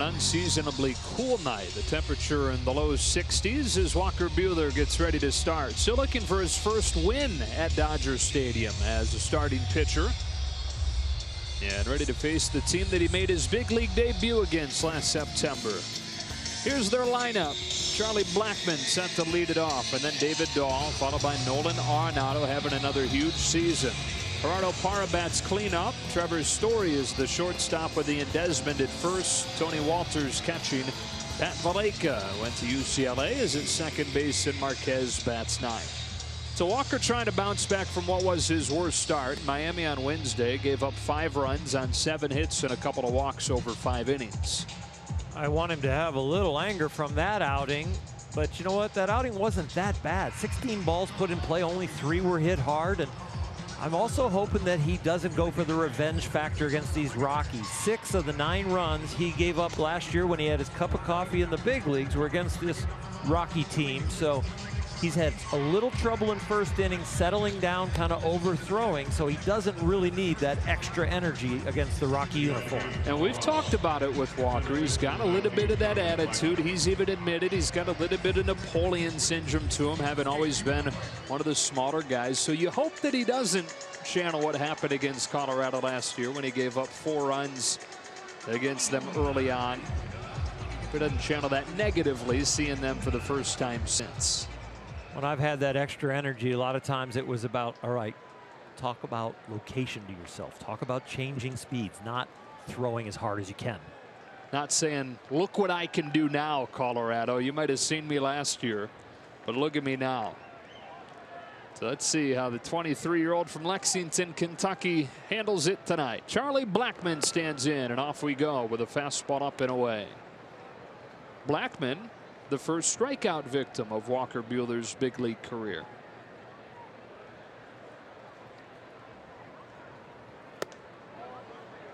an unseasonably cool night. The temperature in the low 60s as Walker Buehler gets ready to start. Still looking for his first win at Dodger Stadium as a starting pitcher. And ready to face the team that he made his big league debut against last September. Here's their lineup. Charlie Blackmon set to lead it off, and then David Dahl, followed by Nolan Arenado, having another huge season. Gerardo Parra bats clean up. Trevor Story is the shortstop with Ian Desmond at first. Tony Walters catching. Pat Valaika went to UCLA as at second base, and Marquez bats ninth. So Walker trying to bounce back from what was his worst start. Miami on Wednesday gave up 5 runs on 7 hits and a couple of walks over 5 innings. I want him to have a little anger from that outing, but you know what? That outing wasn't that bad. 16 balls put in play, only 3 were hit hard, and I'm also hoping that he doesn't go for the revenge factor against these Rockies. 6 of the 9 runs he gave up last year when he had his cup of coffee in the big leagues were against this Rocky team. So he's had a little trouble in first inning, settling down, kind of overthrowing, so he doesn't really need that extra energy against the Rocky uniform. And we've talked about it with Walker. He's got a little bit of that attitude. He's even admitted he's got a little bit of Napoleon syndrome to him, having always been one of the smaller guys. So you hope that he doesn't channel what happened against Colorado last year when he gave up 4 runs against them early on. If he doesn't channel that negatively, seeing them for the first time since. When I've had that extra energy, a lot of times it was about, all right, talk about location to yourself. Talk about changing speeds, not throwing as hard as you can. Not saying, look what I can do now, Colorado. You might have seen me last year, but look at me now. So let's see how the 23-year-old from Lexington, Kentucky handles it tonight. Charlie Blackmon stands in, and off we go with a fastball up and away. Blackmon, the first strikeout victim of Walker Buehler's big league career.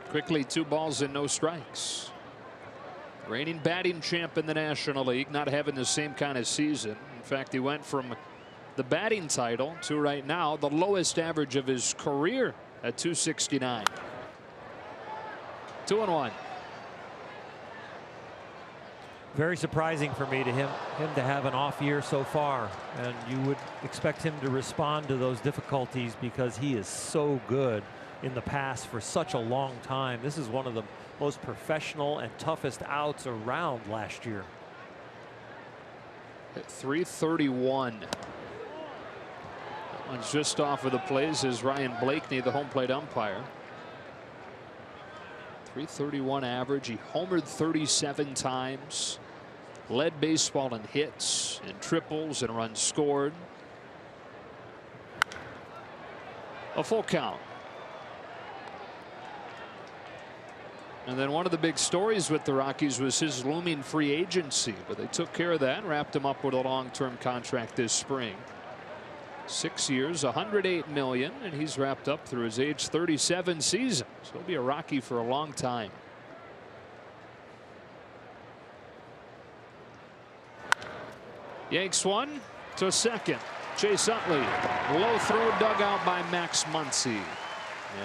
Quickly 2 balls and no strikes. Reigning batting champ in the National League, not having the same kind of season. In fact, he went from the batting title to right now the lowest average of his career at 269. 2-1. Very surprising for me to him to have an off year so far, and you would expect him to respond to those difficulties because he is so good in the past for such a long time. This is one of the most professional and toughest outs around last year. At 331. That one's just off of the plays as Ryan Blakeney, the home plate umpire. 331 average. He homered 37 times. Led baseball in hits and triples and runs scored. A full count. And then one of the big stories with the Rockies was his looming free agency, but they took care of that and wrapped him up with a long-term contract this spring. 6 years, $108 million, and he's wrapped up through his age 37 season. So he'll be a Rocky for a long time. Yanks one to second. Chase Utley. Low throw dug out by Max Muncy.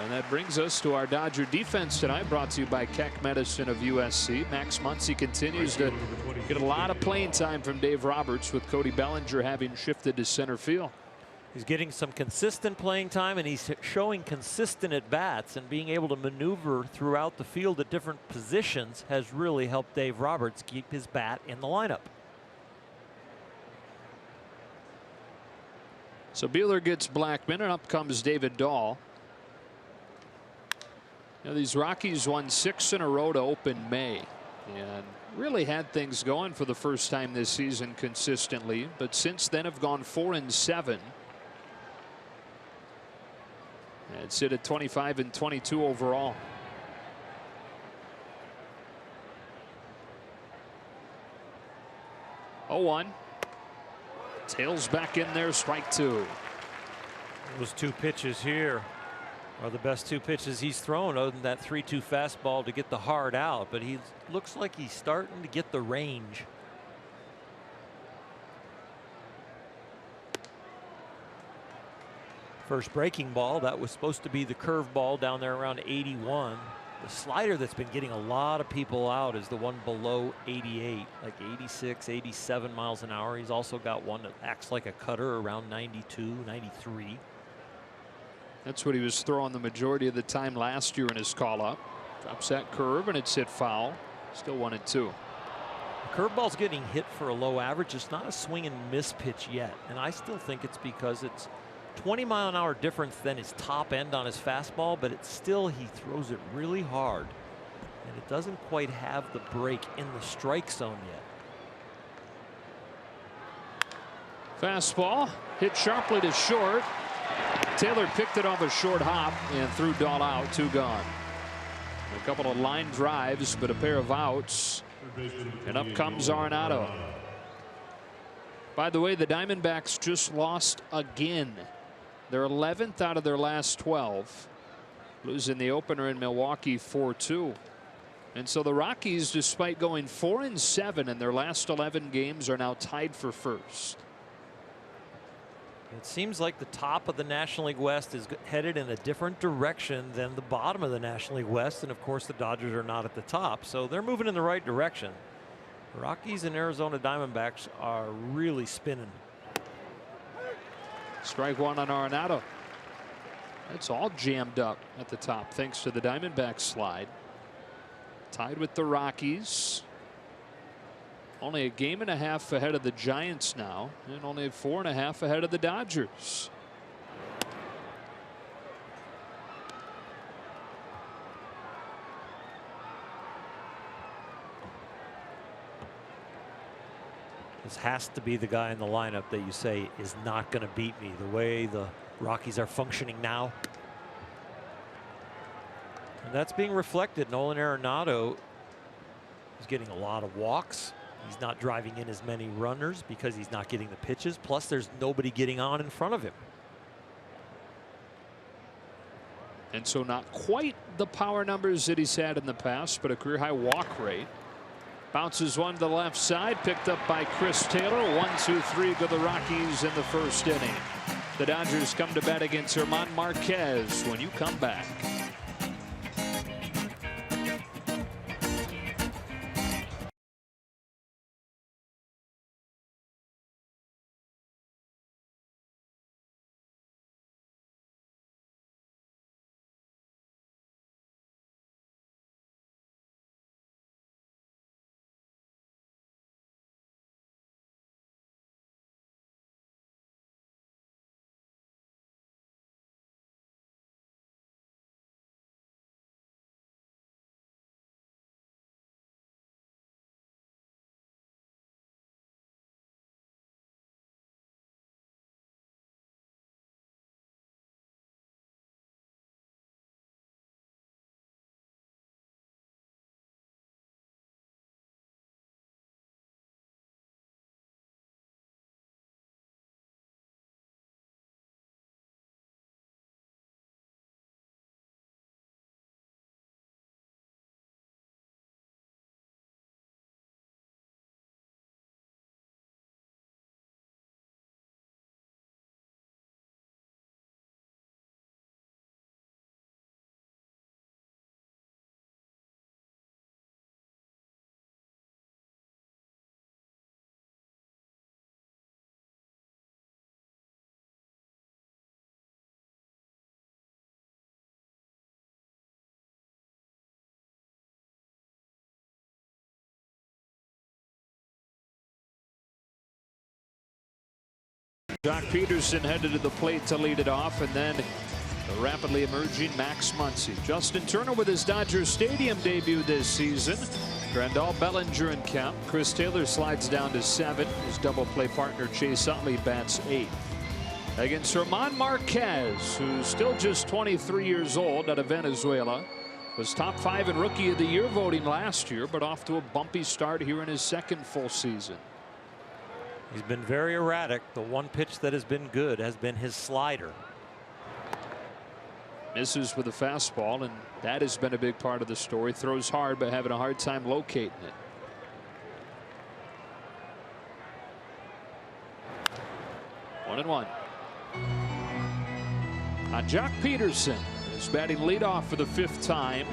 And that brings us to our Dodger defense tonight, brought to you by Keck Medicine of USC. Max Muncy continues to get a lot of playing time from Dave Roberts, with Cody Bellinger having shifted to center field. He's getting some consistent playing time, and he's showing consistent at bats, and being able to maneuver throughout the field at different positions has really helped Dave Roberts keep his bat in the lineup. So Buehler gets Blackmon, and up comes David Dahl. You know, these Rockies won 6 in a row to open May, and really had things going for the first time this season consistently, but since then have gone 4-7. And sit at 25-22 overall. Oh, 1. Tails back in there, strike 2. Those 2 pitches here are the best 2 pitches he's thrown, other than that 3-2 fastball to get the hard out, but he looks like he's starting to get the range. First breaking ball, that was supposed to be the curve ball down there around 81. The slider that's been getting a lot of people out is the one below 88, like 86, 87 miles an hour. He's also got one that acts like a cutter around 92, 93. That's what he was throwing the majority of the time last year in his call-up. Drops that curve, and it's hit foul. Still 1-2. The curveball's getting hit for a low average. It's not a swing and miss pitch yet, and I still think it's because it's 20-mile-an-hour difference than his top end on his fastball, but it's still, he throws it really hard, and it doesn't quite have the break in the strike zone yet. Fastball hit sharply to short. Taylor picked it off a short hop and threw Dahl out. 2 gone. A couple of line drives, but a pair of outs, and up comes Arenado. By the way, the Diamondbacks just lost again. They're 11th out of their last 12, losing the opener in Milwaukee 4-2. And so the Rockies, despite going 4-7 in their last 11 games, are now tied for first. It seems like the top of the National League West is headed in a different direction than the bottom of the National League West, and of course the Dodgers are not at the top, so they're moving in the right direction. The Rockies and Arizona Diamondbacks are really spinning. Strike 1 on Arenado. It's all jammed up at the top thanks to the Diamondbacks slide. Tied with the Rockies. Only a game and a half ahead of the Giants now, and only 4.5 ahead of the Dodgers. This has to be the guy in the lineup that you say is not going to beat me the way the Rockies are functioning now. And that's being reflected. Nolan Arenado is getting a lot of walks. He's not driving in as many runners because he's not getting the pitches. Plus, there's nobody getting on in front of him. And so not quite the power numbers that he's had in the past, but a career high walk rate. Bounces one to the left side, picked up by Chris Taylor. 1-2-3 go the Rockies in the first inning. The Dodgers come to bat against German Marquez when you come back. Jock Peterson headed to the plate to lead it off, and then the rapidly emerging Max Muncy. Justin Turner with his Dodger Stadium debut this season. Grandal Bellinger in camp. Chris Taylor slides down to 7. His double play partner Chase Utley bats 8. Against German Marquez, who's still just 23 years old, out of Venezuela. Was top 5 in Rookie of the Year voting last year, but off to a bumpy start here in his second full season. He's been very erratic. The one pitch that has been good has been his slider. Misses with a fastball, and that has been a big part of the story. Throws hard, but having a hard time locating it. One and one. Jock Peterson is batting leadoff for the 5th time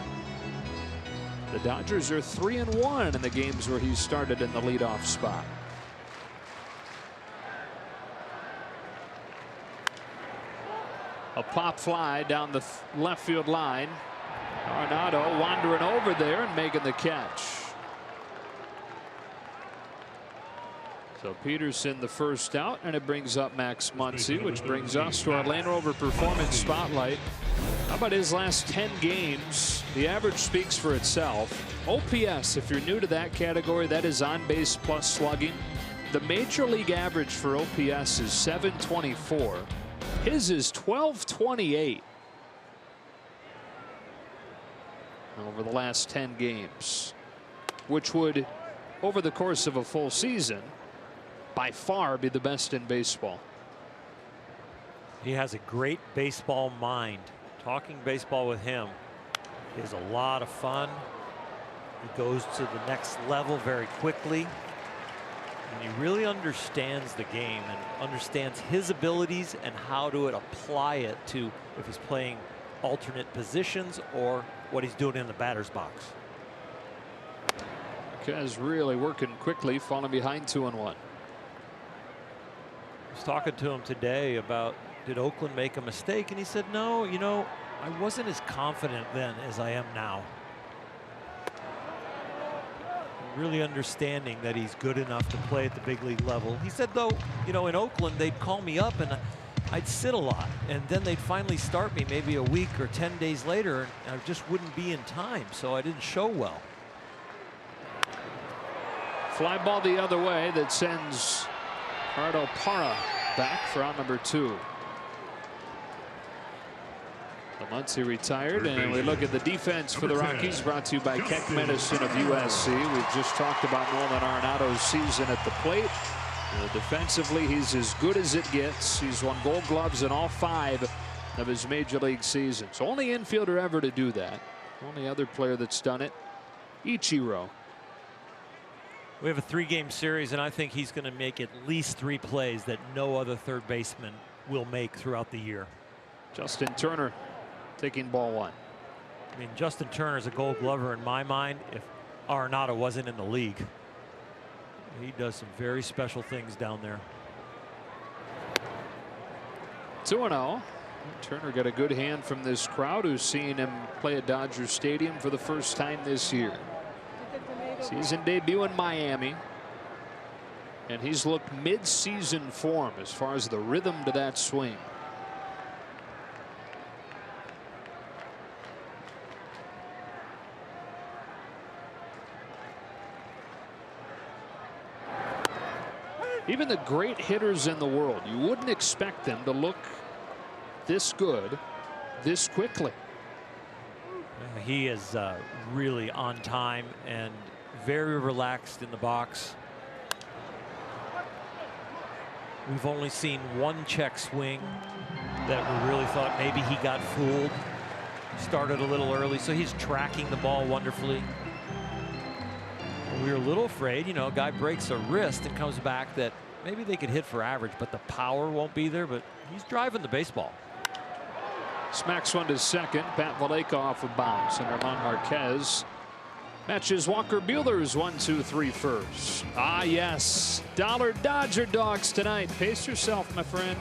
The Dodgers are 3-1 in the games where he started in the leadoff spot. A pop fly down the left field line. Arenado wandering over there and making the catch. So Peterson the first out, and it brings up Max Muncy, which brings us to our Land Rover Performance Spotlight. How about his last 10 games? The average speaks for itself. OPS, if you're new to that category, that is on base plus slugging. The major league average for OPS is 724. His is 1228 over the last 10 games, which would, over the course of a full season, by far be the best in baseball. He has a great baseball mind. Talking baseball with him is a lot of fun. He goes to the next level very quickly. And he really understands the game and understands his abilities and how to apply it to if he's playing alternate positions or what he's doing in the batter's box. Marquez really working quickly, falling behind 2-1. I was talking to him today about, did Oakland make a mistake? And he said, no, you know, I wasn't as confident then as I am now. Really understanding that he's good enough to play at the big league level. He said, though, you know, in Oakland, they'd call me up and I'd sit a lot. And then they'd finally start me maybe a week or 10 days later, and I just wouldn't be in time. So I didn't show well. Fly ball the other way that sends Ricardo Parra back for out number 2. Muncy retired, and we look at the defense for the Rockies, brought to you by Keck Medicine of USC. We've just talked about Nolan Arenado's season at the plate. Defensively, he's as good as it gets. He's won Gold Gloves in all 5 of his major league seasons. Only infielder ever to do that. Only other player that's done it, Ichiro. We have a 3-game series, and I think he's going to make at least 3 plays that no other third baseman will make throughout the year. Justin Turner taking ball 1. I mean, Justin Turner is a Gold Glover in my mind if Arenado wasn't in the league. He does some very special things down there. 2-0. Turner got a good hand from this crowd who's seen him play at Dodger Stadium for the first time this year. Season debut in Miami, and he's looked mid-season form as far as the rhythm to that swing. Even the great hitters in the world, you wouldn't expect them to look this good this quickly. He is really on time and very relaxed in the box. We've only seen one check swing that we really thought maybe he got fooled. Started a little early, so he's tracking the ball wonderfully. We were a little afraid, you know, a guy breaks a wrist and comes back, that maybe they could hit for average, but the power won't be there. But he's driving the baseball. Smacks one to second. Pat Vallejo off of bounds, and German Marquez matches Walker Buehler's 1-2-3 first. Ah, yes. Dollar Dodger Dogs tonight. Pace yourself, my friend.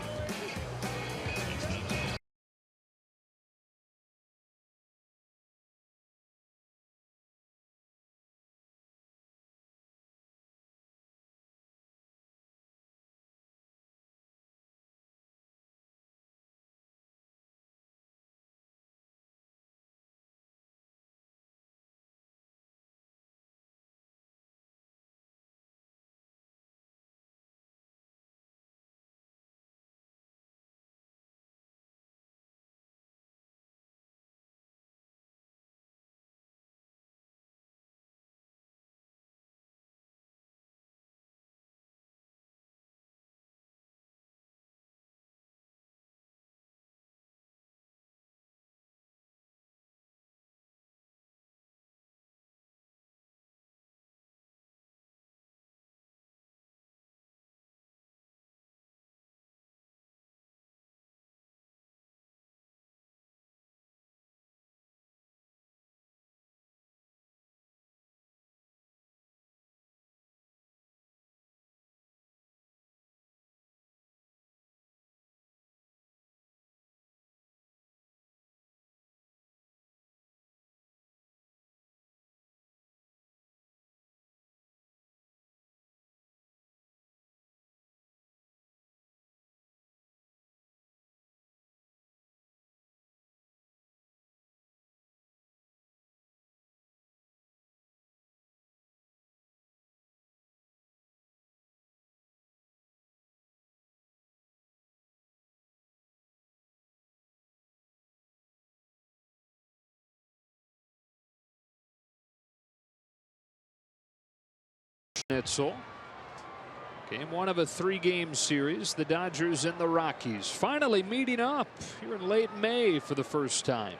Nitzel. Game one of a 3-game series. The Dodgers and the Rockies finally meeting up here in late May for the first time.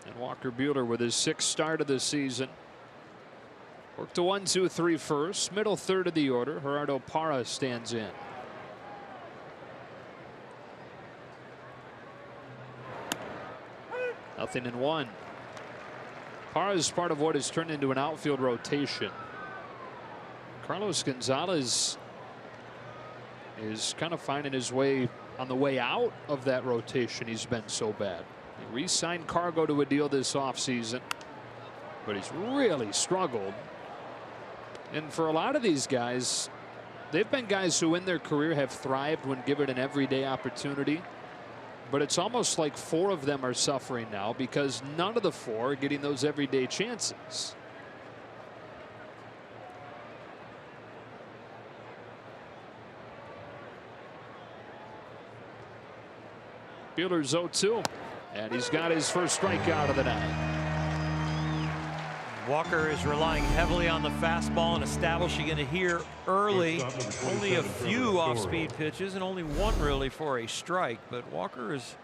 And Walker Buehler with his 6th start of the season. Worked to 1-2-3 first. Middle third of the order. Gerardo Parra stands in. Nothing in 1. Parra is part of what has turned into an outfield rotation. Carlos Gonzalez is kind of finding his way on the way out of that rotation. He's been so bad. He re-signed Cargo to a deal this offseason, but he's really struggled. And for a lot of these guys, they've been guys who in their career have thrived when given an everyday opportunity. But it's almost like 4 of them are suffering now because none of the 4 are getting those everyday chances. Buehler's 0-2, and he's got his first strikeout of the night. Walker is relying heavily on the fastball and establishing it here early. Only a few off-speed pitches and only 1 really for a strike. But Walker is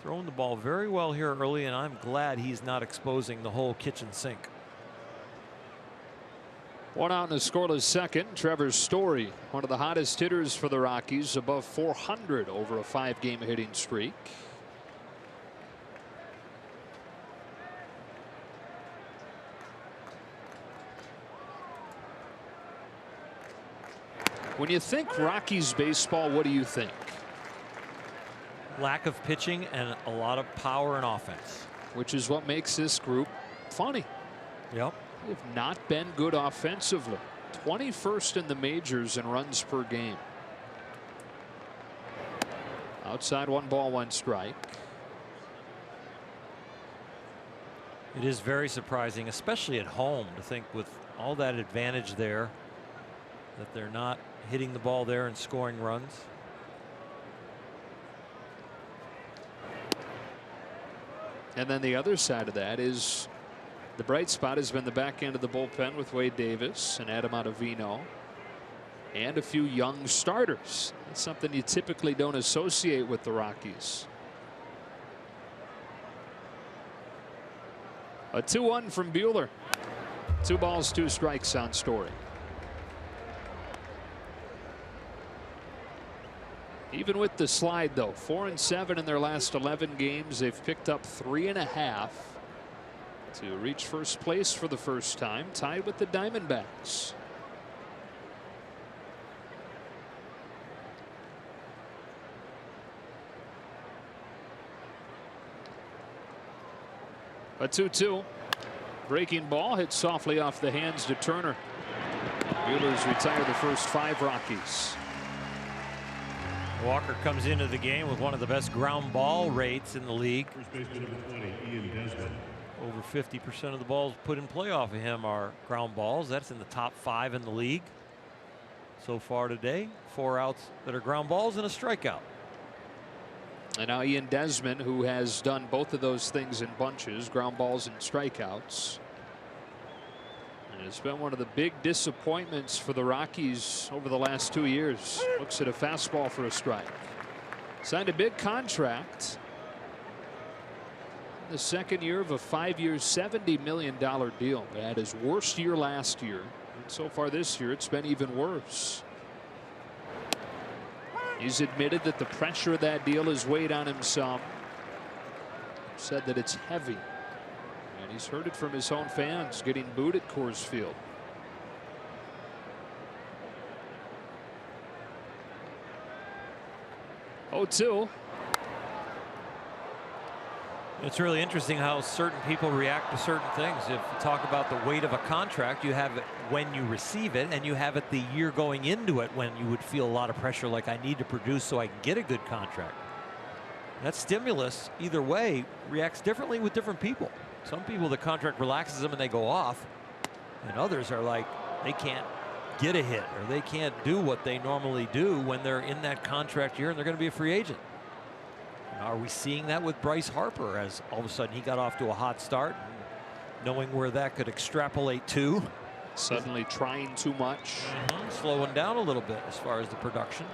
throwing the ball very well here early, and I'm glad he's not exposing the whole kitchen sink. 1 out in a scoreless second. Trevor Story, one of the hottest hitters for the Rockies, above 400 over a 5-game hitting streak. When you think Rockies baseball, what do you think? Lack of pitching and a lot of power and offense. Which is what makes this group funny. Yep. They've not been good offensively. 21st in the majors in runs per game. Outside, 1 ball, 1 strike. It is very surprising, especially at home, to think with all that advantage there that they're not hitting the ball there and scoring runs. And then the other side of that is the bright spot has been the back end of the bullpen with Wade Davis and Adam Ottavino and a few young starters. That's something you typically don't associate with the Rockies. A 2-1 from Buehler. 2 balls, 2 strikes on Story. Even with the slide, though, 4-7 in their last 11 games. They've picked up 3.5 to reach first place for the first time, tied with the Diamondbacks. A 2-2. Breaking ball hit softly off the hands to Turner. Buehler's retired the first 5 Rockies. Walker comes into the game with one of the best ground ball rates in the league. Over 50% of the balls put in play off of him are ground balls. That's in the top 5 in the league so far today. 4 outs that are ground balls and a strikeout. And now Ian Desmond, who has done both of those things in bunches, ground balls and strikeouts. And it's been one of the big disappointments for the Rockies over the last 2 years. Looks at a fastball for a strike. Signed a big contract. The 2nd year of a 5-year, $70 million deal. They had his worst year last year. And so far this year, it's been even worse. He's admitted that the pressure of that deal has weighed on him some. Said that it's heavy. And he's heard it from his own fans, getting booed at Coors Field. Oh, 2. It's really interesting how certain people react to certain things. If you talk about the weight of a contract, you have it when you receive it, and you have it the year going into it when you would feel a lot of pressure, like I need to produce so I can get a good contract. That stimulus, either way, reacts differently with different people. Some people, the contract relaxes them and they go off, and others are like they can't get a hit or they can't do what they normally do when they're in that contract year and they're going to be a free agent. Are we seeing that with Bryce Harper as all of a sudden he got off to a hot start, knowing where that could extrapolate to? Suddenly trying too much. Slowing down a little bit as far as the production.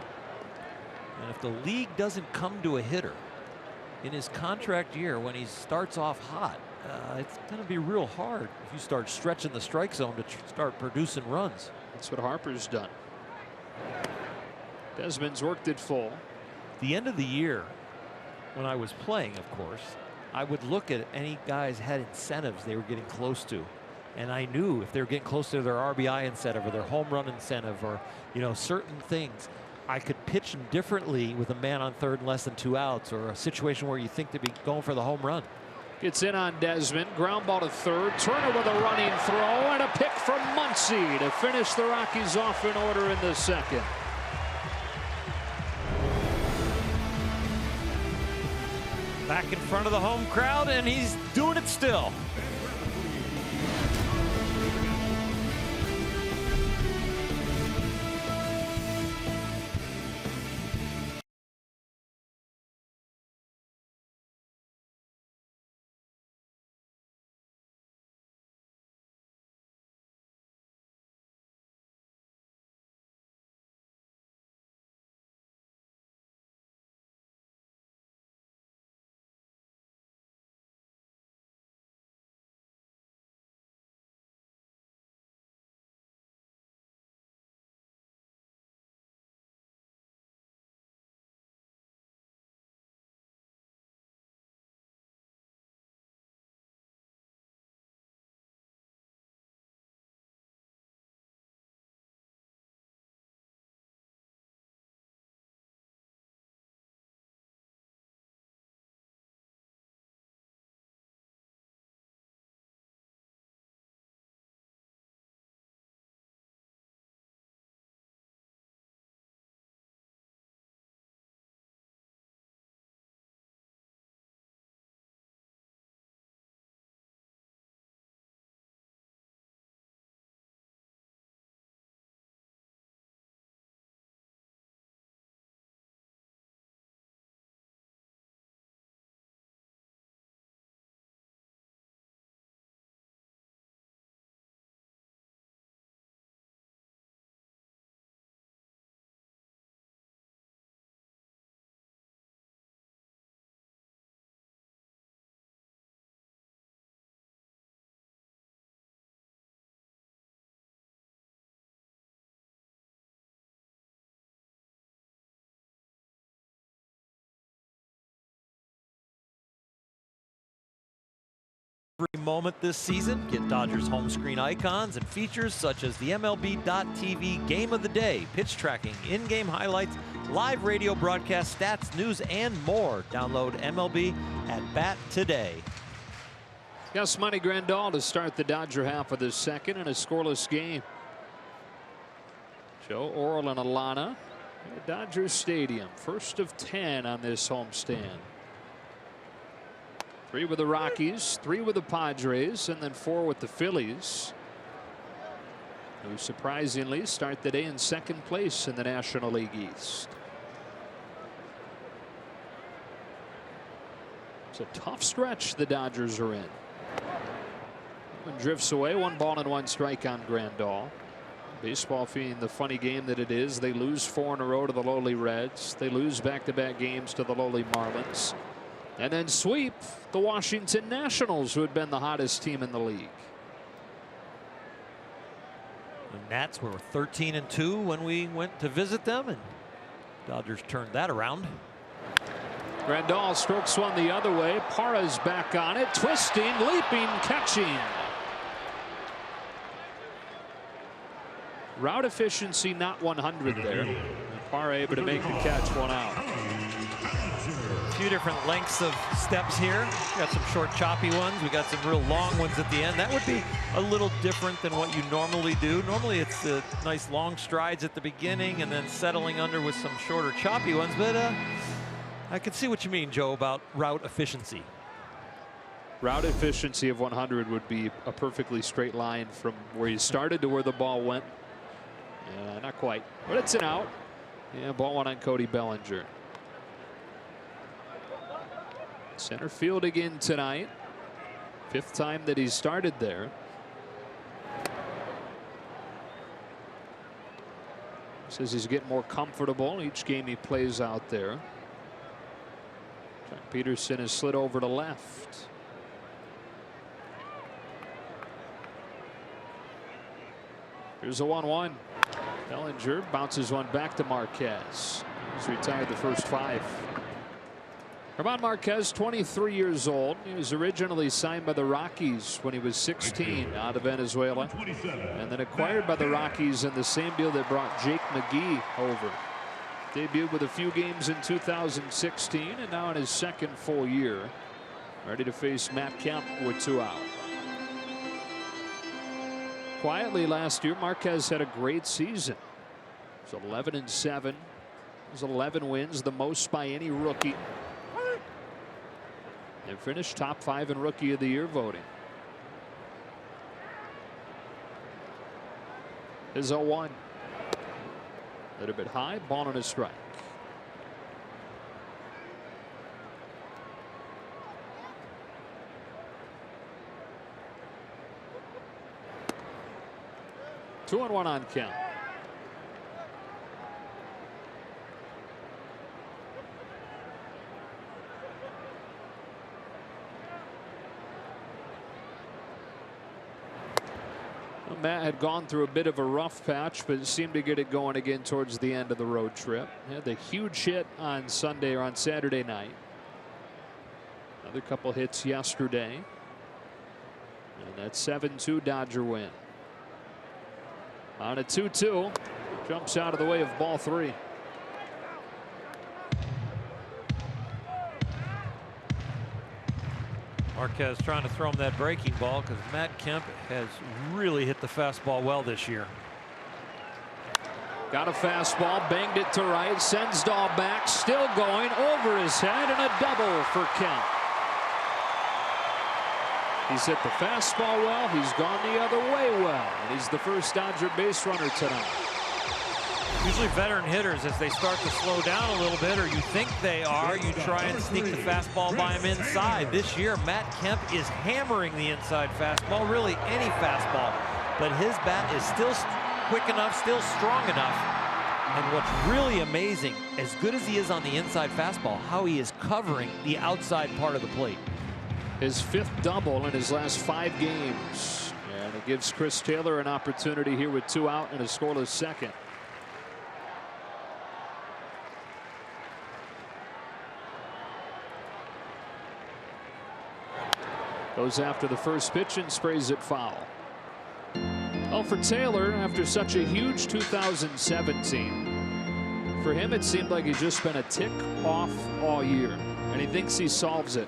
And if the league doesn't come to a hitter in his contract year when he starts off hot, it's going to be real hard if you start stretching the strike zone to start producing runs. That's what Harper's done. Desmond's worked it full. The end of the year, when I was playing, of course, I would look at any guys had incentives they were getting close to. And I knew if they were getting close to their RBI incentive or their home run incentive or, certain things, I could pitch them differently with a man on third and less than 2 outs, or a situation where you think they'd be going for the home run. Gets in on Desmond. Ground ball to third. Turner with a running throw and a pick from Muncy to finish the Rockies off in order in the second. Back in front of the home crowd, and he's doing it still. Every moment this season, get Dodgers home screen icons and features such as the MLB.TV Game of the Day, pitch tracking, in-game highlights, live radio broadcast, stats, news, and more. Download MLB at Bat today. Yasmani Grandal to start the Dodger half of the second in a scoreless game. Joe Orel and Alana at Dodger Stadium. First of 10 on this homestand. 3 with the Rockies, 3 with the Padres, and then 4 with the Phillies, who surprisingly start the day in second place in the National League East. It's a tough stretch the Dodgers are in. One drifts away, 1 ball and 1 strike on Grandal. Baseball being the funny game that it is, they lose 4 in a row to the lowly Reds. They lose back-to-back games to the lowly Marlins. And then sweep the Washington Nationals, who had been the hottest team in the league. The Nats were 13-2 when we went to visit them, and Dodgers turned that around. Grandal strokes one the other way. Parra's back on it, twisting, leaping, catching. Route efficiency not 100 there. And Parra able to make the catch, 1 out. A few different lengths of steps here. We got some short choppy ones. We got some real long ones at the end. That would be a little different than what you normally do. Normally it's the nice long strides at the beginning and then settling under with some shorter choppy ones. But I can see what you mean, Joe, about route efficiency. Route efficiency of 100 would be a perfectly straight line from where you started to where the ball went. Not quite, but it's an out. Yeah, ball 1 on Cody Bellinger. Center field again tonight. 5th time that he's started there. Says he's getting more comfortable each game he plays out there. Jack Peterson has slid over to left. Here's a 1-1. Bellinger bounces one back to Marquez. He's retired the first 5. German Marquez, 23 years old. He was originally signed by the Rockies when he was 16 out of Venezuela, and then acquired by the Rockies in the same deal that brought Jake McGee over. Debuted with a few games in 2016, and now in his second full year, ready to face Matt Kemp with 2 out. Quietly last year, Marquez had a great season. It was 11-7. It was 11 wins, the most by any rookie. And finished top 5 in Rookie of the Year voting. Is 0-1. A little bit high, ball on a strike. Two and one on count. Matt had gone through a bit of a rough patch, but seemed to get it going again towards the end of the road trip. He had the huge hit on Sunday or on Saturday night. Another couple hits yesterday. And that 7-2 Dodger win. On a 2-2, jumps out of the way of ball 3. Marquez trying to throw him that breaking ball because Matt Kemp has really hit the fastball well this year. Got a fastball, banged it to right, sends Dahl back, still going over his head, and a double for Kemp. He's hit the fastball well, he's gone the other way well, and he's the first Dodger base runner tonight. Usually veteran hitters, as they start to slow down a little bit, or you think they are, you try and sneak the fastball by him inside. This year, Matt Kemp is hammering the inside fastball, really any fastball. But his bat is still quick enough, still strong enough. And what's really amazing, as good as he is on the inside fastball, how he is covering the outside part of the plate. His 5th double in his last 5 games. And it gives Chris Taylor an opportunity here with 2 out and a scoreless second. Goes after the first pitch and sprays it foul. Well, for Taylor, after such a huge 2017, for him it seemed like he's just been a tick off all year. And he thinks he solves it.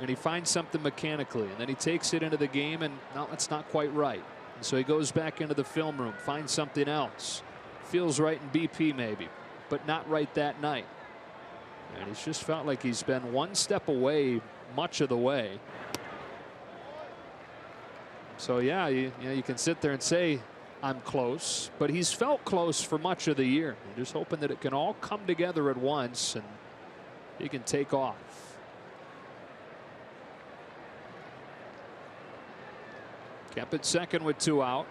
And he finds something mechanically. And then he takes it into the game, and no, that's not quite right. And so he goes back into the film room, finds something else. Feels right in BP maybe, but not right that night. And he's just felt like he's been one step away much of the way. So yeah, you can sit there and say I'm close, but he's felt close for much of the year. I'm just hoping that it can all come together at once and he can take off. Kept at second with 2 out.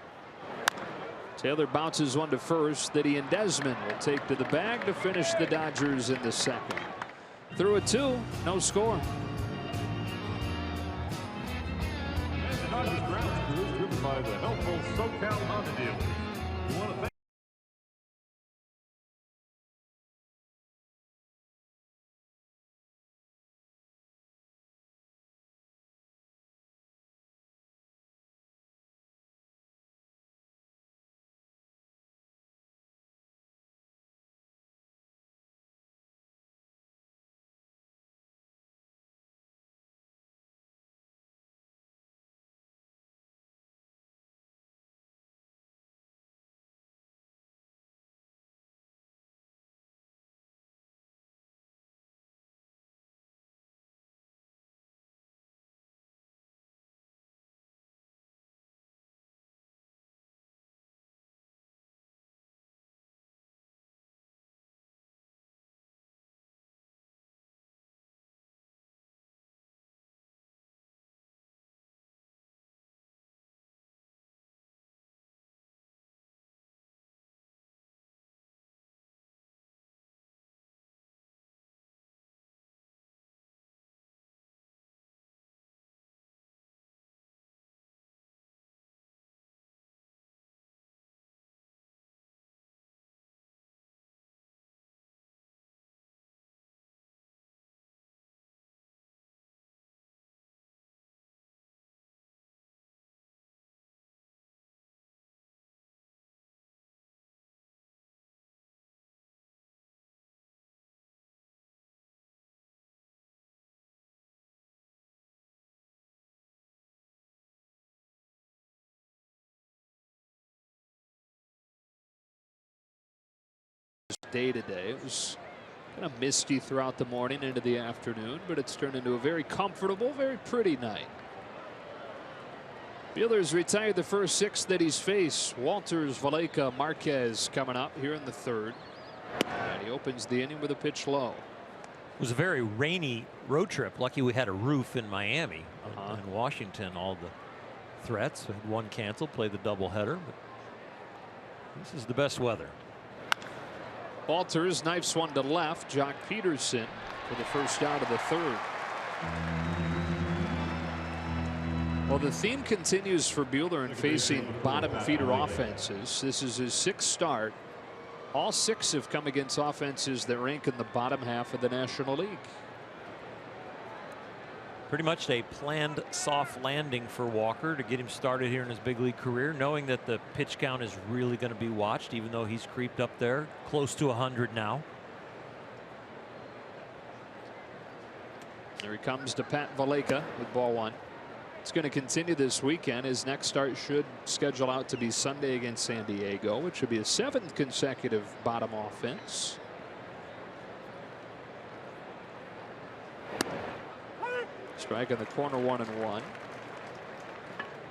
Taylor bounces one to first that he and Desmond will take to the bag to finish the Dodgers in the second. Through a 2, no score. Dodgers grounds crew is driven by the helpful SoCal Honda dealers. We want to thank day today. It was kind of misty throughout the morning into the afternoon, but it's turned into a very comfortable, very pretty night. Buehler's retired the first 6 that he's faced. Walters, Valleca, Marquez coming up here in the 3rd. And he opens the inning with a pitch low. It was a very rainy road trip. Lucky we had a roof in Miami. In Washington, all the threats. We had one canceled, played the doubleheader. But this is the best weather. Walters knifes one to left. Jock Peterson for the first out of the 3rd. Well, the theme continues for Buehler in facing bottom feeder offenses. This is his 6th start. All 6 have come against offenses that rank in the bottom half of the National League. Pretty much a planned soft landing for Walker to get him started here in his big league career, knowing that the pitch count is really going to be watched, even though he's creeped up there close to 100 now. There he comes to Pat Valleca with ball 1. It's going to continue this weekend. His next start should schedule out to be Sunday against San Diego, which would be a 7th consecutive bottom offense. Strike in the corner, 1-1.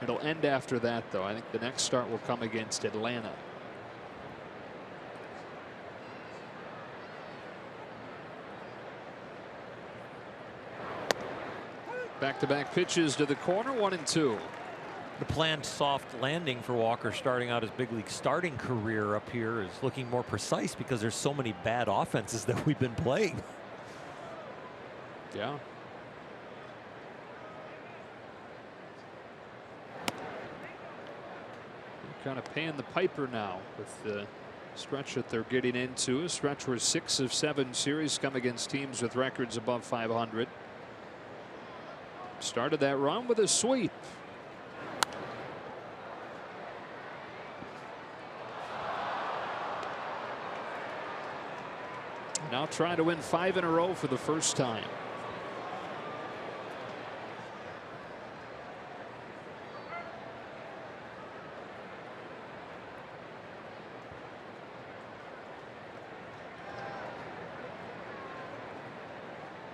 It'll end after that, though. I think the next start will come against Atlanta. Back-to-back pitches to the corner, 1-2. The planned soft landing for Walker starting out his big league starting career up here is looking more precise because there's so many bad offenses that we've been playing. Yeah. Kind of paying the piper now with the stretch that they're getting into. A stretch where 6 of 7 series come against teams with records above 500. Started that run with a sweep. Now trying to win 5 in a row for the first time.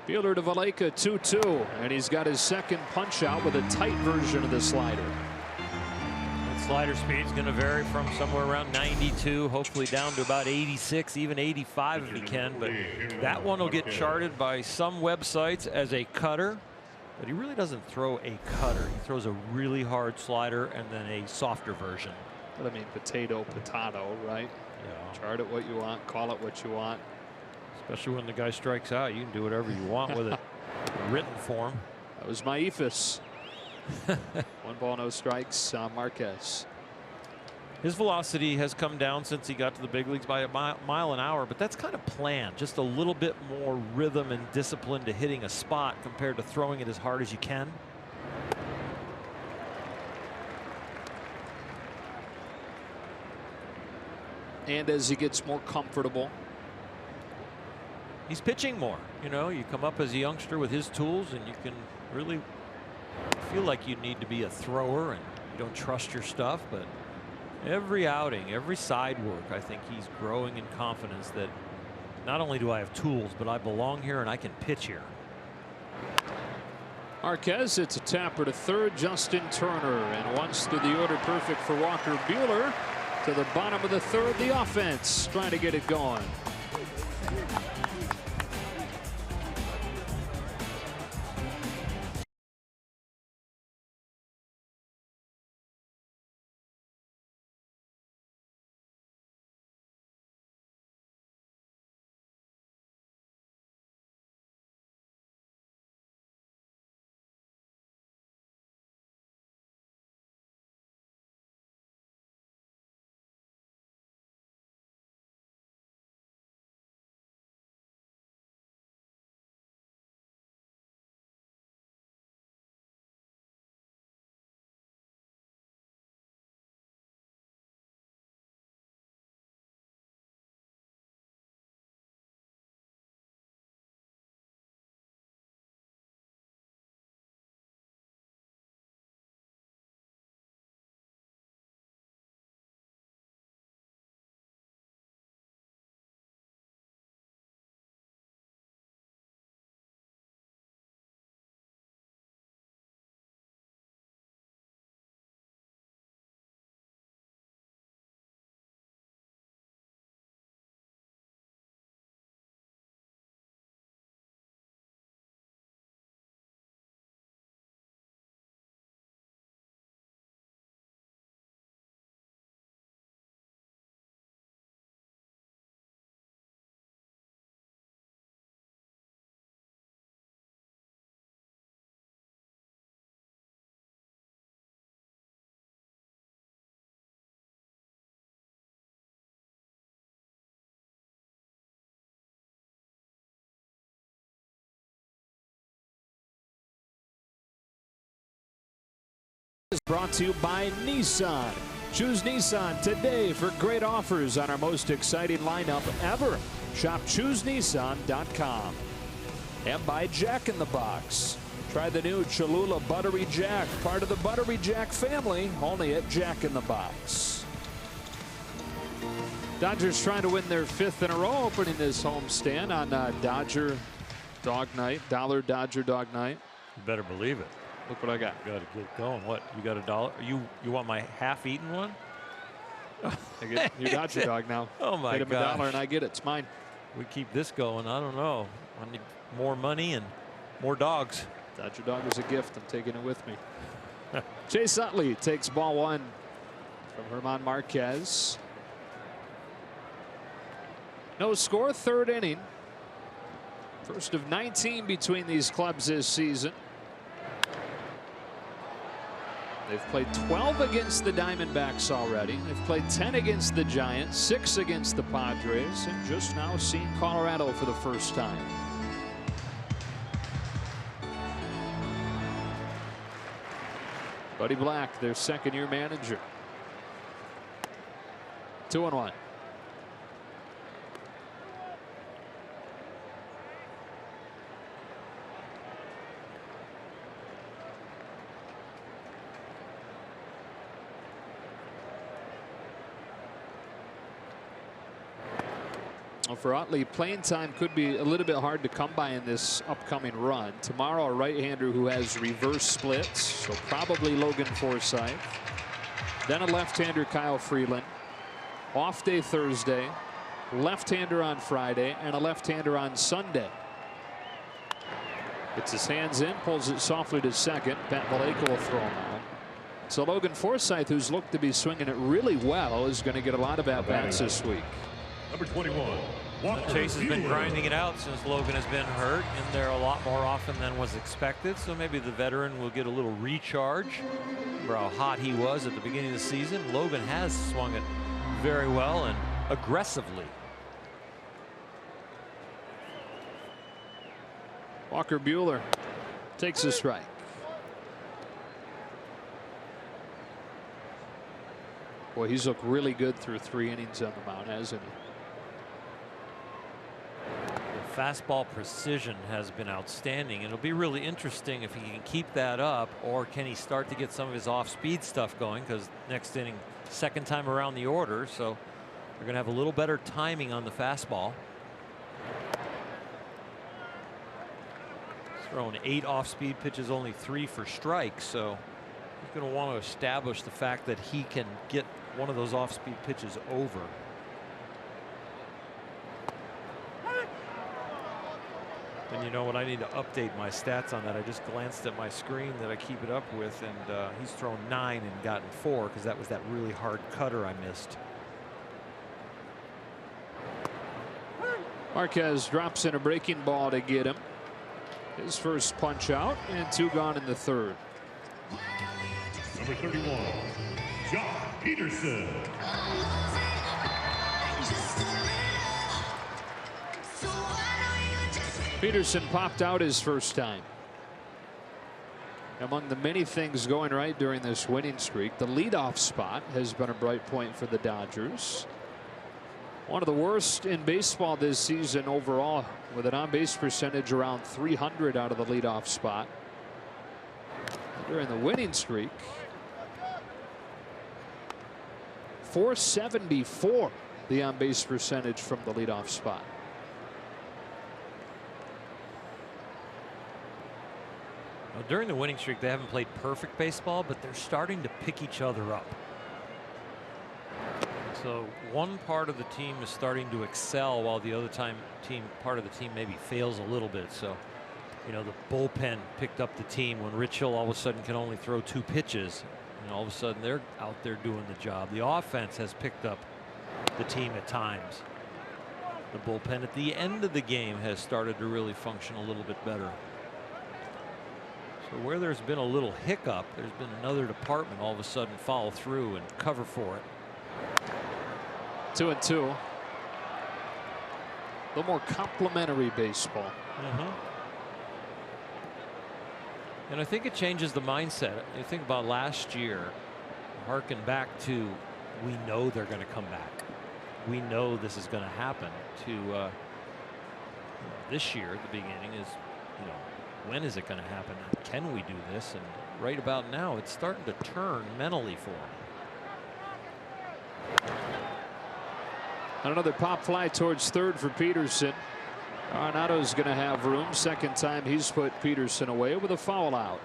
Buehler to Valleca, 2-2, and he's got his second punch out with a tight version of the slider. That slider speed's going to vary from somewhere around 92, hopefully down to about 86, even 85 if he can. But that one will get charted by some websites as a cutter. But he really doesn't throw a cutter. He throws a really hard slider and then a softer version. But I mean, potato, right? Yeah. Chart it what you want, call it what you want. Especially when the guy strikes out, you can do whatever you want with it. Written form. That was my Ephus. 1 ball, no strikes. Marquez. His velocity has come down since he got to the big leagues by a mile an hour, but that's kind of planned. Just a little bit more rhythm and discipline to hitting a spot compared to throwing it as hard as you can. And as he gets more comfortable. He's pitching more. You know, you come up as a youngster with his tools and you can really feel like you need to be a thrower and you don't trust your stuff. But every outing, every side work, I think he's growing in confidence that not only do I have tools, but I belong here and I can pitch here. Marquez, it's a tapper to 3rd. Justin Turner, and once through the order, perfect for Walker Buehler. To the bottom of the 3rd, the offense trying to get it going. is brought to you by Nissan. Choose Nissan today for great offers on our most exciting lineup ever. Shop ChooseNissan.com. And by Jack in the Box. Try the new Cholula Buttery Jack, part of the Buttery Jack family, only at Jack in the Box. Dodgers trying to win their 5th in a row, opening this homestand on Dodger Dog Night, Dollar Dodger Dog Night. You better believe it. Look what I got. Got to get going. What? You got $1? You want my half-eaten one? I get your Dodger dog now. Oh my God! Him $1 and I get it. It's mine. We keep this going. I don't know. I need more money and more dogs. Dodger dog is a gift. I'm taking it with me. Chase Utley takes ball 1 from German Marquez. No score, 3rd inning. First of 19 between these clubs this season. They've played 12 against the Diamondbacks already. They've played 10 against the Giants, 6 against the Padres, and just now seen Colorado for the first time. Buddy Black, their 2nd-year manager. 2-1. Well, for Utley, playing time could be a little bit hard to come by in this upcoming run. Tomorrow, a right-hander who has reverse splits, so probably Logan Forsythe. Then a left-hander, Kyle Freeland. Off day Thursday, left-hander on Friday, and a left-hander on Sunday. Gets his hands in, pulls it softly to second. Pat Malayko will throw him out. So Logan Forsythe, who's looked to be swinging it really well, is going to get a lot of at-bats this week. Number 21. Chase has been grinding it out since Logan has been hurt, and there a lot more often than was expected. So maybe the veteran will get a little recharge. Remember how hot he was at the beginning of the season. Logan has swung it very well and aggressively. Walker Buehler takes a strike. Boy, he's looked really good through 3 innings on the mound, hasn't he? The fastball precision has been outstanding. It'll be really interesting if he can keep that up, or can he start to get some of his off-speed stuff going, because next inning, 2nd time around the order, so they're going to have a little better timing on the fastball. He's thrown 8 off-speed pitches, only 3 for strikes, so he's going to want to establish the fact that he can get one of those off-speed pitches over. And you know what? I need to update my stats on that. I just glanced at my screen that I keep it up with, and he's thrown 9 and gotten 4 because that was that really hard cutter I missed. Marquez drops in a breaking ball to get him. His first punch out, and 2 gone in the 3rd. Number 31. John Peterson. Peterson popped out his first time. Among the many things going right during this winning streak, the leadoff spot has been a bright point for the Dodgers. One of the worst in baseball this season overall, with an on-base percentage around 300 out of the leadoff spot. During the winning streak, 474 the on-base percentage from the leadoff spot. Well, during the winning streak, they haven't played perfect baseball, but they're starting to pick each other up. So one part of the team is starting to excel while the other part of the team maybe fails a little bit. So, you know, the bullpen picked up the team when Rich Hill all of a sudden can only throw 2 pitches. And all of a sudden they're out there doing the job. The offense has picked up the team at times. The bullpen at the end of the game has started to really function a little bit better. So where there's been a little hiccup, there's been another department all of a sudden follow through and cover for it. 2-2. A little more complimentary baseball. And I think it changes the mindset. You think about last year, harken back to, we know they're going to come back. We know this is going to happen. To this year, at the beginning is, when is it going to happen? Can we do this? And right about now, it's starting to turn mentally for him. Another pop fly towards third for Peterson. Arenado's going to have room. Second time he's put Peterson away with a foul out.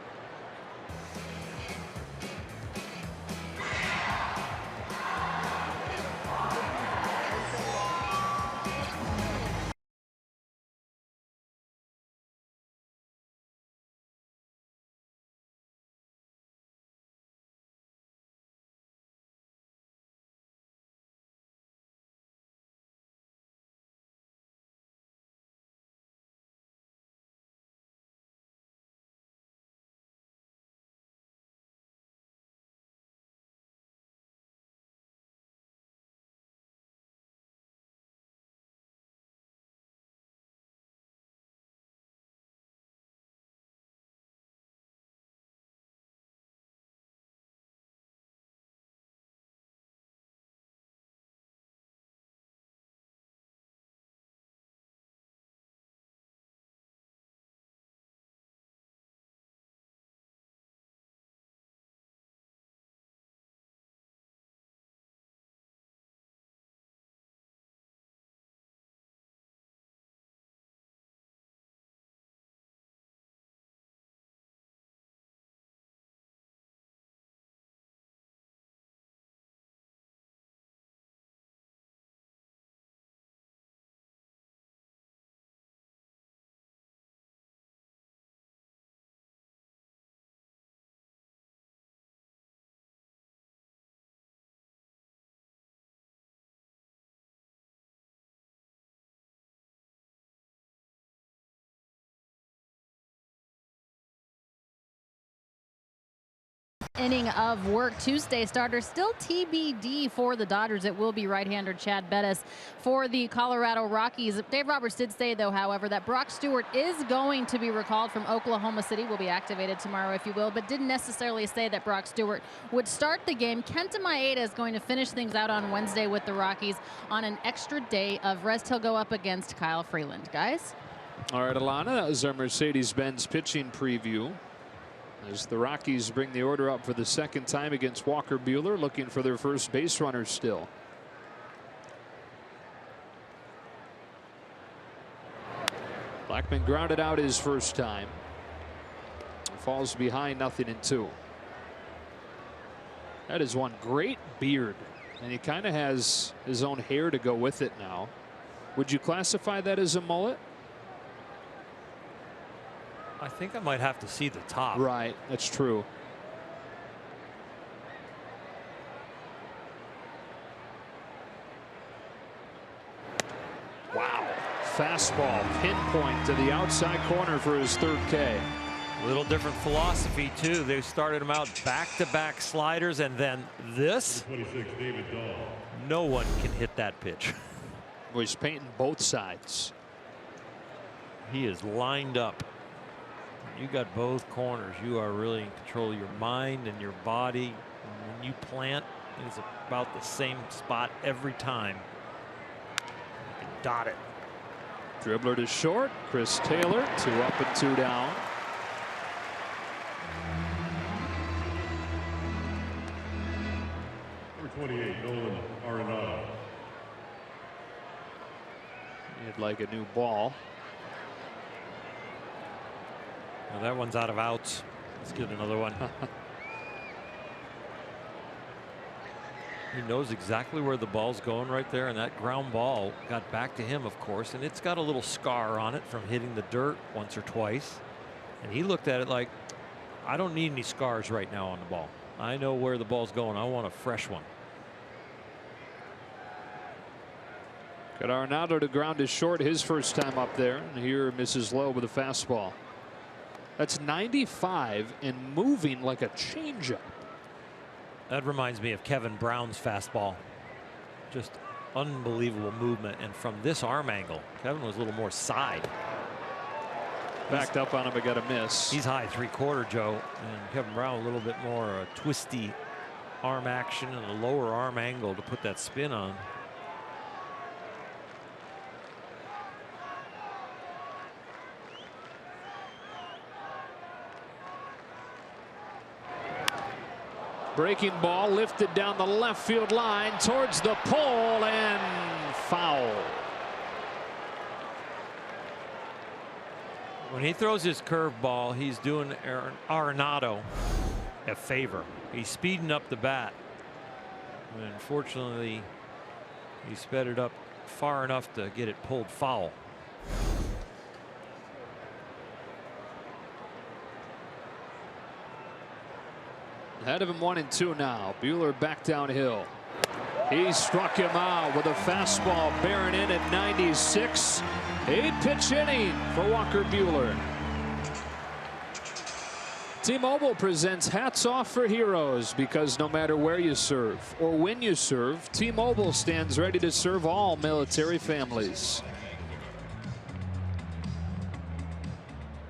Inning of work. Tuesday starter still TBD for the Dodgers. It will be right-hander Chad Bettis for the Colorado Rockies. Dave Roberts did say, though, however, that Brock Stewart is going to be recalled from Oklahoma City. Will be activated tomorrow, if you will, but didn't necessarily say that Brock Stewart would start the game. Kenta Maeda is going to finish things out on Wednesday with the Rockies on an extra day of rest. He'll go up against Kyle Freeland. Guys? All right, Alana, that was our Mercedes-Benz pitching preview, as the Rockies bring the order up for the second time against Walker Buehler, looking for their first base runner still. Blackman grounded out his first time. Falls behind 0-2. That is one great beard, and he kind of has his own hair to go with it now. Would you classify that as a mullet? I think I might have to see the top. Right, that's true. Wow. Fastball pinpoint to the outside corner for his third K. A little different philosophy, too. They started him out back-to-back sliders, and then this. 26, David Dahl. No one can hit that pitch. Well, he's painting both sides. He is lined up. You got both corners. You are really in control of your mind and your body. And when you plant, it's about the same spot every time. You can dot it. Dribbler to short. Chris Taylor, 2 up and 2 down. Number 28, Nolan Arenado. He'd like a new ball. Well, that one's out of outs. Let's get another one. He knows exactly where the ball's going right there, and that ground ball got back to him, of course, and it's got a little scar on it from hitting the dirt once or twice. And he looked at it like, I don't need any scars right now on the ball. I know where the ball's going. I want a fresh one. Got Arenado to ground to short his first time up there, and here misses low with a fastball. That's 95 and moving like a changeup. That reminds me of Kevin Brown's fastball. Just unbelievable movement. And from this arm angle, Kevin was a little more side. Backed up on him, but got a miss. He's high 3/4, Joe, and Kevin Brown a little bit more twisty arm action and a lower arm angle to put that spin on. Breaking ball lifted down the left field line towards the pole and foul. When he throws his curveball, he's doing Arenado a favor. He's speeding up the bat. And unfortunately, he sped it up far enough to get it pulled foul. Ahead of him 1-2 now. Buehler back downhill. He struck him out with a fastball bearing in at 96. 8-pitch inning for Walker Buehler. T-Mobile presents Hats Off for Heroes, because no matter where you serve or when you serve, T-Mobile stands ready to serve all military families.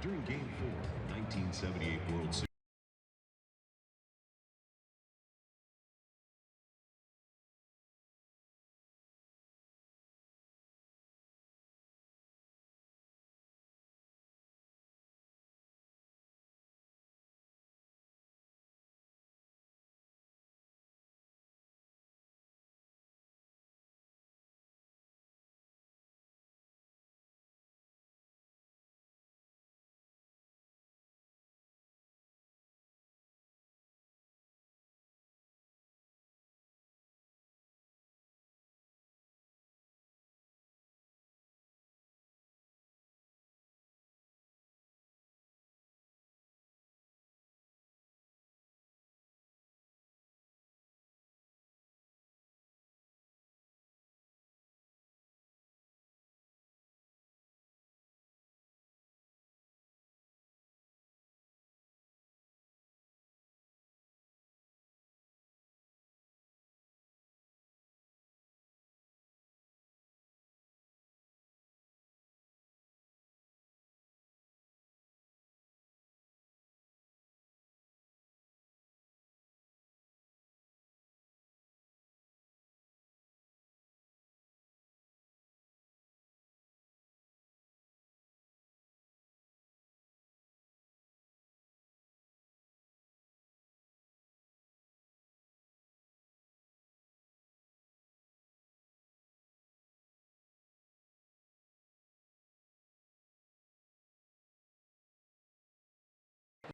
During Game 4, 1978 World Series.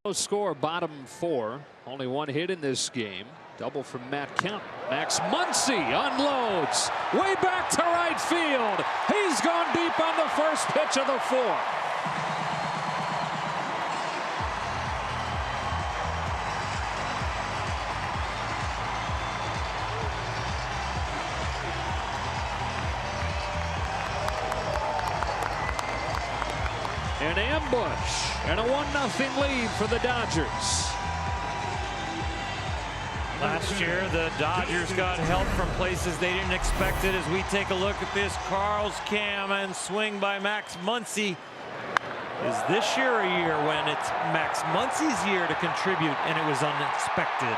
No score, bottom 4. Only one hit in this game. Double from Matt Kemp. Max Muncy unloads way back to right field. He's gone deep on the first pitch of the 4th. An ambush and a 1-0 lead for the Dodgers. Last year, the Dodgers got help from places they didn't expect it. As we take a look at this, Carl's cam and swing by Max Muncy. Is this year a year when it's Max Muncy's year to contribute, and it was unexpected?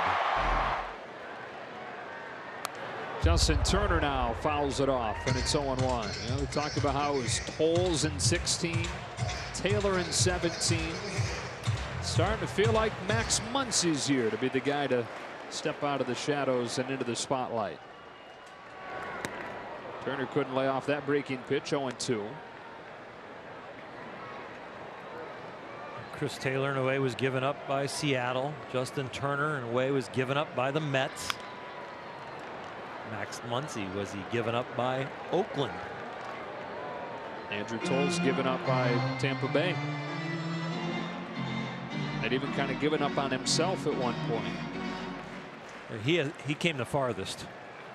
Justin Turner now fouls it off, and it's 0-1. You know, we talked about how it was Tolles in 16, Taylor in 17. Starting to feel like Max Muncy's year to be the guy to step out of the shadows and into the spotlight. Turner couldn't lay off that breaking pitch. 0-2. Chris Taylor in a way was given up by Seattle. Justin Turner in a way was given up by the Mets. Max Muncy, was he given up by Oakland? Andrew Tolles given up by Tampa Bay. Had even kind of given up on himself at one point. He came the farthest,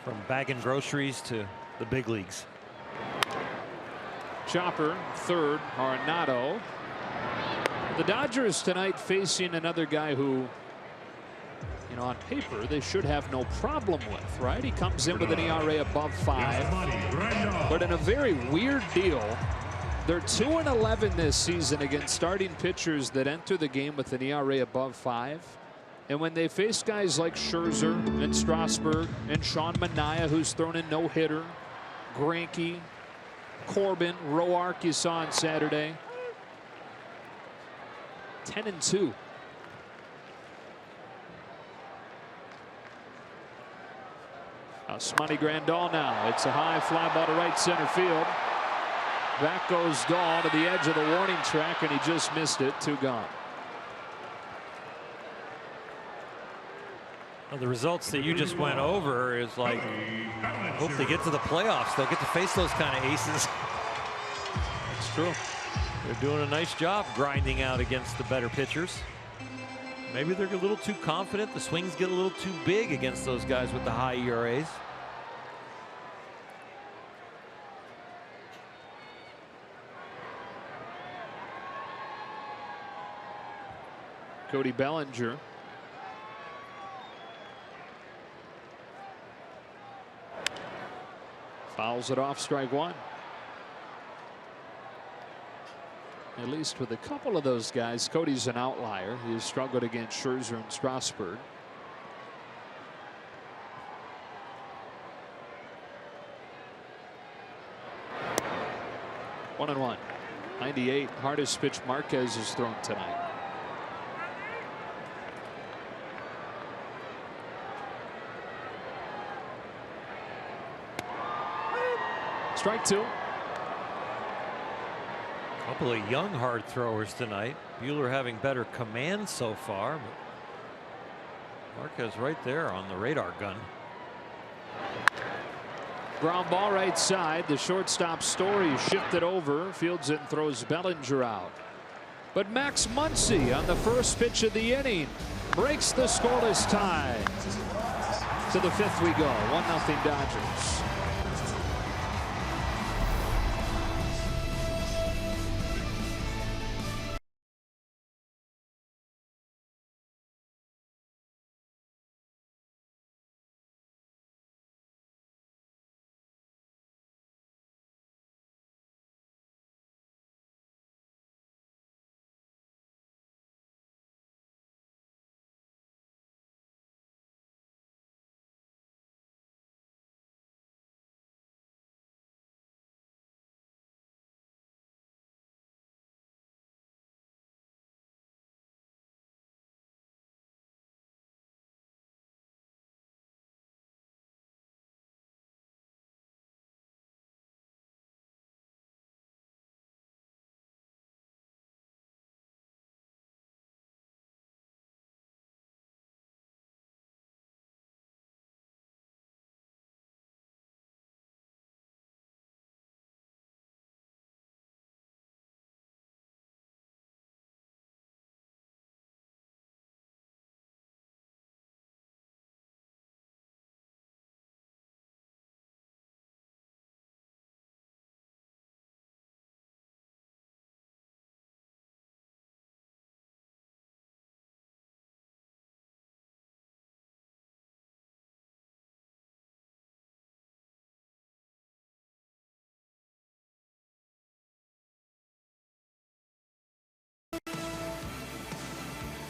from bagging groceries to the big leagues. Chopper, third, Arenado. The Dodgers tonight facing another guy who, you know, on paper they should have no problem with, right? He comes in with an ERA above 5, but in a very weird deal, They're 2-11 this season against starting pitchers that enter the game with an ERA above 5. And when they face guys like Scherzer and Strasburg and Sean Manaea, who's thrown in no-hitter, Greinke, Corbin, Roark you saw on Saturday, 10-2. Smutty Grandal now. It's a high fly ball to right center field. Back goes Dahl to the edge of the warning track, and he just missed it. 2 gone. Well, the results that you just went over is like, hope they get to the playoffs. They'll get to face those kind of aces. It's true. They're doing a nice job grinding out against the better pitchers. Maybe they're a little too confident. The swings get a little too big against those guys with the high ERAs. Cody Bellinger. Fouls it off, strike 1. At least with a couple of those guys, Cody's an outlier. He has struggled against Scherzer and Strasburg. One and one. 98, hardest pitch Marquez has thrown tonight. Strike 2. Couple of young hard throwers tonight. Buehler having better command so far, but Marquez right there on the radar gun. Ground ball right side. The shortstop Story shifted over, fields it and throws Bellinger out. But Max Muncy on the first pitch of the inning breaks the scoreless tie. To the 5th we go. 1-0 Dodgers.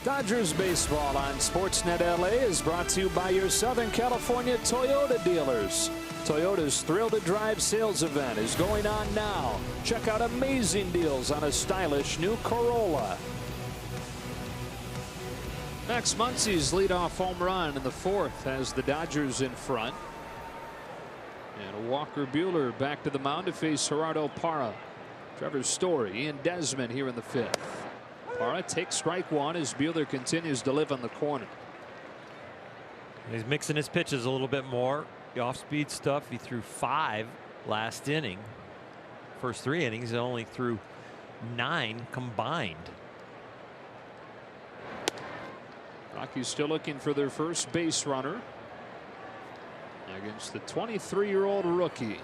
Dodgers baseball on Sportsnet LA is brought to you by your Southern California Toyota dealers. Toyota's Thrill to Drive sales event is going on now. Check out amazing deals on a stylish new Corolla. Max Muncy's leadoff home run in the 4th has the Dodgers in front. And Walker Buehler back to the mound to face Gerardo Parra. Trevor Story and Desmond here in the 5th. Parra takes strike 1 as Buehler continues to live on the corner. He's mixing his pitches a little bit more. The off-speed stuff, he threw 5 last inning. First 3 innings, he only threw 9 combined. Rockies still looking for their first base runner against the 23-year-old rookie.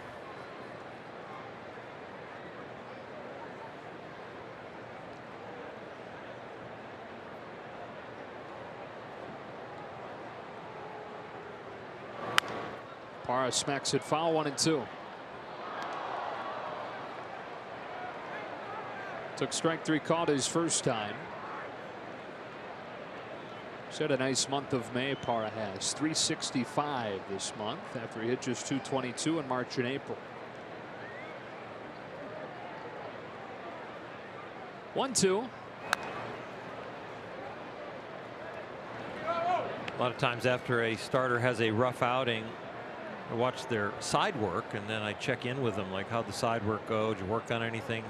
Parra smacks it foul. 1-2. Took strike 3 called his first time. He's had a nice month of May. Parra has 365 this month after he hit just 222 in March and April. 1-2. A lot of times after a starter has a rough outing, I watch their side work and then I check in with them, like, how'd the side work go? Did you work on anything?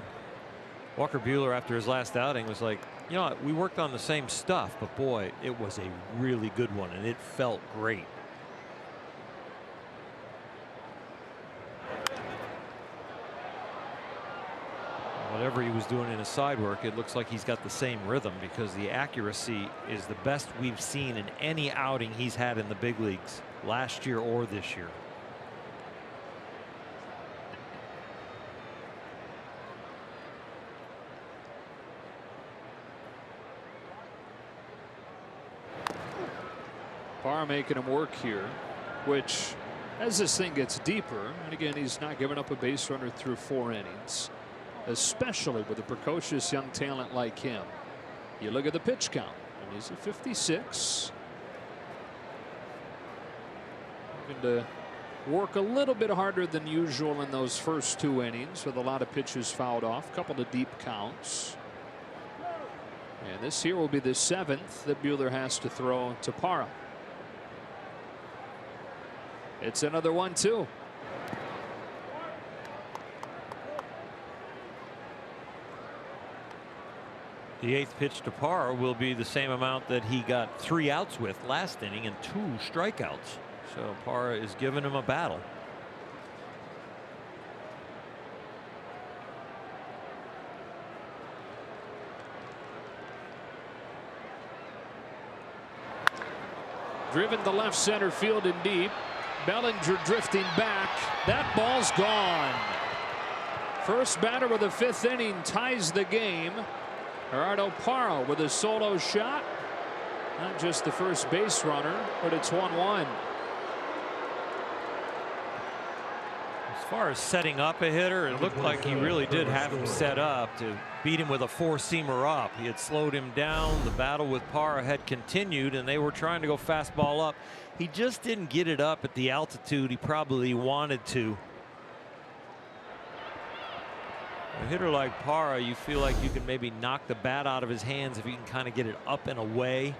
Walker Buehler, after his last outing, was like, you know, we worked on the same stuff, but boy, it was a really good one and it felt great. Whatever he was doing in his side work, it looks like he's got the same rhythm, because the accuracy is the best we've seen in any outing he's had in the big leagues last year or this year. Parra making him work here, which, as this thing gets deeper, and again, he's not giving up a base runner through 4 innings, especially with a precocious young talent like him. You look at the pitch count, and he's at 56. Looking to work a little bit harder than usual in those first 2 innings, with a lot of pitches fouled off, a couple of deep counts. And this here will be the 7th that Buehler has to throw to Parra. It's another 1-2. The 8th pitch to Parra will be the same amount that he got 3 outs with last inning and 2 strikeouts. So Parra is giving him a battle. Driven to left center field and deep. Bellinger drifting back. That ball's gone. First batter of the 5th inning ties the game. Gerardo Parra with a solo shot. Not just the first base runner, but it's 1-1. As far as setting up a hitter, it looked like he really did have him set up to beat him with a 4-seamer up. He had slowed him down. The battle with Parra had continued, and they were trying to go fastball up. He just didn't get it up at the altitude he probably wanted to. A hitter like Parra, you feel like you can maybe knock the bat out of his hands if you can kind of get it up and away.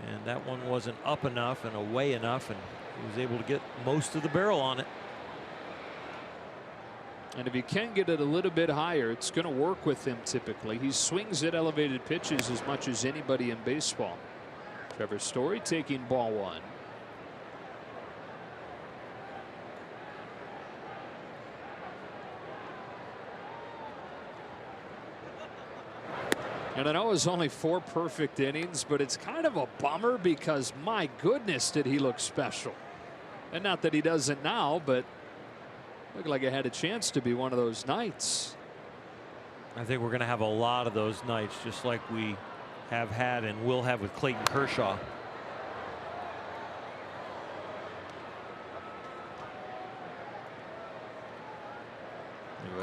And that one wasn't up enough and away enough, and he was able to get most of the barrel on it. And if he can get it a little bit higher, it's going to work with him typically. He swings at elevated pitches as much as anybody in baseball. Trevor Story taking ball 1. And I know it was only 4 perfect innings, but it's kind of a bummer because, my goodness, did he look special. And not that he doesn't now, but looked like it had a chance to be one of those nights. I think we're going to have a lot of those nights, just like we have had and will have with Clayton Kershaw.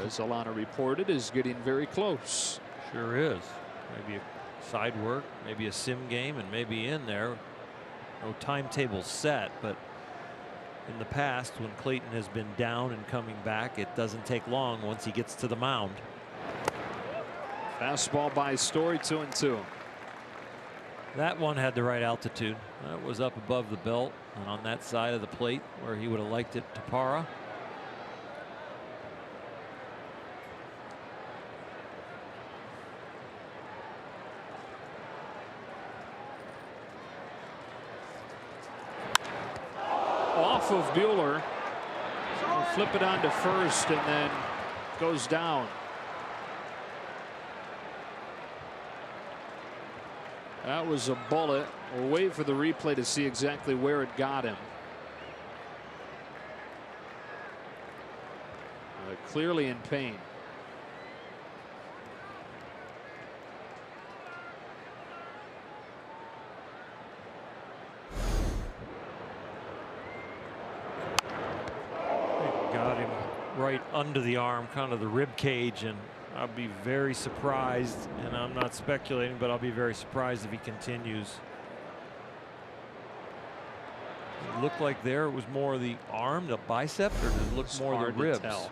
As Alana reported, is getting very close. Sure is. Maybe a side work, maybe a sim game, and maybe in there. No timetable set, but in the past, when Clayton has been down and coming back, it doesn't take long once he gets to the mound. Fastball by Story, 2-2. That one had the right altitude. That was up above the belt and on that side of the plate where he would have liked it to Parra. Off of Buehler. He'll flip it on to first and then goes down. That was a bullet. We'll wait for the replay to see exactly where it got him. Clearly in pain. Got him right under the arm, kind of the rib cage, and I'll be very surprised, and I'm not speculating, but I'll be very surprised if he continues. It looked like there it was more the arm, the bicep, or did it look more the ribs?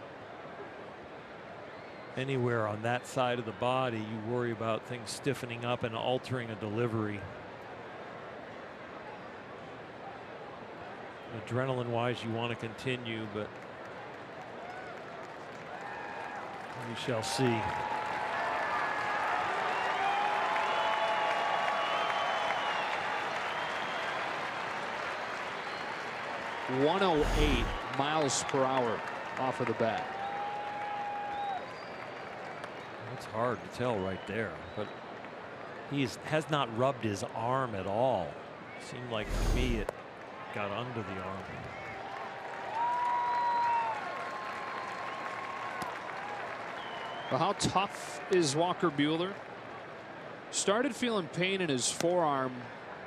Anywhere on that side of the body, you worry about things stiffening up and altering a delivery. Adrenaline-wise, you want to continue, but we shall see. .108 miles per hour off of the bat. It's hard to tell right there, but he has not rubbed his arm at all. Seemed like to me it got under the arm. Well, how tough is Walker Buehler? Started feeling pain in his forearm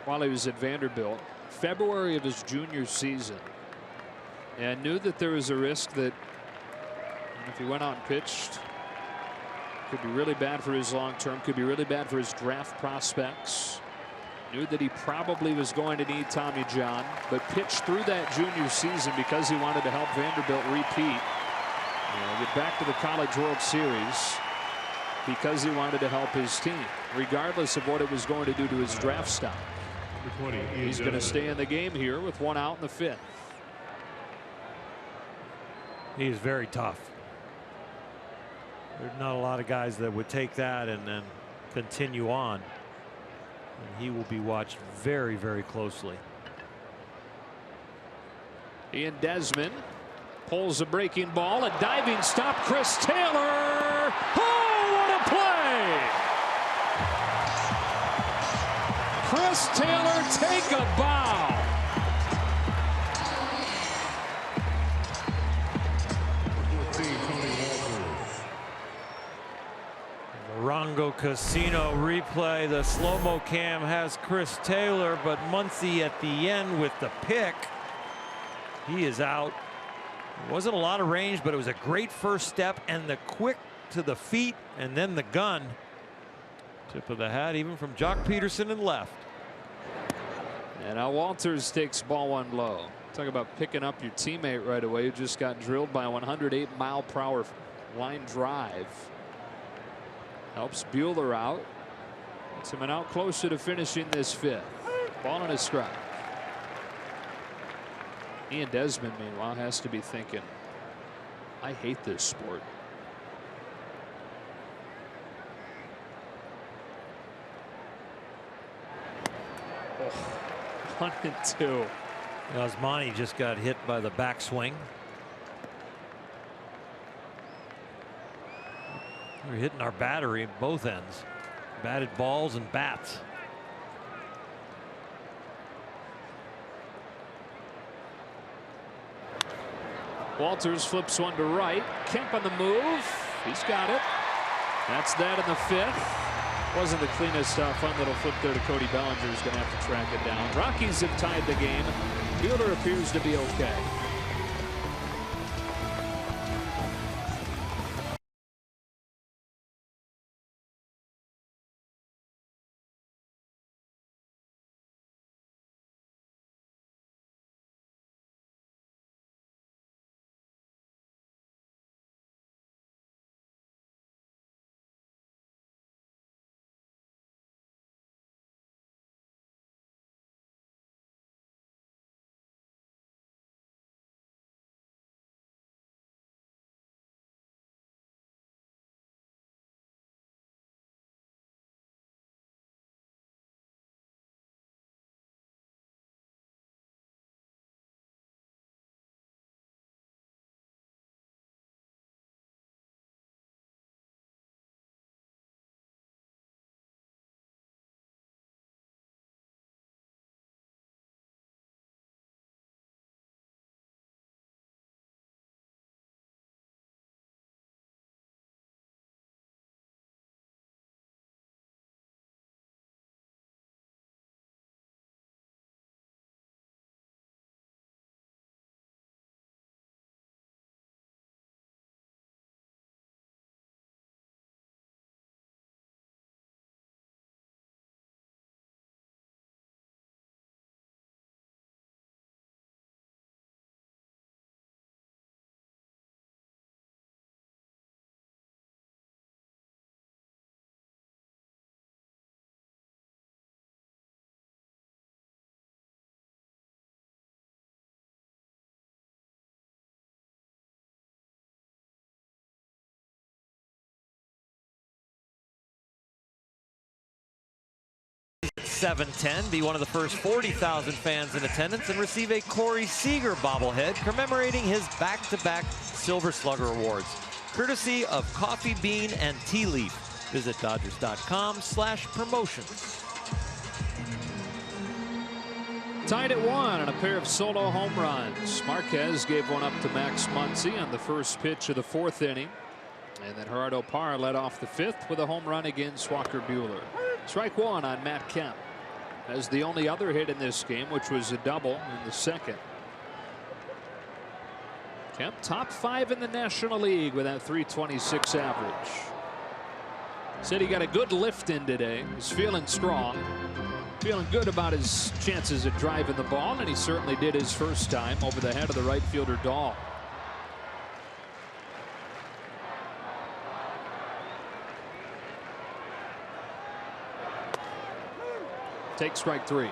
while he was at Vanderbilt, February of his junior season, and knew that there was a risk that if he went out and pitched, could be really bad for his long term, could be really bad for his draft prospects. Knew that he probably was going to need Tommy John, but pitched through that junior season because he wanted to help Vanderbilt repeat. Get back to the College World Series because he wanted to help his team, regardless of what it was going to do to his draft stock. He's going to stay in the game here with one out in the 5th. He is very tough. There's not a lot of guys that would take that and then continue on. And he will be watched very, very closely. Ian Desmond pulls a breaking ball, a diving stop. Chris Taylor. Oh, what a play! Chris Taylor, take a bow. Morongo Casino replay. The slow-mo cam has Chris Taylor, but Muncy at the end with the pick. He is out. It wasn't a lot of range, but it was a great first step, and the quick to the feet and then the gun. Tip of the hat even from Jock Peterson and left. And now Walters takes ball one low. Talk about picking up your teammate right away who just got drilled by a 108 mile per hour line drive. Helps Buehler out. Gets him out closer to finishing this 5th. Ball on his strike. Ian Desmond, meanwhile, has to be thinking, I hate this sport. Oh, 1-2. Osmani just got hit by the backswing. We're hitting our battery at both ends. Batted balls and bats. Walters flips one to right. Kemp on the move. He's got it. That's that in the 5th. Wasn't the cleanest fun little flip there to Cody Bellinger, who's going to have to track it down. Rockies have tied the game. Buehler appears to be okay. 710, be one of the first 40,000 fans in attendance, and receive a Corey Seager bobblehead commemorating his back-to-back Silver Slugger awards, courtesy of Coffee Bean and Tea Leaf. Visit Dodgers.com/promotions. Tied at 1 on a pair of solo home runs. Marquez gave one up to Max Muncy on the first pitch of the 4th inning. And then Gerardo Parra led off the 5th with a home run against Walker Buehler. Strike 1 on Matt Kemp. As the only other hit in this game, which was a double in the 2nd. Kemp top 5 in the National League with that .326 average. Said he got a good lift in today. He's feeling strong. Feeling good about his chances at driving the ball, and he certainly did his first time over the head of the right fielder Dahl. Take strike 3.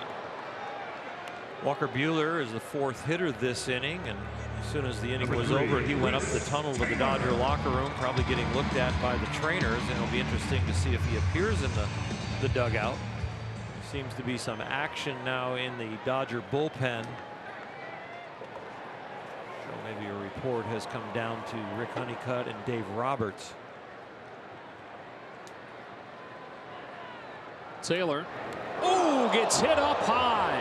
Walker Buehler is the 4th hitter this inning, and as soon as the inning was over, he went up the tunnel to the Dodger locker room, probably getting looked at by the trainers, and it'll be interesting to see if he appears in the dugout. Seems to be some action now in the Dodger bullpen. So maybe a report has come down to Rick Honeycutt and Dave Roberts. Taylor, oh, gets hit up high.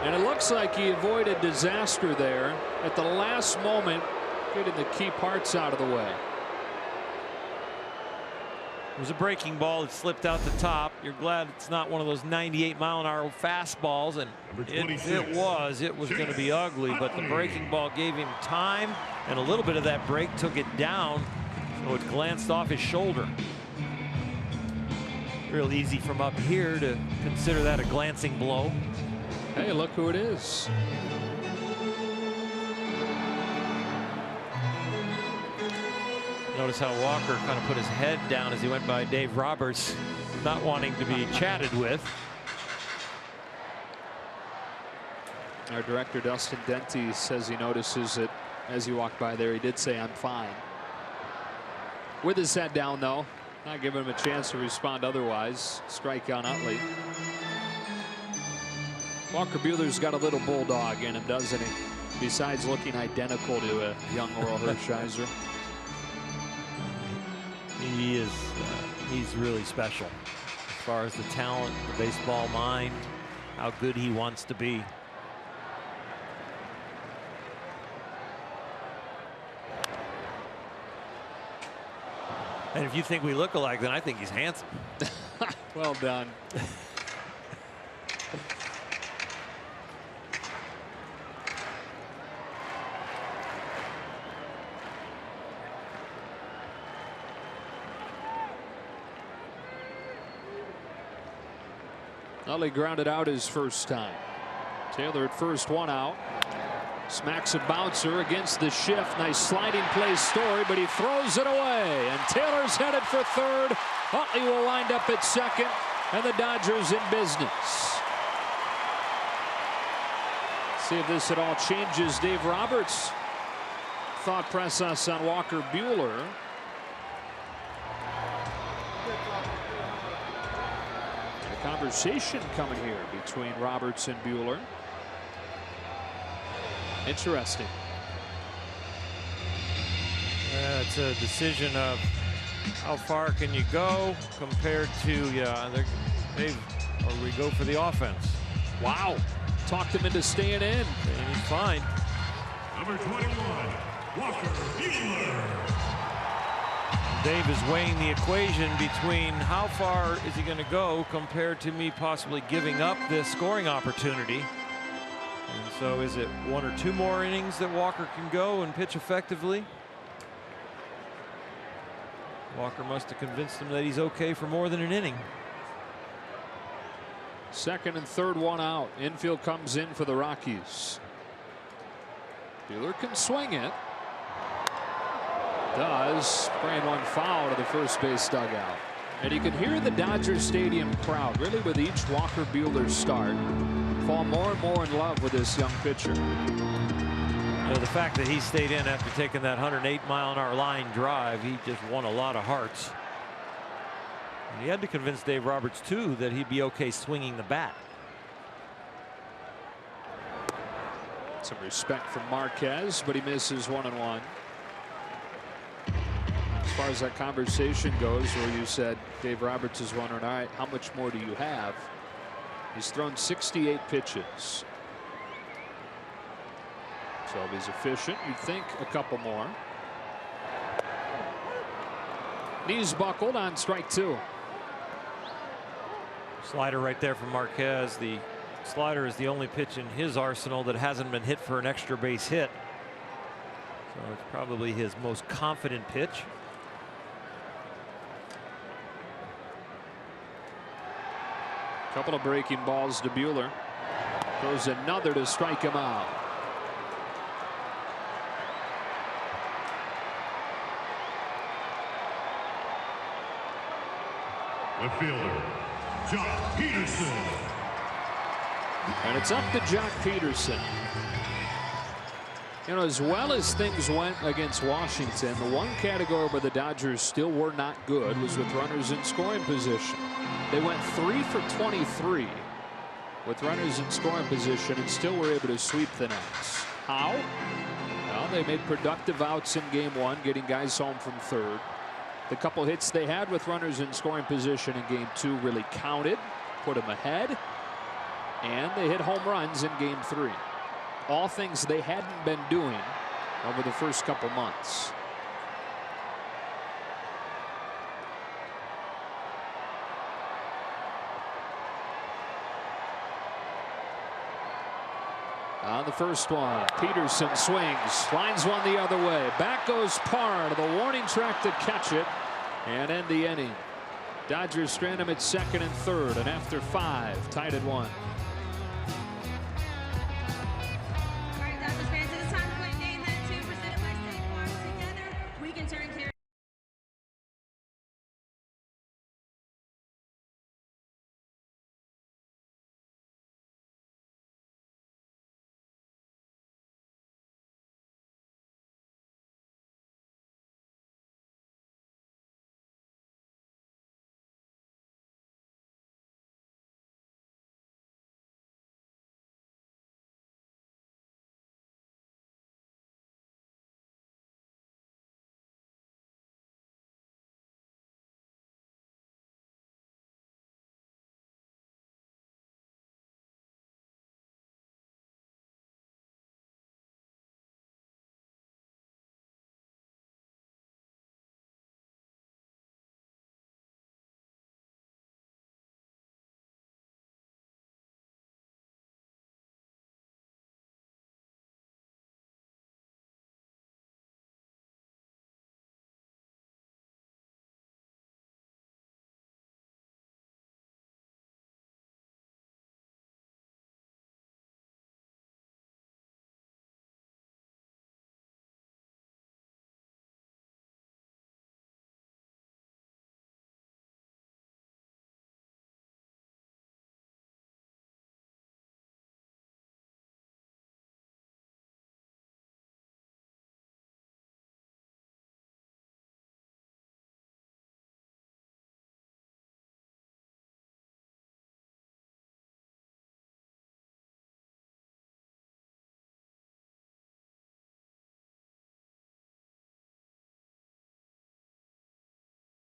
And it looks like he avoided disaster there at the last moment, getting the key parts out of the way. It was a breaking ball that slipped out the top. You're glad it's not one of those 98-mile-an-hour fastballs, and it was going to be ugly, but the breaking ball gave him time, and a little bit of that break took it down, so it glanced off his shoulder. Real easy from up here to consider that a glancing blow. Hey, look who it is. Notice how Walker kind of put his head down as he went by Dave Roberts, not wanting to be chatted with. Our director Dustin Denty says he notices it as he walked by there. He did say, "I'm fine." With his head down, though, not giving him a chance to respond otherwise. Strike on Utley. Walker Buehler's got a little bulldog in him, doesn't he? Besides looking identical to a young Oral Hershiser. He is, he's really special as far as the talent, the baseball mind, how good he wants to be. And if you think we look alike, then I think he's handsome. Well done. Utley grounded out his first time. Taylor at first, 1 out. Smacks a bouncer against the shift. Nice sliding play Story, but he throws it away. And Taylor's headed for 3rd. Utley will wind up at 2nd, and the Dodgers in business. See if this at all changes Dave Roberts' thought process on Walker Buehler. Conversation coming here between Roberts and Buehler. Interesting. It's a decision of how far can you go compared to or we go for the offense. Wow, talked him into staying in. And he's fine. Number 21, Walker Buehler. Dave is weighing the equation between how far is he going to go compared to me possibly giving up this scoring opportunity. And so is it 1 or 2 more innings that Walker can go and pitch effectively? Walker must have convinced him that he's okay for more than an inning. 2nd and 3rd, 1 out. Infield comes in for the Rockies. Buehler can swing it. Does, spraying one foul to the first base dugout. And you can hear the Dodger Stadium crowd, really with each Walker Buehler start, fall more and more in love with this young pitcher. The fact that he stayed in after taking that 108-mile-an-hour line drive, he just won a lot of hearts. He had to convince Dave Roberts, too, that he'd be okay swinging the bat. Some respect from Marquez, but he misses 1-1. As far as that conversation goes, where you said Dave Roberts is wondering, all right, how much more do you have? He's thrown 68 pitches. So if he's efficient, you'd think a couple more. Knees buckled on strike 2. Slider right there from Marquez. The slider is the only pitch in his arsenal that hasn't been hit for an extra base hit. So it's probably his most confident pitch. Couple of breaking balls to Buehler. Throws another to strike him out. Left fielder, Jock Peterson. And it's up to Jock Peterson. You know, as well as things went against Washington, the one category where the Dodgers still were not good was with runners in scoring position. They went 3 for 23 with runners in scoring position and still were able to sweep the Nats. How? Well, they made productive outs in game 1, getting guys home from third. The couple hits they had with runners in scoring position in game 2 really counted, put them ahead, and they hit home runs in game 3. All things they hadn't been doing over the first couple months. On the first one, Peterson swings, lines one the other way. Back goes Parr to the warning track to catch it and end the inning. Dodgers strand him at second and third, and after 5, tied at 1. All right, Dodgers fans, it is time to play Game That 2, presented by State Farm. Together, we can turn care.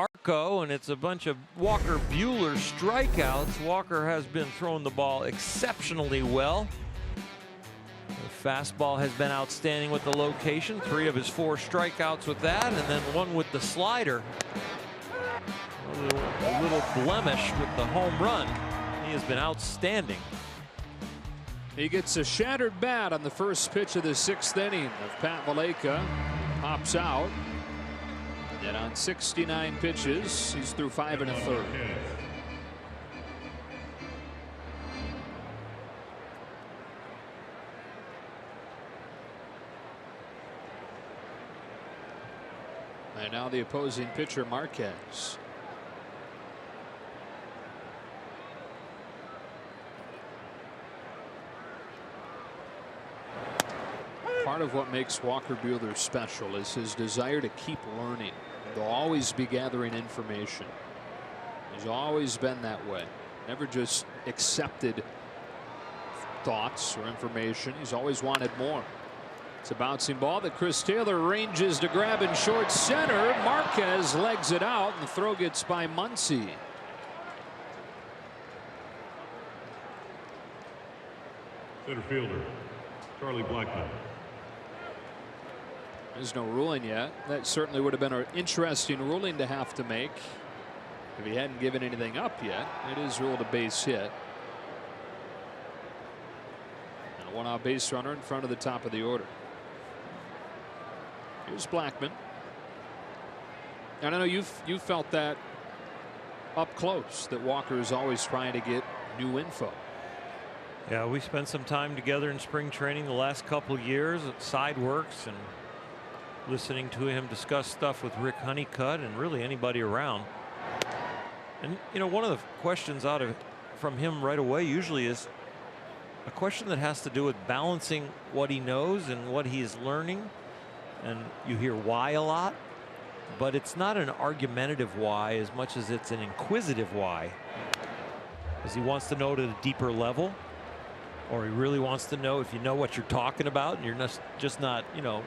Arco, and it's a bunch of Walker Buehler strikeouts. Walker has been throwing the ball exceptionally well. The fastball has been outstanding with the location. 3 of his 4 strikeouts with that, and then 1 with the slider. A little blemish with the home run. He has been outstanding. He gets a shattered bat on the first pitch of the 6th inning of Pat Valaika. Pops out. And on 69 pitches, he's through 5 1/3. And now the opposing pitcher, Marquez. Part of what makes Walker Buehler special is his desire to keep learning. They'll always be gathering information. He's always been that way. Never just accepted thoughts or information. He's always wanted more. It's a bouncing ball that Chris Taylor ranges to grab in short center. Marquez legs it out, and the throw gets by Muncy. Center fielder, Charlie Blackman. There's no ruling yet. That certainly would have been an interesting ruling to have to make if he hadn't given anything up yet. It is ruled a base hit. And a one-out base runner in front of the top of the order. Here's Blackman. And I know you felt that up close, that Walker is always trying to get new info. Yeah, we spent some time together in spring training the last couple of years at Sideworks and listening to him discuss stuff with Rick Honeycutt and really anybody around. And you know, one of the questions from him right away usually is a question that has to do with balancing what he knows and what he is learning. And you hear why a lot, but it's not an argumentative why as much as it's an inquisitive why. Because he wants to know at a deeper level, or he really wants to know if you know what you're talking about and you're just not, you know,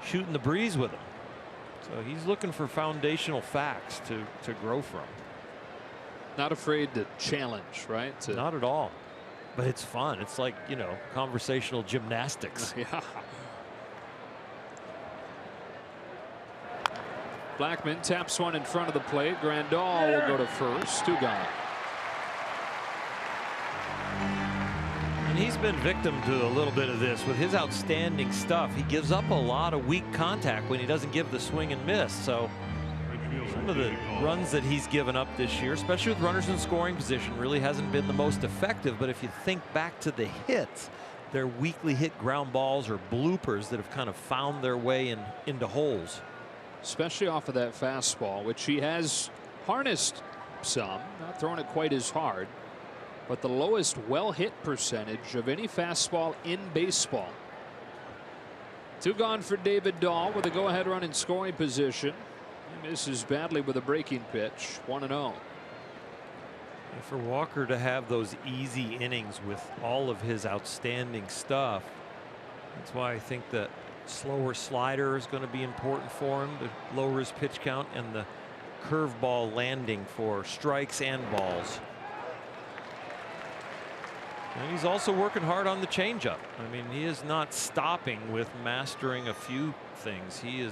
shooting the breeze with him. So he's looking for foundational facts to grow from. Not afraid to challenge, right? Not at all. But it's fun. It's like, you know, conversational gymnastics. Yeah. Blackman taps one in front of the plate. Grandal will go to first. 2 gone. And he's been victim to a little bit of this with his outstanding stuff. He gives up a lot of weak contact when he doesn't give the swing and miss. So some of the runs that he's given up this year, especially with runners in scoring position, really hasn't been the most effective. But if you think back to the hits, they're weakly hit ground balls or bloopers that have kind of found their way into holes. Especially off of that fastball, which he has harnessed some, not throwing it quite as hard, but the lowest well hit percentage of any fastball in baseball. 2 gone for David Dahl with a go ahead run in scoring position. He misses badly with a breaking pitch. 1-0. For Walker to have those easy innings with all of his outstanding stuff, that's why I think that slower slider is going to be important for him to lower his pitch count, and the curveball landing for strikes and balls. And he's also working hard on the changeup. I mean, he is not stopping with mastering a few things. He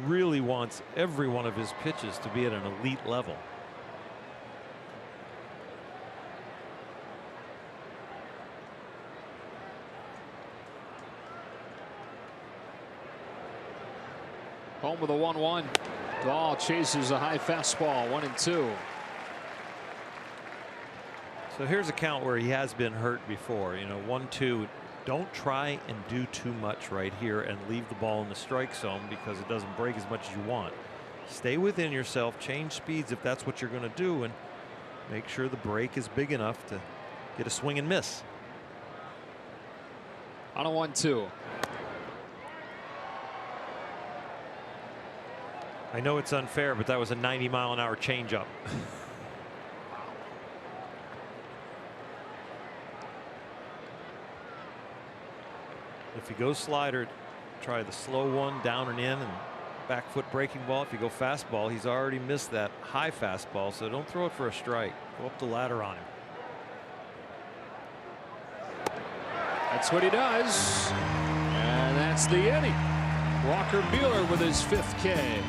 really wants every one of his pitches to be at an elite level. Home with a 1-1. Dahl chases a high fastball. 1-2. So here's a count where he has been hurt before. You know, 1-2. Don't try and do too much right here and leave the ball in the strike zone because it doesn't break as much as you want. Stay within yourself, change speeds if that's what you're going to do, and make sure the break is big enough to get a swing and miss. On a 1-2. I know it's unfair, but that was a 90-mile-an-hour changeup. If you go slider, try the slow one down and in and back foot breaking ball. If you go fastball, he's already missed that high fastball, so don't throw it for a strike. Go up the ladder on him. That's what he does. And that's the inning. Walker Buehler with his 5th K.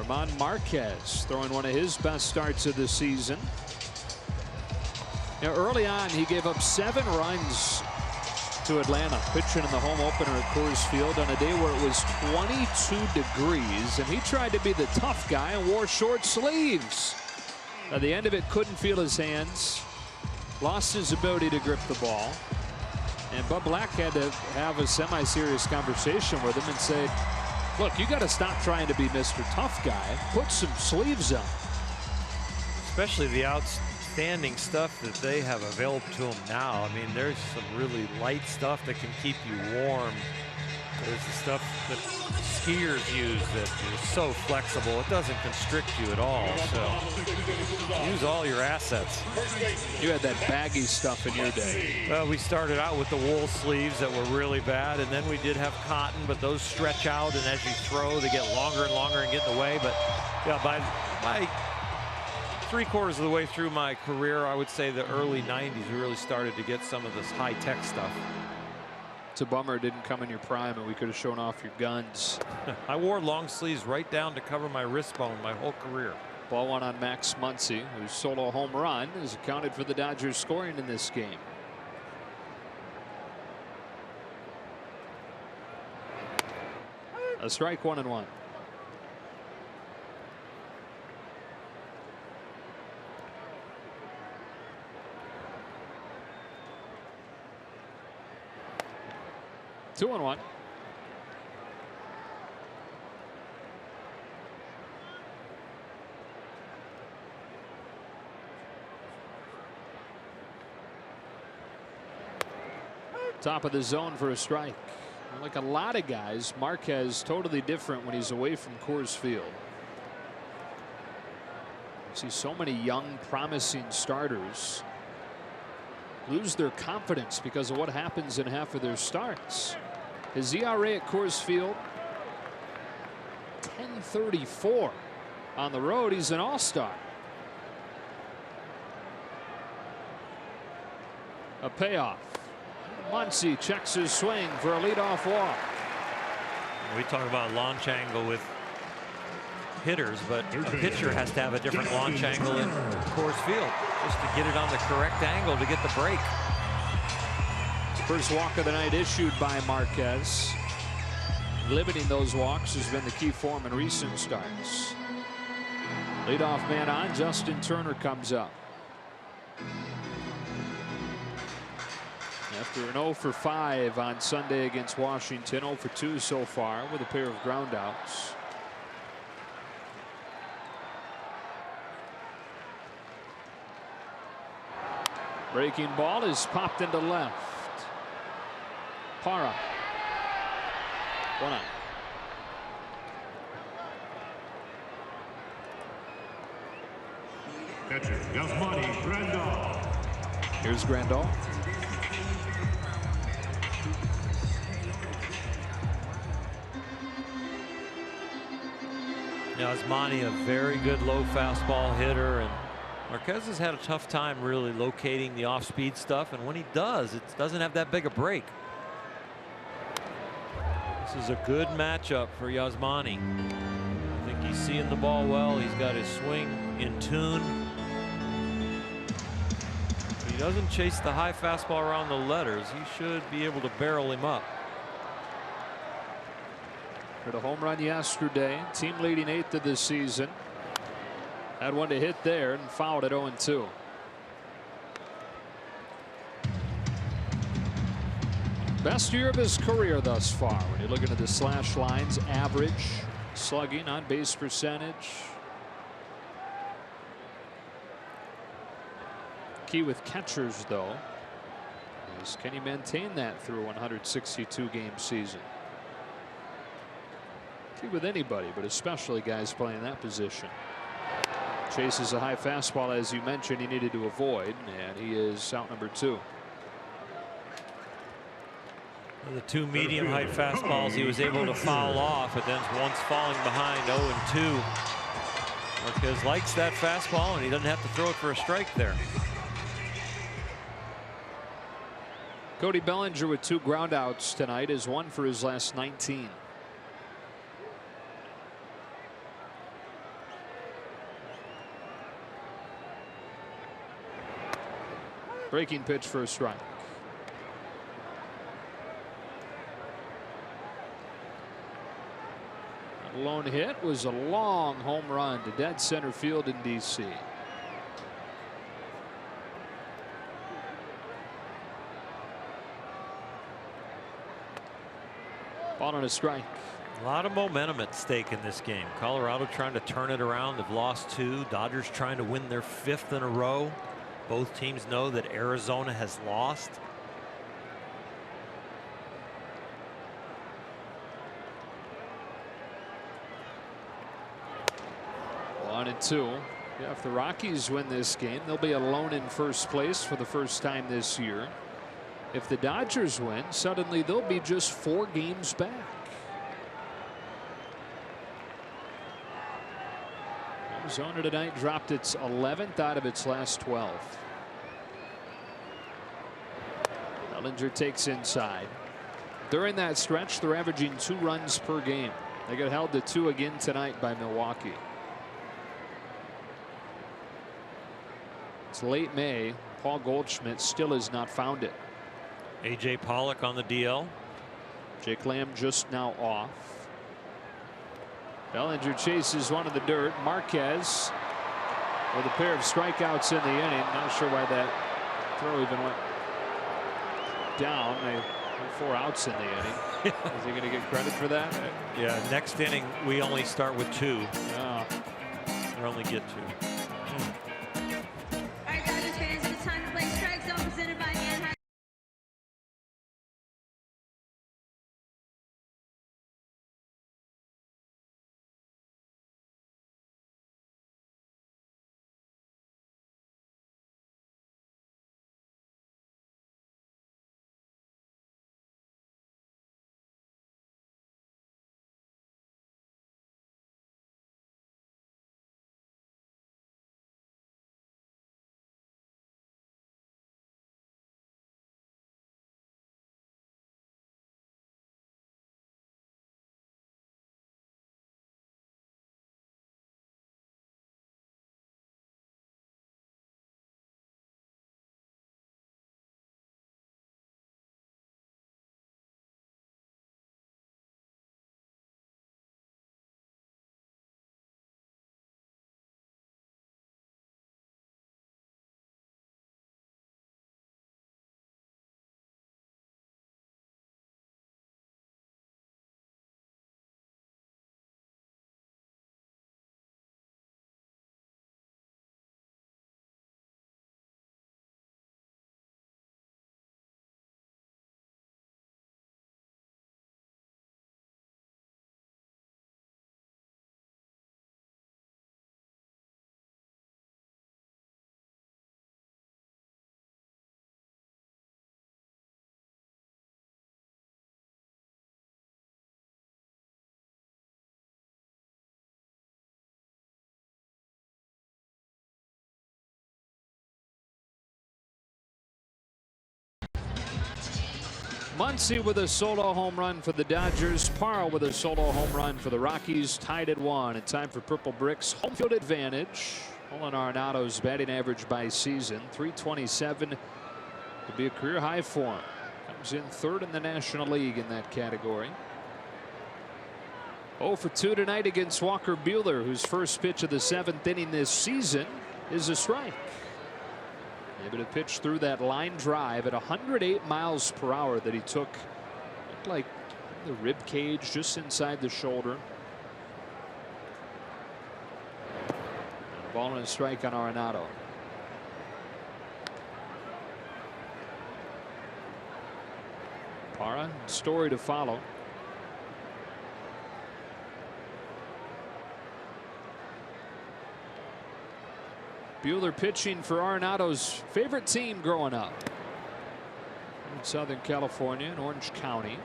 German Marquez throwing one of his best starts of the season. Now, early on, he gave up 7 runs to Atlanta, pitching in the home opener at Coors Field on a day where it was 22 degrees, and he tried to be the tough guy and wore short sleeves. At the end of it, couldn't feel his hands, lost his ability to grip the ball, and Bud Black had to have a semi-serious conversation with him and say, look, you got to stop trying to be Mr. Tough Guy. Put some sleeves on. Especially the outstanding stuff that they have available to them now. I mean, there's some really light stuff that can keep you warm. There's the stuff that skiers use that is so flexible. It doesn't constrict you at all. So use all your assets. You had that baggy stuff in your day. Well, we started out with the wool sleeves that were really bad, and then we did have cotton, but those stretch out, and as you throw, they get longer and longer and get in the way. But yeah, by 3/4 of the way through my career, I would say the early 90s, we really started to get some of this high-tech stuff. It's a bummer it didn't come in your prime and we could have shown off your guns. I wore long sleeves right down to cover my wrist bone my whole career. Ball one on Max Muncy, whose solo home run has accounted for the Dodgers scoring in this game. A strike, 1-1. Two and 1. Top of the zone for a strike. Like a lot of guys, Marquez totally different when he's away from Coors Field. You see so many young, promising starters lose their confidence because of what happens in half of their starts. His ERA at Coors Field, 10.34. On the road, he's an all-star. A payoff. Muncy checks his swing for a leadoff walk. We talk about launch angle with hitters, but a pitcher has to have a different launch angle in Coors Field just to get it on the correct angle to get the break. First walk of the night issued by Marquez. Limiting those walks has been the key for him in recent starts. Leadoff man on, Justin Turner comes up. After an 0 for 5 on Sunday against Washington, 0 for 2 so far with a pair of groundouts. Breaking ball is popped into left. Parra. 1 out. Catcher, Yasmani Grandal. Here's Grandal. Yasmani, a very good low fastball hitter, and Marquez has had a tough time really locating the off-speed stuff, and when he does, it doesn't have that big a break. This is a good matchup for Yasmani. I think he's seeing the ball well. He's got his swing in tune. If he doesn't chase the high fastball around the letters, he should be able to barrel him up. Hit a home run yesterday, team leading 8th of this season. Had one to hit there and fouled at 0-2. Best year of his career thus far when you're looking at the slash lines, average, slugging, on base percentage. Key with catchers, though, is can he maintain that through a 162 game season? Key with anybody, but especially guys playing that position. Chases a high fastball, as you mentioned, he needed to avoid, and he is out number 2. The 2 medium height fastballs he was able to foul off, and then once falling behind 0-2. Marquez likes that fastball, and he doesn't have to throw it for a strike there. Cody Bellinger with 2 groundouts tonight is 1 for his last 19. Breaking pitch for a strike. That lone hit was a long home run to dead center field in DC. Ball on a strike. A lot of momentum at stake in this game. Colorado trying to turn it around. They've lost 2. Dodgers trying to win their 5th in a row. Both teams know that Arizona has lost. One and two. Yeah, if the Rockies win this game, they'll be alone in first place for the first time this year. If the Dodgers win, suddenly they'll be just 4 games back. Arizona tonight dropped its 11th out of its last 12. Bellinger takes inside. During that stretch, they're averaging 2 runs per game. They got held to 2 again tonight by Milwaukee. It's late May. Paul Goldschmidt still has not found it. A.J. Pollock on the DL. Jake Lamb just now off. Bellinger chases one in the dirt. Marquez with a pair of strikeouts in the inning. Not sure why that throw even went down. They had 4 outs in the inning. Is he going to get credit for that? Yeah, next inning we only start with 2. Oh. We only get 2. All right, Dodgers fans, it's time to play Strike Zone presented by Manfred. Muncy with a solo home run for the Dodgers. Parra with a solo home run for the Rockies. Tied at 1. And time for Purple Bricks home field advantage. Nolan Arenado's batting average by season, .327, to be a career high for him. Comes in 3rd in the National League in that category. 0 for 2 tonight against Walker Buehler, whose first pitch of the 7th inning this season is a strike. Able to pitch through that line drive at 108 miles per hour that he took. Looked like the rib cage just inside the shoulder. And a ball and a strike on Arenado. Parra, Story to follow. Buehler pitching for Arenado's favorite team growing up in Southern California in Orange County.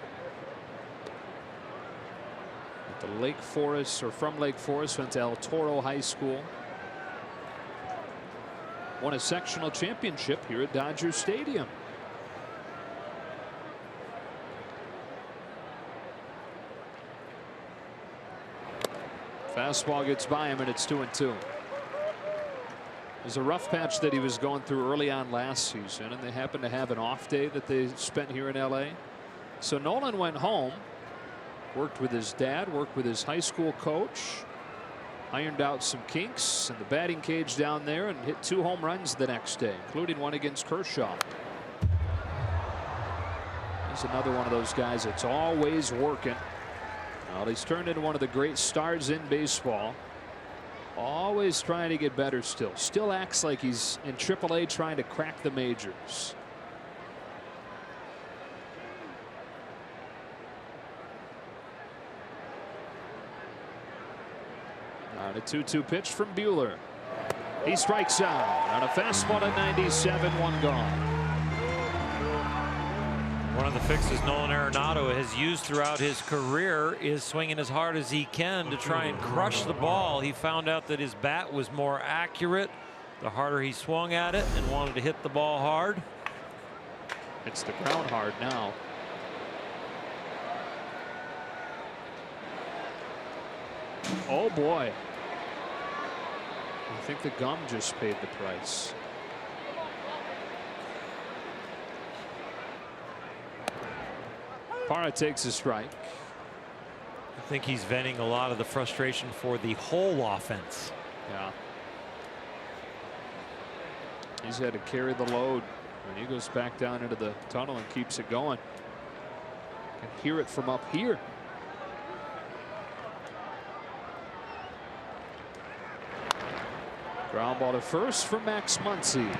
At the Lake Forest, or from Lake Forest, went to El Toro High School. Won a sectional championship here at Dodger Stadium. Fastball gets by him, and it's 2-2. It was a rough patch that he was going through early on last season, and they happened to have an off day that they spent here in LA. So Nolan went home, worked with his dad, worked with his high school coach, ironed out some kinks in the batting cage down there, and hit 2 home runs the next day, including one against Kershaw. He's another one of those guys that's always working. Well, he's turned into one of the great stars in baseball. Always trying to get better still. Still acts like he's in AAA trying to crack the majors. On a 2-2 pitch from Buehler. He strikes out on a fastball at 97, 1 gone. One of the fixes Nolan Arenado has used throughout his career is swinging as hard as he can to try and crush the ball. He found out that his bat was more accurate the harder he swung at it and wanted to hit the ball hard. It's the ground hard now. Oh boy. I think the gum just paid the price. Parra takes a strike. I think he's venting a lot of the frustration for the whole offense. Yeah. He's had to carry the load when he goes back down into the tunnel and keeps it going. Can hear it from up here. Ground ball to first from Max Muncy.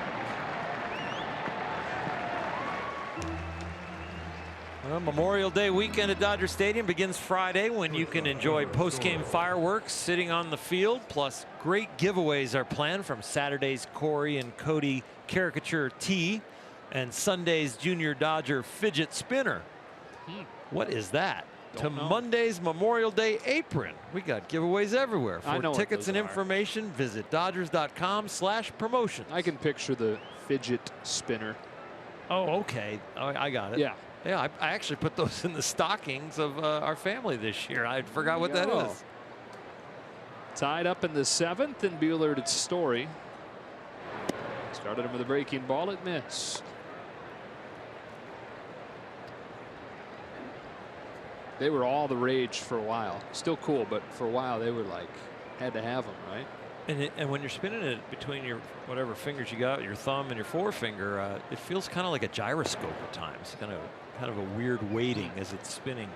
Well, Memorial Day weekend at Dodger Stadium begins Friday, when you can enjoy post-game fireworks sitting on the field. Plus, great giveaways are planned from Saturday's Corey and Cody caricature tee and Sunday's Junior Dodger fidget spinner. What is that? To Monday's Memorial Day apron. We got giveaways everywhere. For tickets and information, visit Dodgers.com/promotions. I can picture the fidget spinner. Oh, okay. I got it. Yeah. Yeah, I actually put those in the stockings of our family this year. I forgot what that is. Tied up in the 7th, and Buehler to Story. Started him with a breaking ball. It missed. They were all the rage for a while. Still cool, but for a while they were like, had to have them, right? And when you're spinning it between your whatever fingers you got, your thumb and your forefinger, it feels kind of like a gyroscope at times. Kind of a weird weighting as it's spinning.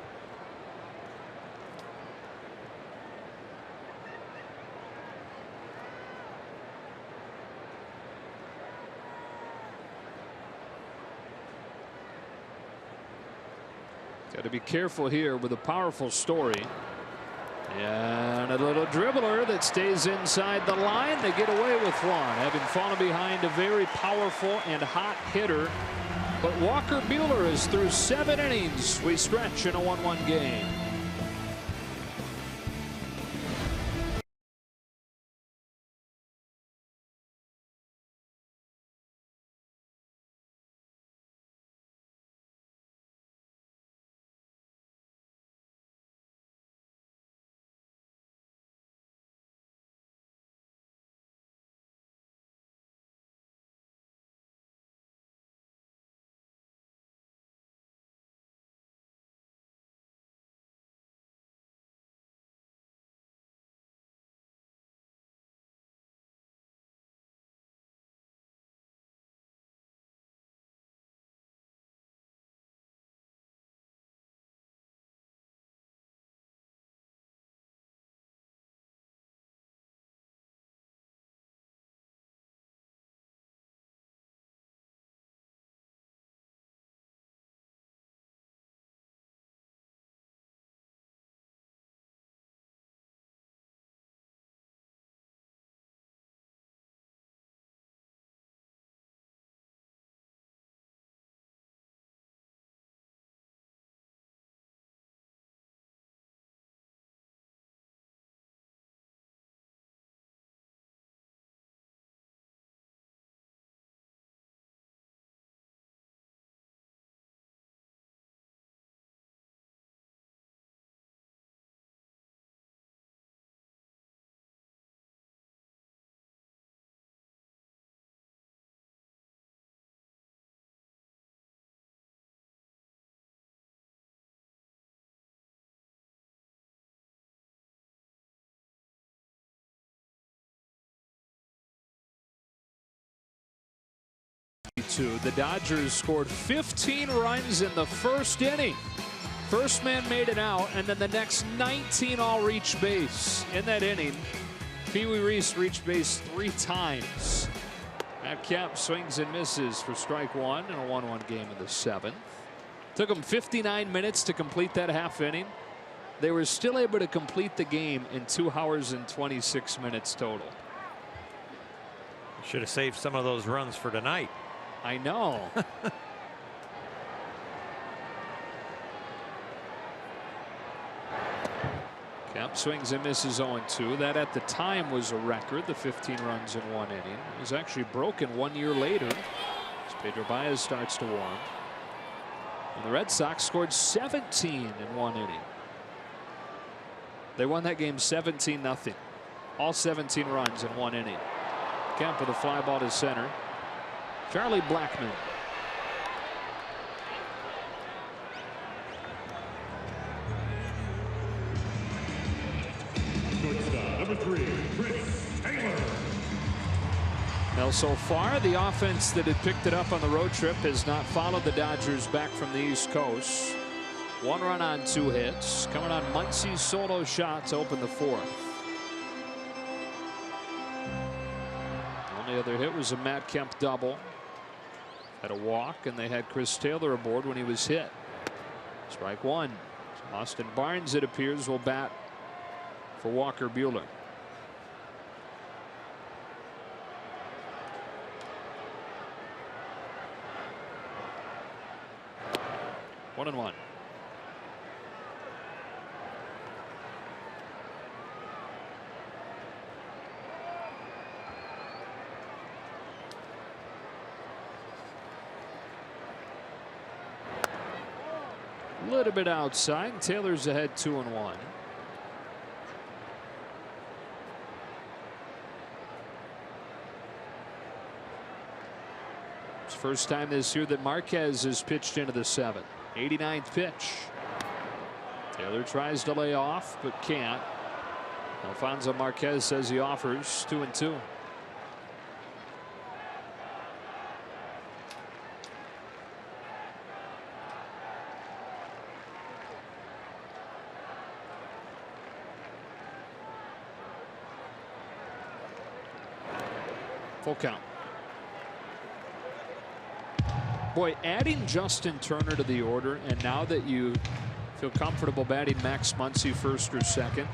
Got to be careful here with a powerful Story. And a little dribbler that stays inside the line. They get away with one, having fallen behind a very powerful and hot hitter. But Walker Buehler is through 7 innings. We stretch in a 1-1 game. The Dodgers scored 15 runs in the first inning. First man made it out, and then the next 19 all reached base. In that inning, Pee Wee Reese reached base 3 times. Matt Kemp swings and misses for strike 1 in a 1-1 game in the 7th. Took them 59 minutes to complete that half inning. They were still able to complete the game in 2 hours and 26 minutes total. Should have saved some of those runs for tonight. I know. Kemp swings and misses 0-2. That at the time was a record, the 15 runs in 1 inning. It was actually broken 1 year later as Pedro Baez starts to warm. And the Red Sox scored 17 in 1 inning. They won that game 17-0. All 17 runs in 1 inning. Kemp with a fly ball to center. Charlie Blackmon. Shortstop, number 3, Chris Taylor. Now, so far, the offense that had picked it up on the road trip has not followed the Dodgers back from the East Coast. 1 run on 2 hits. Coming on Muncy's solo shot to open the 4th. Only other hit was a Matt Kemp double. Had a walk, and they had Chris Taylor aboard when he was hit. Strike 1. Austin Barnes, it appears, will bat for Walker Buehler. One and one. A little bit outside. Taylor's ahead 2-1. It's the first time this year that Marquez has pitched into the 7th. 89th pitch. Taylor tries to lay off but can't. Alfonso Marquez says he offers. 2-2. Full count. Boy, adding Justin Turner to the order, and now that you feel comfortable batting Max Muncy first or second,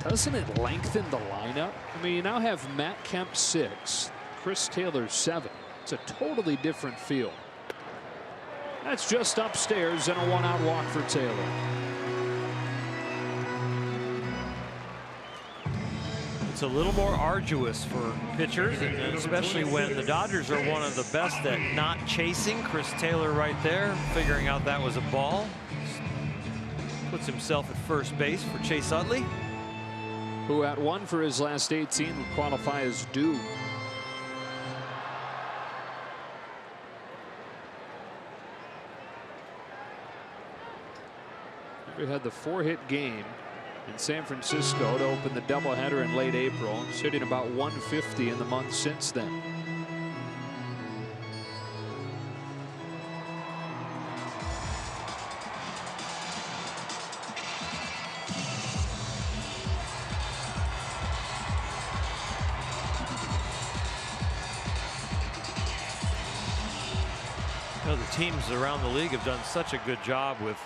doesn't it lengthen the lineup? I mean, you now have Matt Kemp 6, Chris Taylor 7. It's a totally different feel. That's just upstairs and a 1-out walk for Taylor. It's a little more arduous for pitchers, and especially when the Dodgers are one of the best at not chasing. Chris Taylor right there, figuring out that was a ball. Puts himself at first base for Chase Utley, who at 1 for his last 18 would qualify as due. We had the 4-hit game in San Francisco to open the doubleheader in late April. He's hitting about 150 in the month since then. You know, the teams around the league have done such a good job with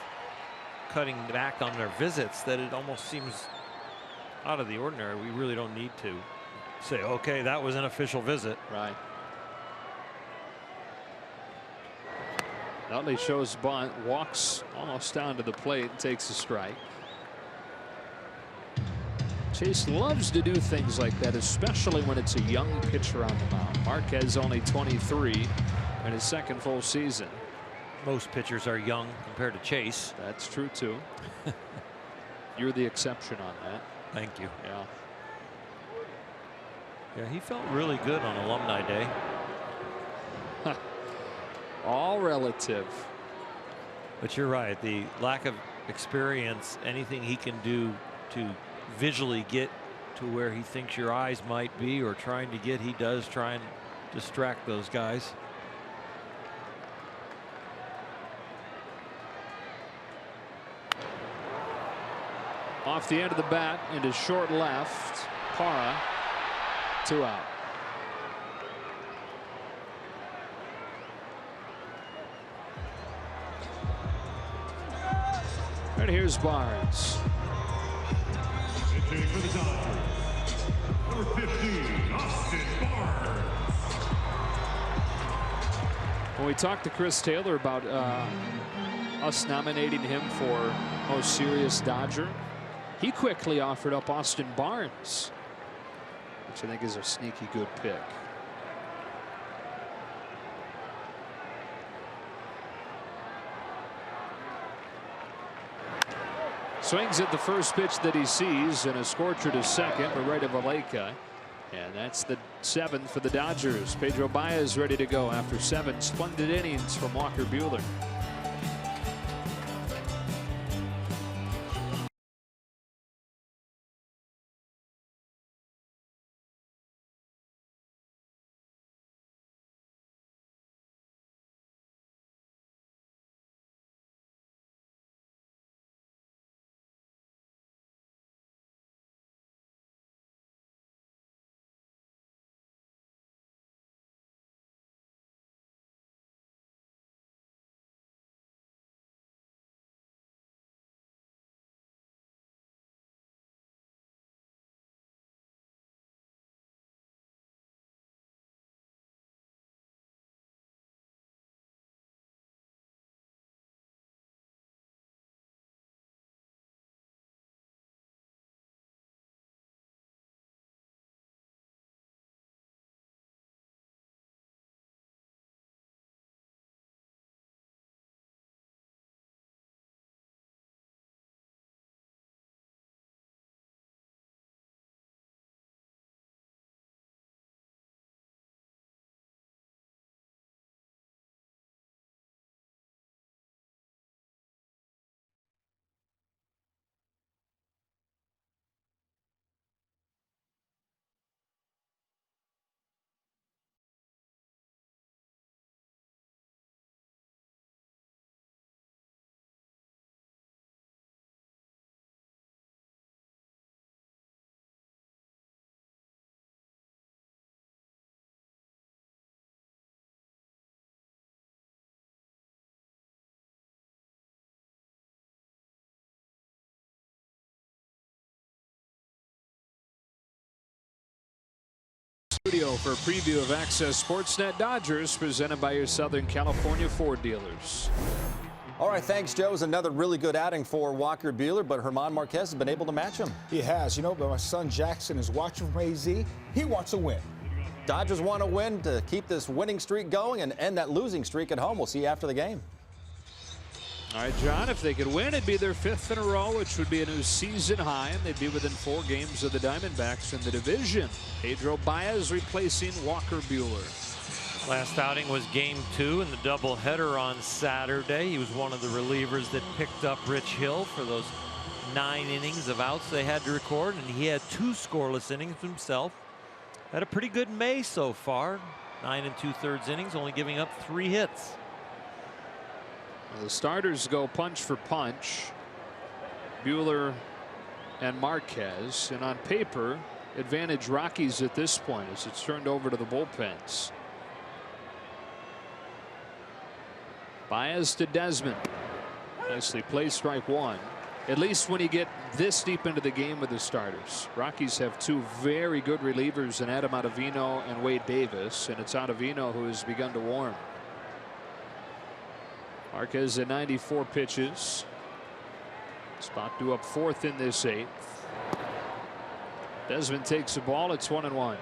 cutting back on their visits that it almost seems out of the ordinary. We really don't need to say, okay, that was an official visit. Right. Utley shows bunt, walks almost down to the plate, and takes a strike. Chase loves to do things like that, especially when it's a young pitcher on the mound. Marquez only 23 in his second full season. Most pitchers are young compared to Chase. That's true too. You're the exception on that. Thank you. Yeah. Yeah, he felt really good on Alumni Day. All relative. But you're right. The lack of experience, anything he can do to visually get to where he thinks your eyes might be or trying to get, he does try and distract those guys. Off the end of the bat into short left. Parra, 2 out. And here's Barnes. Pitching for the Dodgers, number 15, Austin Barnes. When we talked to Chris Taylor about us nominating him for most serious Dodger, he quickly offered up Austin Barnes, which I think is a sneaky good pick. Swings at the first pitch that he sees, and a scorcher to second, but right of Valleca. And that's the 7th for the Dodgers. Pedro Baez ready to go after 7 splendid innings from Walker Buehler. Studio for a preview of Access Sportsnet Dodgers, presented by your Southern California Ford dealers. All right, thanks, Joe. It was another really good outing for Walker Buehler, but Germán Marquez has been able to match him. He has. You know, but my son Jackson is watching from AZ. He wants a win. Dodgers want to win to keep this winning streak going and end that losing streak at home. We'll see you after the game. All right, John, if they could win, it'd be their 5th in a row, which would be a new season high, and they'd be within 4 games of the Diamondbacks in the division. Pedro Baez replacing Walker Buehler. Last outing was game 2 in the doubleheader on Saturday. He was one of the relievers that picked up Rich Hill for those 9 innings of outs they had to record, and he had 2 scoreless innings himself. Had a pretty good May so far. 9 2/3 innings, only giving up 3 hits. Well, the starters go punch for punch. Buehler and Marquez, and on paper, advantage Rockies at this point as it's turned over to the bullpens. Baez to Desmond. Nicely placed, strike 1. At least when you get this deep into the game with the starters. Rockies have 2 very good relievers in Adam Ottavino and Wade Davis, and it's Ottavino who has begun to warm. Marquez at 94 pitches. Spot due up 4th in this 8th. Desmond takes the ball. It's 1-1.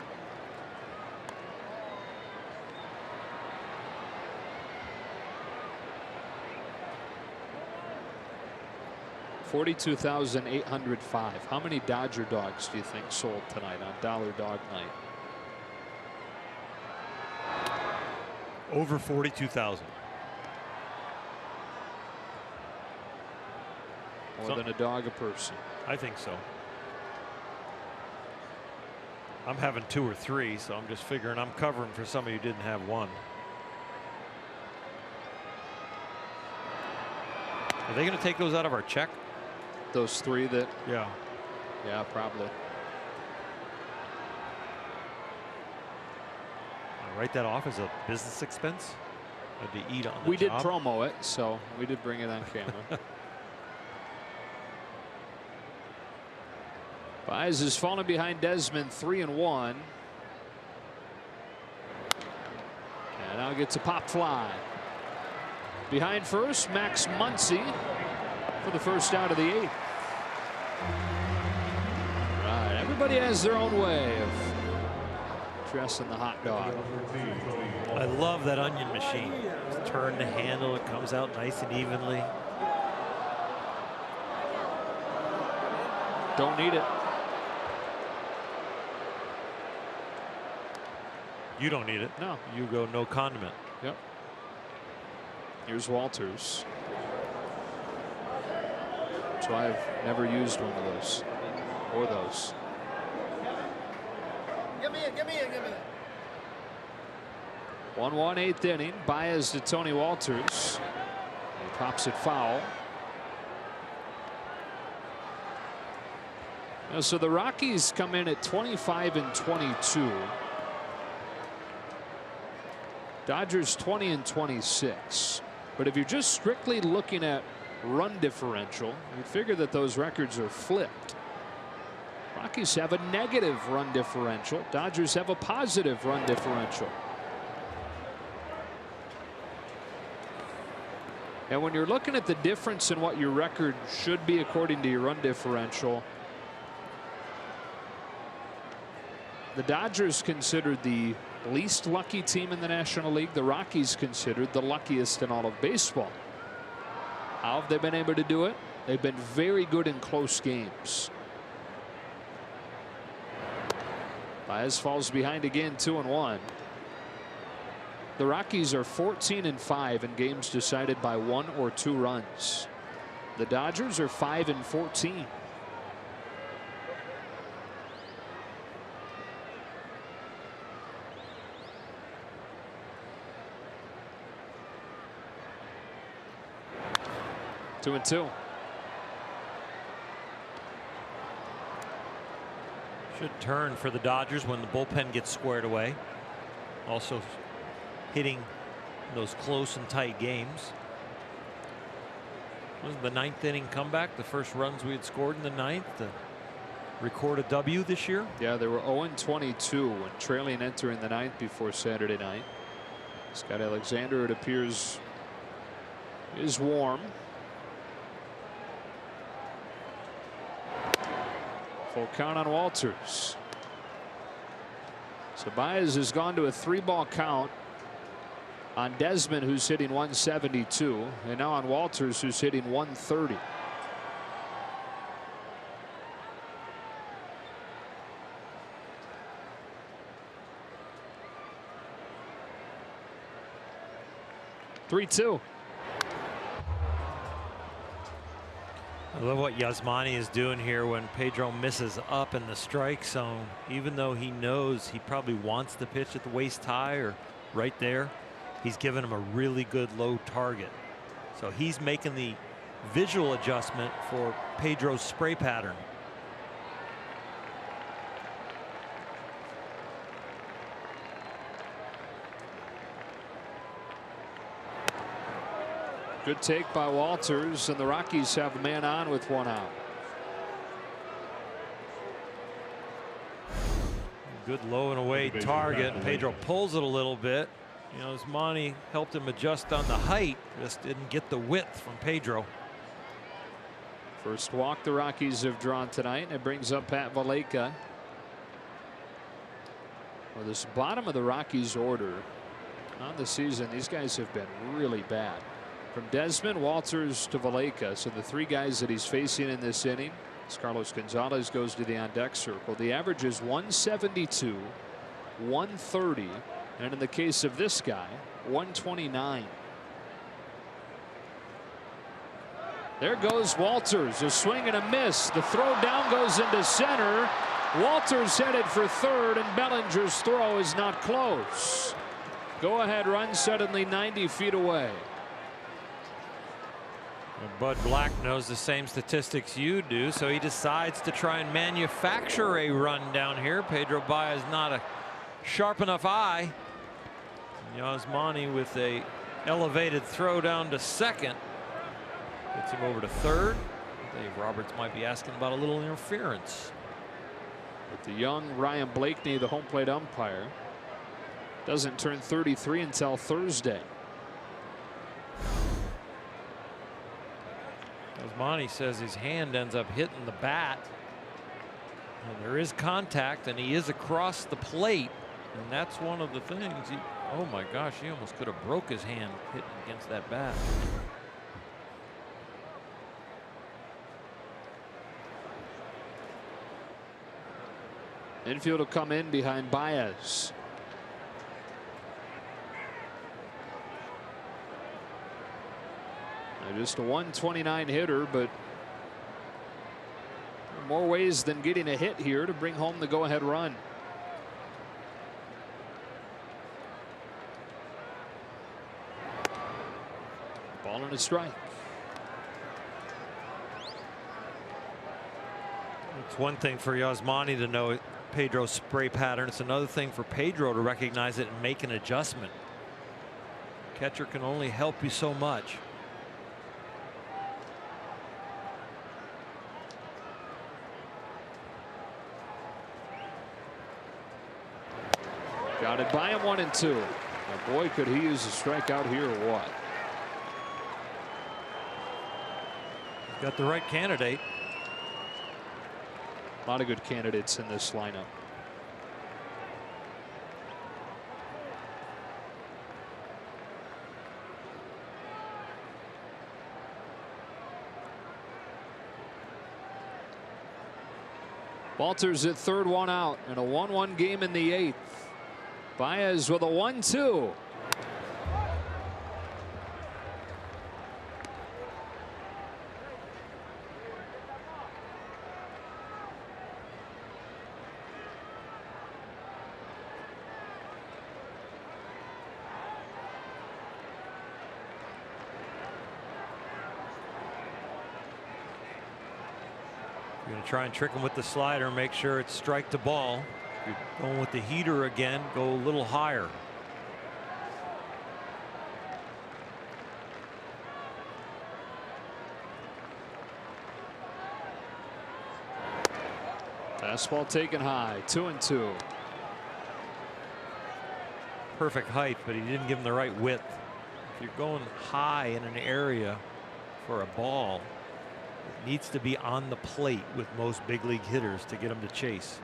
$42,805. How many Dodger dogs do you think sold tonight on Dollar Dog Night? Over 42,000. More than a dog a person. I think so. I'm having 2 or 3, so I'm just figuring I'm covering for somebody who didn't have 1. Are they going to take those out of our check? those three that. Yeah. Yeah, probably. I write that off as a business expense. Had to eat on the We did job. promo it, so we did bring it on camera. Baez is falling behind Desmond 3-1. And now gets a pop fly. Behind first, Max Muncy for the first out of the 8th. Right, everybody has their own way of dressing the hot dog. I love that onion machine. Just turn the handle, it comes out nice and evenly. Don't need it. You don't need it. No. You go no condiment. Yep. Here's Walters. So I've never used one of those or those. Give me it. 1-1 8th inning. Baez to Tony Walters. He pops it foul. So the Rockies come in at 25-22. Dodgers 20-26. But if you're just strictly looking at run differential, you'd figure that those records are flipped. Rockies have a negative run differential. Dodgers have a positive run differential. And when you're looking at the difference in what your record should be according to your run differential, the Dodgers considered the least lucky team in the National League. The Rockies considered the luckiest in all of baseball. How have they been able to do it? They've been very good in close games. Baez falls behind again, 2-1. The Rockies are 14-5 in games decided by 1 or 2 runs. The Dodgers are 5-14. Two and two. Should turn for the Dodgers when the bullpen gets squared away. Also hitting those close and tight games. Was the 9th inning comeback, the first runs we had scored in the 9th to record a W this year? Yeah, they were 0-22 when trailing entering the 9th before Saturday night. Scott Alexander, it appears, is warm. Full count on Walters. So Baez has gone to a 3-ball count on Desmond, who's hitting 172, and now on Walters, who's hitting 130. Three-two. I love what Yasmani is doing here when Pedro misses up in the strike zone. Even though he knows he probably wants the pitch at the waist high or right there, he's giving him a really good low target. So he's making the visual adjustment for Pedro's spray pattern. Good take by Walters, and the Rockies have a man on with 1 out. Good low and away target. Pedro pulls it a little bit. You know, Yasmani helped him adjust on the height, just didn't get the width from Pedro. First walk the Rockies have drawn tonight. It brings up Pat Valleca. Well, this bottom of the Rockies order on the season, these guys have been really bad. From Desmond, Walters to Valleca. So the 3 guys that he's facing in this inning, as Carlos Gonzalez goes to the on deck circle. The average is 172, 130, and in the case of this guy, 129. There goes Walters, a swing and a miss. The throw down goes into center. Walters headed for third, and Bellinger's throw is not close. Go ahead run suddenly 90 feet away. And Bud Black knows the same statistics you do, so he decides to try and manufacture a run down here. Pedro Baez not a sharp enough eye. Yasmani with a elevated throw down to second. Gets him over to third. Dave Roberts might be asking about a little interference. But the young Ryan Blakeney, the home plate umpire, doesn't turn 33 until Thursday. Yasmani says his hand ends up hitting the bat. And there is contact, and he is across the plate. And that's one of the things. Oh my gosh, he almost could have broke his hand hitting against that bat. Infield will come in behind Baez. Just a 129 hitter, but more ways than getting a hit here to bring home the go-ahead run. Ball and a strike. It's one thing for Yasmani to know Pedro's spray pattern. It's another thing for Pedro to recognize it and make an adjustment. Catcher can only help you so much. Got it by him, 1-2. Now boy, could he use a strikeout here or what? Got the right candidate. A lot of good candidates in this lineup. Walters at third, 1 out, and a 1-1 game in the 8th. Baez with a 1-2. You're going to try and trick him with the slider, make sure it's strike to ball. If you're going with the heater again, go a little higher. Fastball taken high, 2-2. Perfect height, but he didn't give him the right width. If you're going high in an area for a ball, it needs to be on the plate with most big league hitters to get him to chase.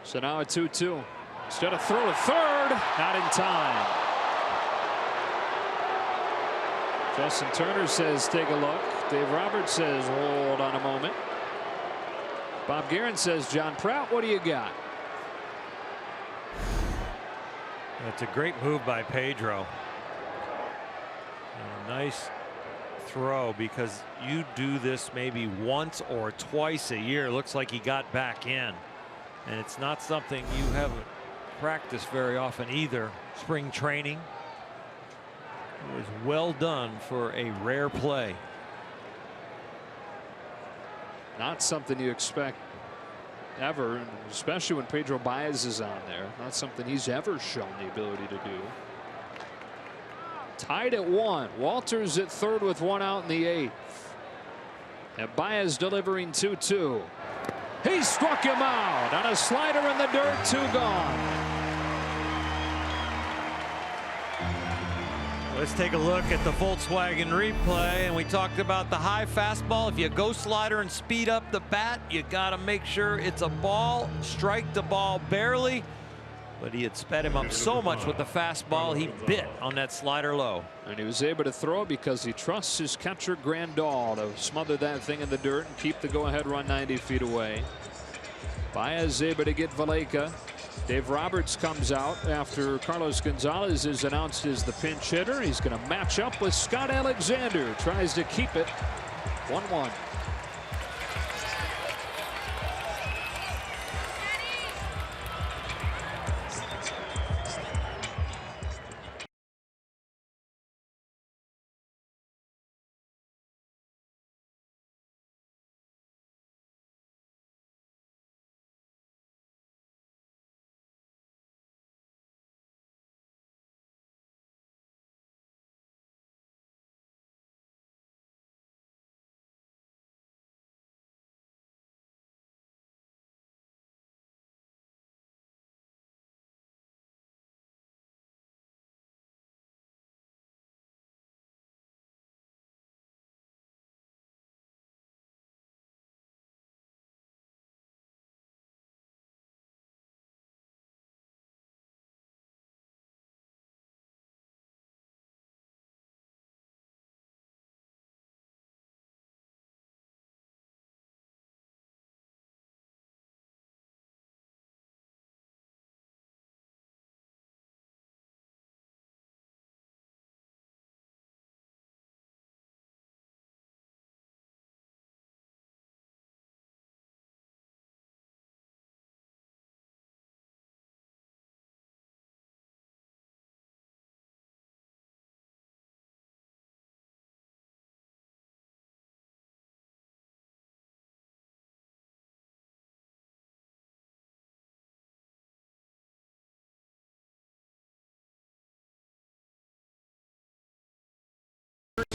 So now a 2-2. Instead of throw to third, not in time. Justin Turner says take a look. Dave Roberts says hold on a moment. Bob Guerin says John Prout, what do you got? That's a great move by Pedro. And a nice throw, because you do this maybe once or twice a year. Looks like he got back in. And it's not something you haven't practiced very often either. Spring training. It was well done for a rare play. Not something you expect ever, and especially when Pedro Baez is on there. Not something he's ever shown the ability to do. Tied at 1. Walters at third with 1 out in the 8th. And Baez delivering 2-2. He struck him out on a slider in the dirt. 2 gone. Let's take a look at the Volkswagen replay, and we talked about the high fastball. If you go slider and speed up the bat, you got to make sure it's a ball. Strike the ball barely, but he had sped him up so much with the fastball, he bit on that slider low. And he was able to throw because he trusts his catcher Grandal to smother that thing in the dirt and keep the go-ahead run 90 feet away. Baez able to get Valleca Dave Roberts comes out after Carlos Gonzalez is announced as the pinch hitter. He's going to match up with Scott Alexander. Tries to keep it 1-1.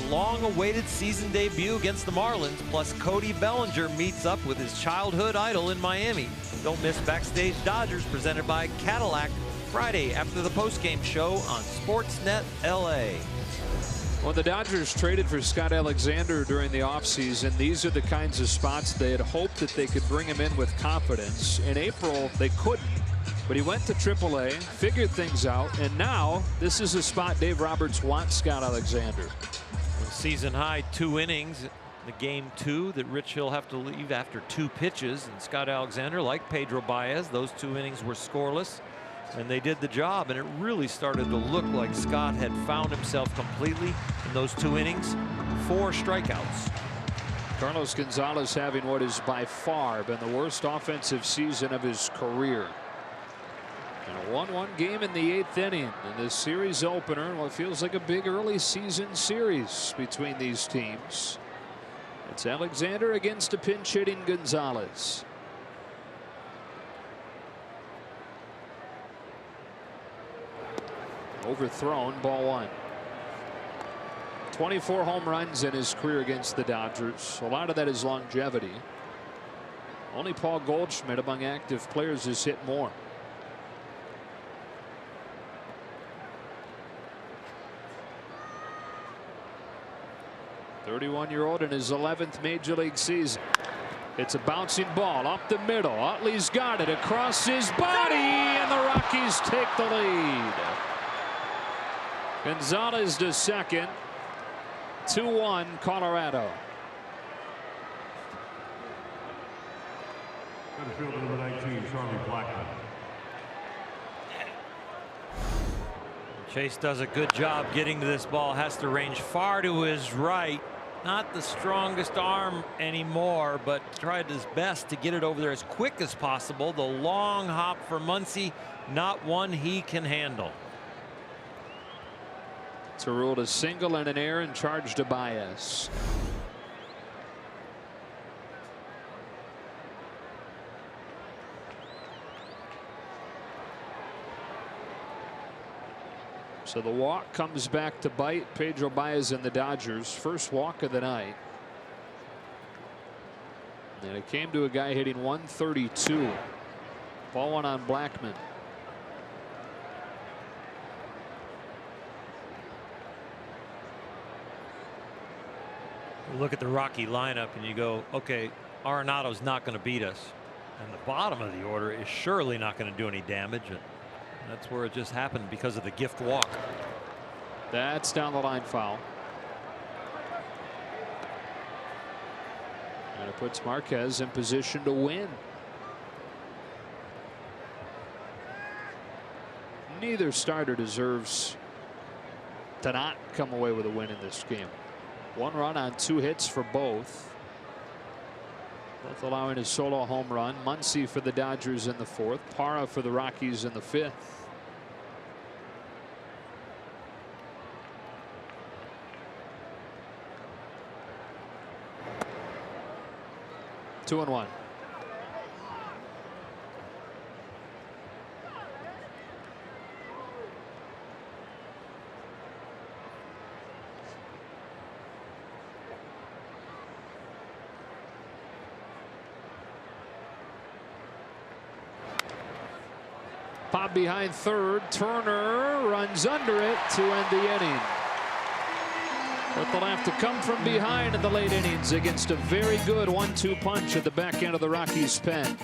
Long-awaited season debut against the Marlins, plus Cody Bellinger meets up with his childhood idol in Miami. Don't miss Backstage Dodgers, presented by Cadillac, Friday after the postgame show on Sportsnet LA. When the Dodgers traded for Scott Alexander during the offseason, these are the kinds of spots they had hoped that they could bring him in with confidence. In April, they couldn't, but he went to AAA, figured things out, and now this is a spot Dave Roberts wants Scott Alexander. Season high 2 innings, the game 2 that Rich Hill have to leave after 2 pitches, and Scott Alexander, like Pedro Baez, those 2 innings were scoreless, and they did the job, and it really started to look like Scott had found himself completely in those 2 innings. 4 strikeouts. Carlos Gonzalez having what is by far been the worst offensive season of his career. And a 1-1 game in the 8th inning in this series opener. What feels like a big early season series between these teams. It's Alexander against a pinch hitting Gonzalez. Overthrown, ball 1. 24 home runs in his career against the Dodgers. A lot of that is longevity. Only Paul Goldschmidt among active players has hit more. .31-year-old in his 11th major league season. It's a bouncing ball up the middle. Utley's got it across his body, and the Rockies take the lead. Gonzalez to second. 2-1 Colorado. Center fielder number 19, Charlie Blackman. Chase does a good job getting to this ball. Has to range far to his right. Not the strongest arm anymore, but tried his best to get it over there as quick as possible. The long hop for Muncy, not one he can handle. It's a ruled a single and an error and charge to Baez. So the walk comes back to bite Pedro Baez and the Dodgers. First walk of the night. And it came to a guy hitting 132. Ball 1 on Blackman. You look at the Rocky lineup and you go, okay, Arenado's not going to beat us. And the bottom of the order is surely not going to do any damage. And that's where it just happened because of the gift walk. That's down the line foul. And it puts Marquez in position to win. neither starter deserves to not come away with a win in this game. 1 run on 2 hits for both. Both allowing a solo home run. Muncy for the Dodgers in the 4th. Parra for the Rockies in the 5th. Two and one. Pop behind third. Turner runs under it to end the inning. But they'll have to come from behind in the late innings against a very good 1-2 punch at the back end of the Rockies' pen.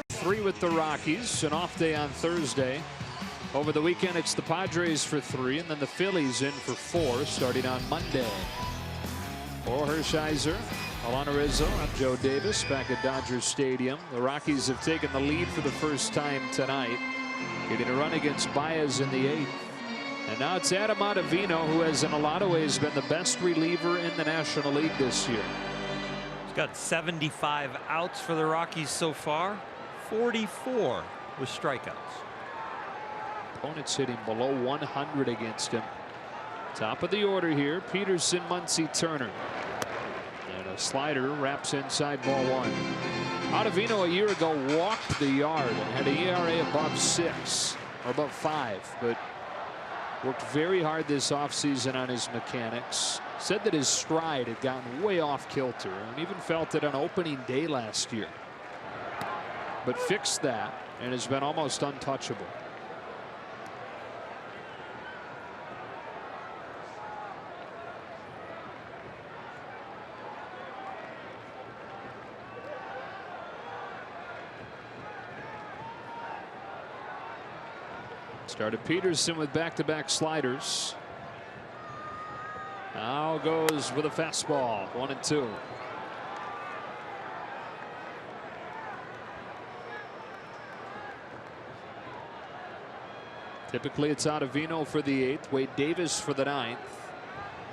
Three with the Rockies, an off day on Thursday. Over the weekend, it's the Padres for 3, and then the Phillies in for 4, starting on Monday. For Hershiser, Alana Rizzo, I'm Joe Davis back at Dodger Stadium. The Rockies have taken the lead for the first time tonight, getting a run against Baez in the 8th. And now it's Adam Ottavino, who has in a lot of ways been the best reliever in the National League this year. He's got 75 outs for the Rockies so far. 44 with strikeouts. Opponents hitting below 100 against him. Top of the order here, Peterson, Muncy, Turner. And a slider wraps inside ball 1. Ottavino a year ago walked the yard and had an ERA above 6 or above 5, but worked very hard this offseason on his mechanics. Said that his stride had gotten way off kilter and even felt it on opening day last year. But fixed that and has been almost untouchable. Started Peterson with back-to-back sliders. Now goes with a fastball, 1-2. Typically it's Ottavino for the 8th, Wade Davis for the 9th.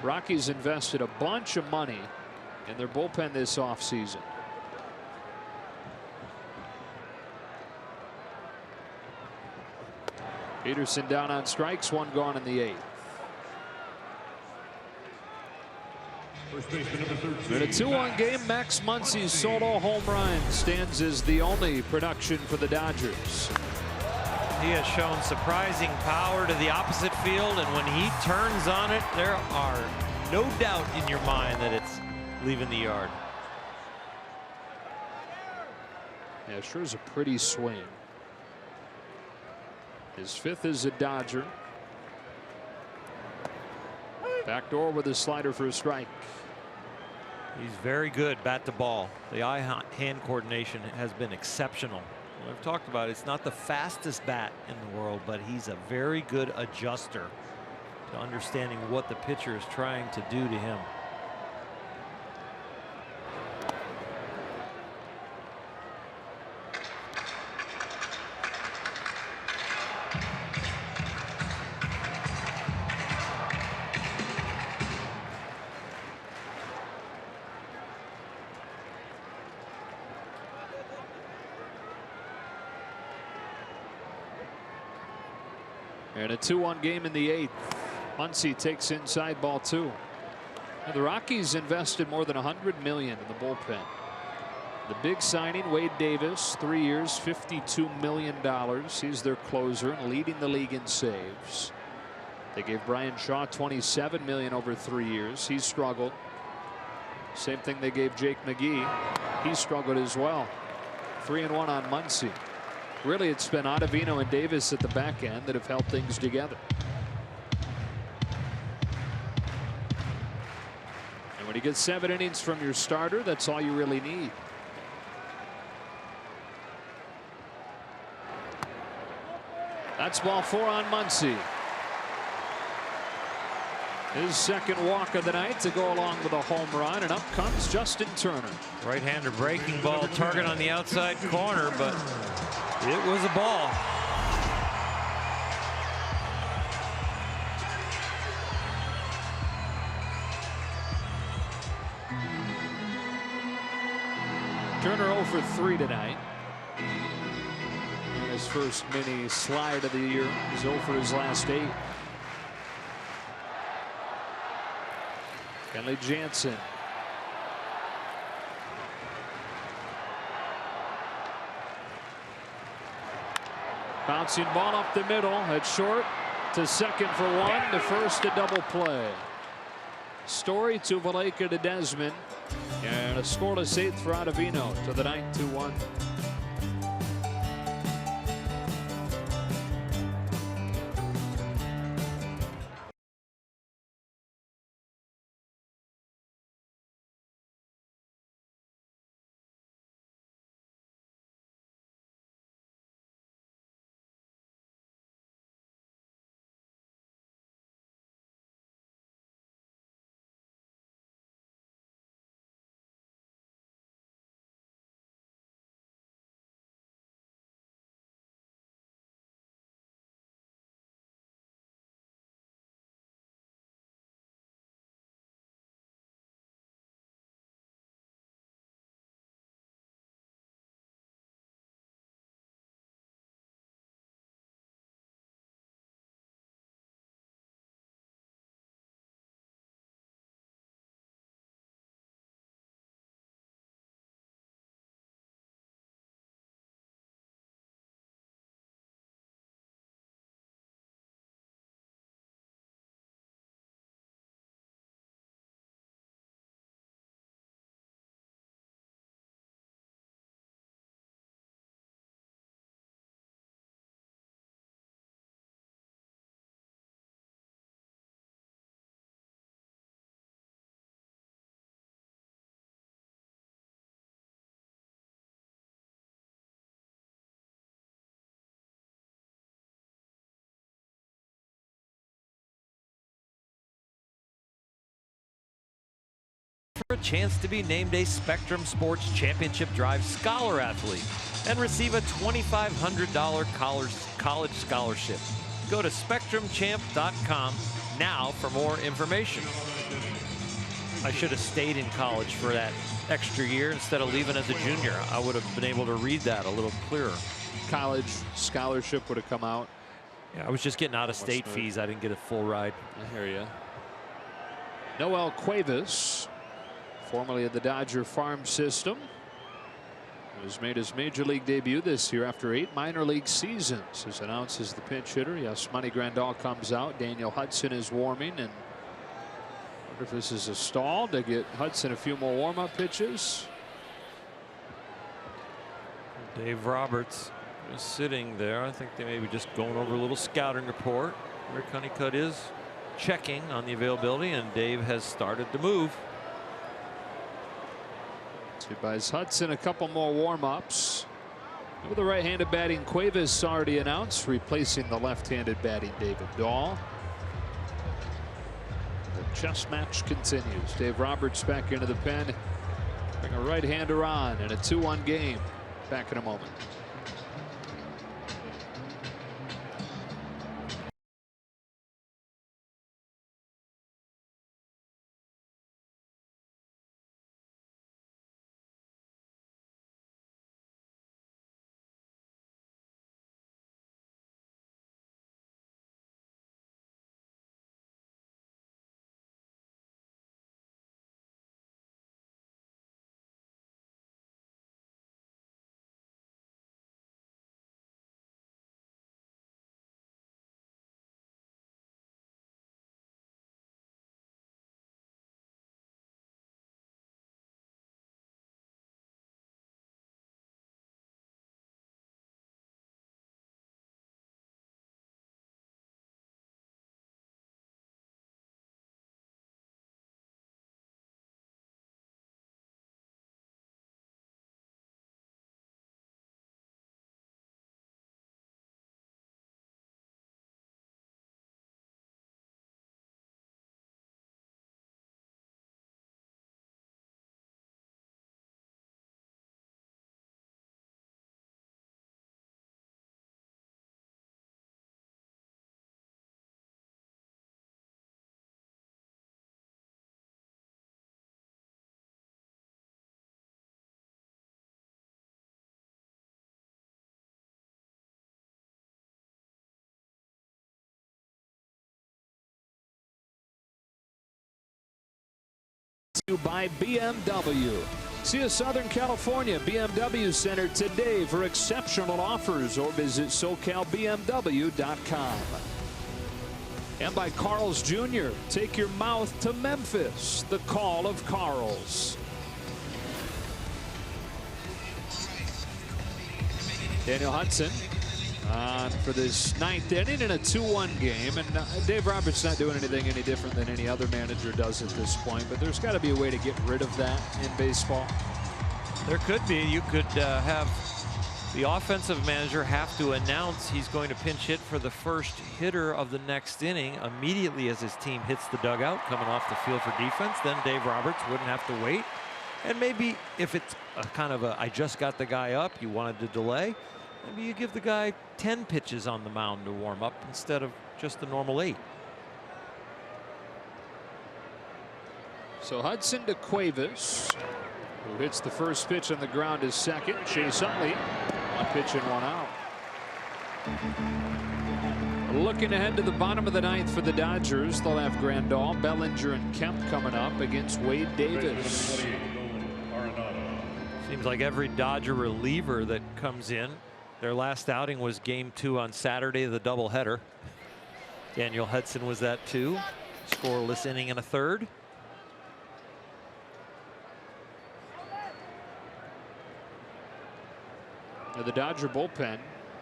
Rockies invested a bunch of money in their bullpen this offseason. Peterson down on strikes, 1 gone in the 8th. In a 2-1 game, Max Muncy's solo home run stands as the only production for the Dodgers. He has shown surprising power to the opposite field, and when he turns on it, there are no doubt in your mind that it's leaving the yard. Yeah, sure is a pretty swing. His 5th is a Dodger. Backdoor with a slider for a strike. He's very good bat to ball. The eye-hand coordination has been exceptional. I've talked about it. It's not the fastest bat in the world, but he's a very good adjuster to understanding what the pitcher is trying to do to him. And a 2-1 game in the 8th. Muncy takes inside ball 2. Now the Rockies invested more than $100 million in the bullpen. The big signing, Wade Davis, 3 years, $52 million. He's their closer and leading the league in saves. They gave Brian Shaw $27 million over 3 years. He struggled. Same thing they gave Jake McGee. He struggled as well. 3-1 on Muncy. Really, it's been Ottavino and Davis at the back end that have held things together. And when you get 7 innings from your starter, that's all you really need. That's ball 4 on Muncy. His 2nd walk of the night to go along with a home run, and up comes Justin Turner. Right-hander breaking ball, target on the outside corner, but it was a ball. Turner 0 for 3 tonight. And his first mini slide of the year. He's 0 for his last 8. Kenley Jansen. Bouncing ball up the middle at short to second for 1, to first a double play. Story to Valaika to Desmond, and a scoreless 8th for Ottavino to the 9th, 2-1. For a chance to be named a Spectrum Sports Championship Drive Scholar Athlete and receive a $2,500 college scholarship. Go to SpectrumChamp.com now for more information. I should have stayed in college for that extra year instead of leaving as a junior. I would have been able to read that a little clearer. College scholarship would have come out. Yeah, I was just getting out of state fees. I didn't get a full ride. I hear you. Noel Cuevas, formerly of the Dodger farm system, has made his major league debut this year after 8 minor league seasons. As announced as the pinch hitter, yes, Monty Grandal comes out. Daniel Hudson is warming, and Wonder if this is a stall to get Hudson a few more warm-up pitches. Dave Roberts is sitting there. I think they may be just going over a little scouting report. Rick Honeycutt is checking on the availability, and Dave has started to move. So he buys Hudson a couple more warm-ups. With the right-handed batting Cuevas already announced, replacing the left-handed batting David Dahl. The chess match continues. Dave Roberts back into the pen. Bring a right-hander on in a 2-1 game. Back in a moment. By BMW. See a Southern California BMW Center today for exceptional offers, or visit SoCalBMW.com. And by Carl's Jr. Take your mouth to Memphis. The call of Carl's. Daniel Hudson on for this 9th inning in a 2-1 game, and Dave Roberts not doing anything any different than any other manager does at this point, but there's got to be a way to get rid of that in baseball. There could be. You could have the offensive manager have to announce he's going to pinch hit for the first hitter of the next inning immediately as his team hits the dugout coming off the field for defense. Then Dave Roberts wouldn't have to wait, and maybe if it's a kind of a I just got the guy up, you wanted to delay, maybe you give the guy 10 pitches on the mound to warm up instead of just the normal 8. So Hudson to Cuevas, who hits the first pitch on the ground is second. Chase Utley, 1 pitch and 1 out. Looking ahead to the bottom of the 9th for the Dodgers, they'll have Grandal, Bellinger, and Kemp coming up against Wade Davis. Seems like every Dodger reliever that comes in, their last outing was game 2 on Saturday, the doubleheader. Daniel Hudson was that too. Scoreless inning and a third. Now the Dodger bullpen,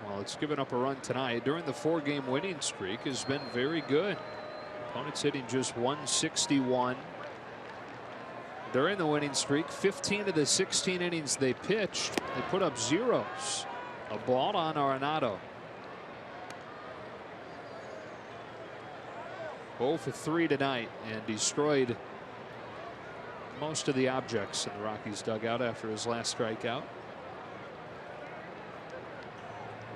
well, it's given up a run tonight. During the 4-game winning streak has been very good. Opponents hitting just 161. During the winning streak, 15 of the 16 innings they pitched, they put up zeros. A ball on Arenado. 0 for 3 tonight, and destroyed most of the objects in the Rockies dugout after his last strikeout.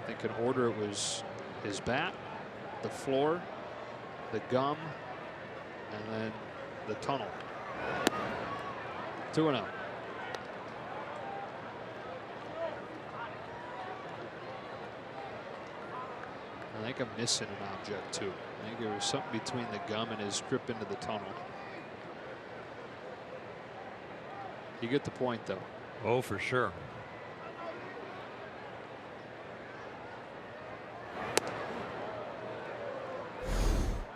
I think in order it was his bat, the floor, the gum, and then the tunnel. 2-0. I think I'm missing an object too. I think there was something between the gum and his trip into the tunnel. You get the point though. Oh, for sure.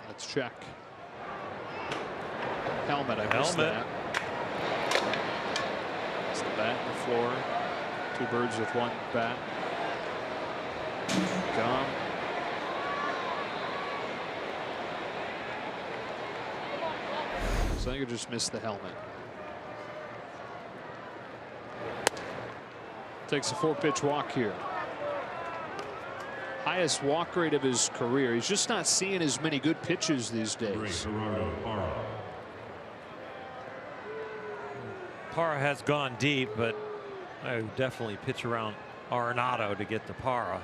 Let's check. Helmet, I missed that. It's the bat on the floor. 2 birds with 1 bat. Gone. So I think I just missed the helmet. Takes a 4-pitch walk here. Highest walk rate of his career. He's just not seeing as many good pitches these days. Parra has gone deep, but I would definitely pitch around Arenado to get the Parra.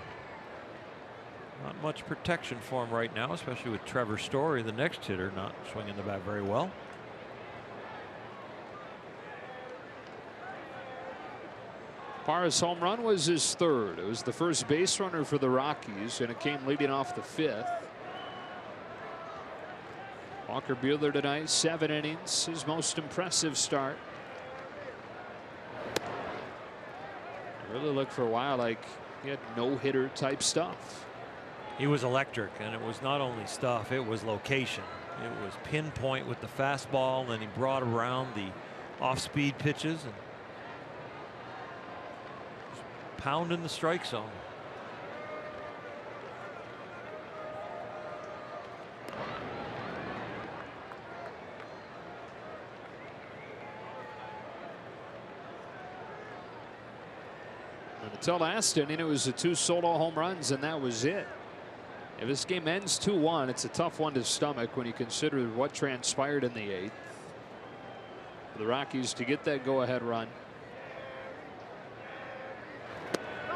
Not much protection for him right now, especially with Trevor Story, the next hitter, not swinging the bat very well. Parra's home run was his 3rd. It was the first base runner for the Rockies, and it came leading off the 5th. Walker Buehler tonight, 7 innings, his most impressive start. Really looked for a while like he had no-hitter type stuff. He was electric, and it was not only stuff, it was location. It was pinpoint with the fastball, and then he brought around the off-speed pitches and pounding the strike zone. Until last inning, it was the 2 solo home runs, and that was it. If this game ends 2-1, it's a tough one to stomach when you consider what transpired in the 8th. For the Rockies to get that go-ahead run.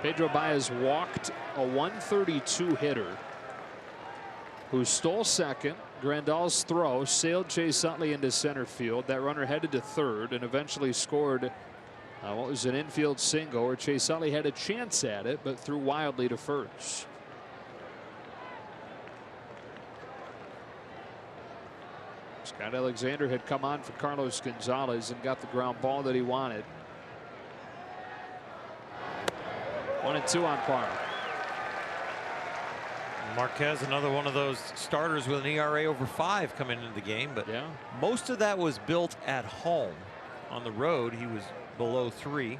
Pedro Baez walked a 132 hitter who stole second. Grandal's throw sailed Chase Utley into center field. That runner headed to 3rd and eventually scored what was an infield single where Chase Utley had a chance at it but threw wildly to 1st. Scott Alexander had come on for Carlos Gonzalez and got the ground ball that he wanted. 1-2 on Parra. Marquez, another one of those starters with an ERA over 5 coming into the game, but yeah, most of that was built at home. On the road, he was below 3.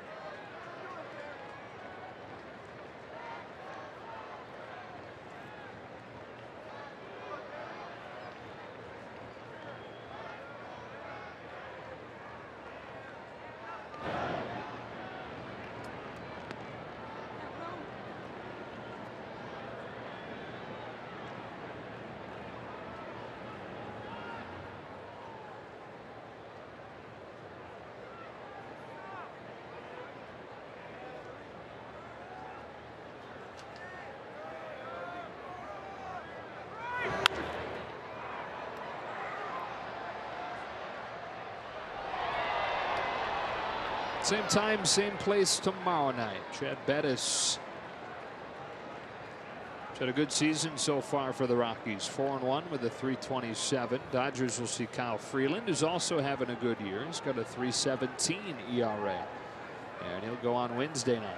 Same time, same place tomorrow night. Chad Bettis had a good season so far for the Rockies. 4-1 with a 3.27. Dodgers will see Kyle Freeland, who's also having a good year. He's got a 3.17 ERA. And he'll go on Wednesday night.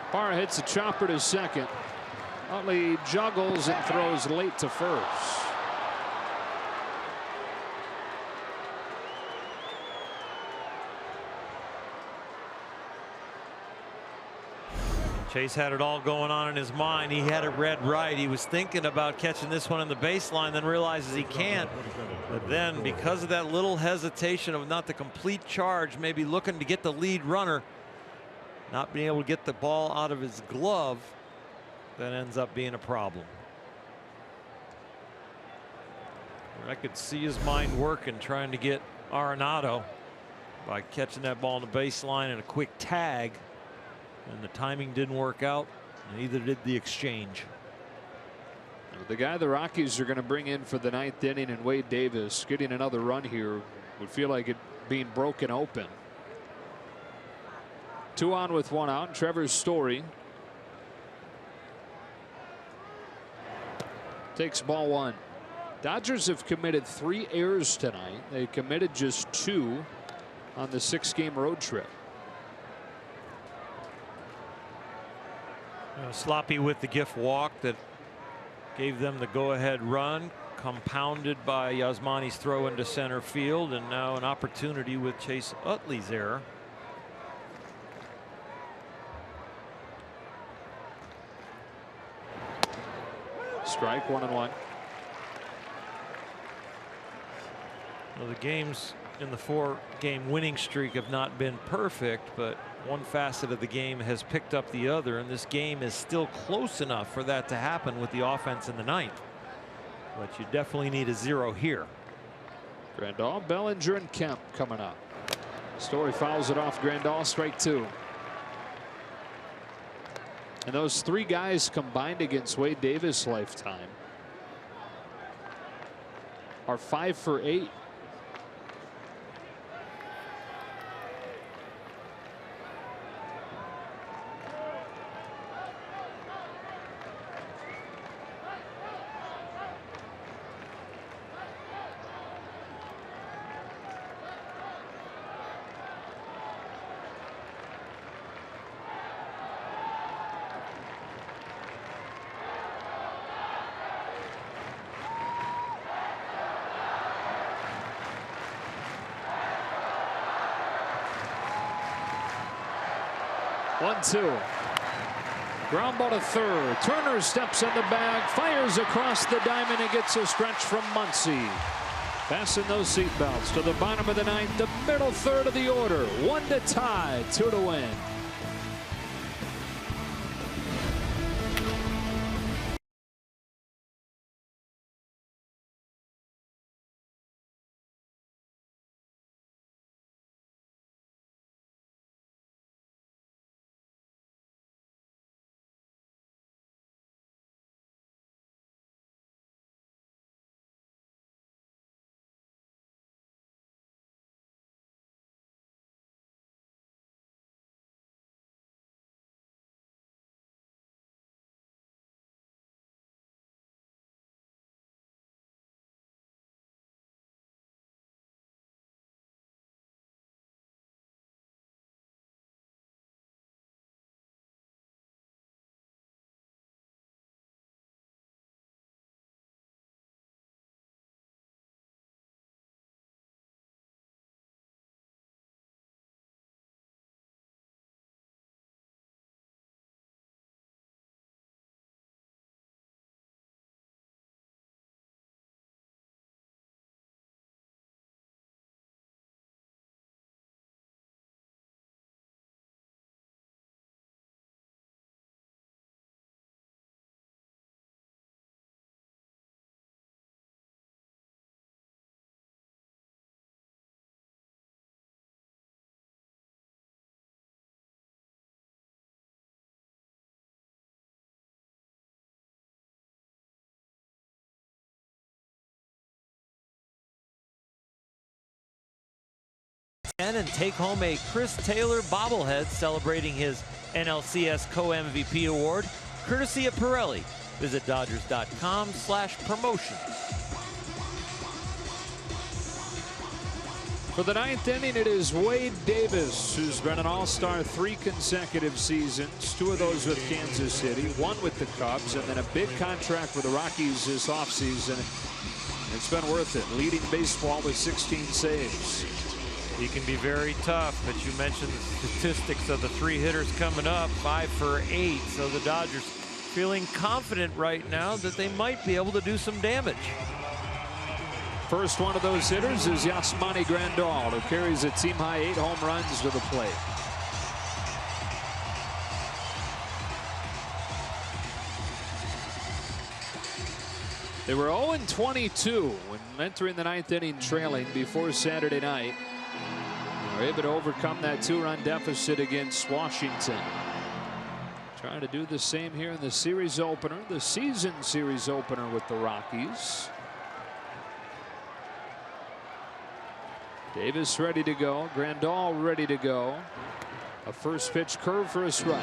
Parra hits a chopper to second. Utley juggles and throws late to 1st. Chase had it all going on in his mind. He had it read right. He was thinking about catching this one in the baseline, then realizes he can't. But then, because of that little hesitation of not the complete charge, maybe looking to get the lead runner, not being able to get the ball out of his glove, that ends up being a problem. I could see his mind working, trying to get Arenado by catching that ball on the baseline and a quick tag, and the timing didn't work out, and neither did the exchange. The guy the Rockies are going to bring in for the 9th inning, and Wade Davis, getting another run here would feel like it being broken open. 2 on with 1 out. Trevor Story takes ball 1. Dodgers have committed 3 errors tonight. They committed just 2 on the 6-game road trip. Sloppy with the gift walk that gave them the go-ahead run, compounded by Yasmani's throw into center field, and now an opportunity with Chase Utley's error. Strike, 1-1. Well, the games in the 4-game winning streak have not been perfect, but one facet of the game has picked up the other, and this game is still close enough for that to happen with the offense in the 9th. But you definitely need a 0 here. Grandal, Bellinger, and Kemp coming up. Story fouls it off Grandal, strike 2. And those 3 guys combined against Wade Davis' lifetime are 5 for 8. One-two. Ground ball to third. Turner steps in the bag, fires across the diamond, and gets a stretch from Muncy. Fasten those seatbelts to the bottom of the 9th, the middle third of the order. 1 to tie, 2 to win. And take home a Chris Taylor bobblehead celebrating his NLCS co-MVP award, courtesy of Pirelli. Visit Dodgers.com/promotion. For the 9th inning, it is Wade Davis, who's been an all-star 3 consecutive seasons, 2 of those with Kansas City, 1 with the Cubs, and then a big contract with the Rockies this offseason. It's been worth it, leading baseball with 16 saves. He can be very tough, but you mentioned the statistics of the 3 hitters coming up, 5 for 8. So the Dodgers feeling confident right now that they might be able to do some damage. First one of those hitters is Yasmani Grandal, who carries a team-high 8 home runs to the plate. They were 0-22 when entering the 9th inning trailing before Saturday night. They were able to overcome that 2-run deficit against Washington. Trying to do the same here in the series opener, the season series opener with the Rockies. Davis ready to go. Grandal ready to go. A first pitch curve for a strike.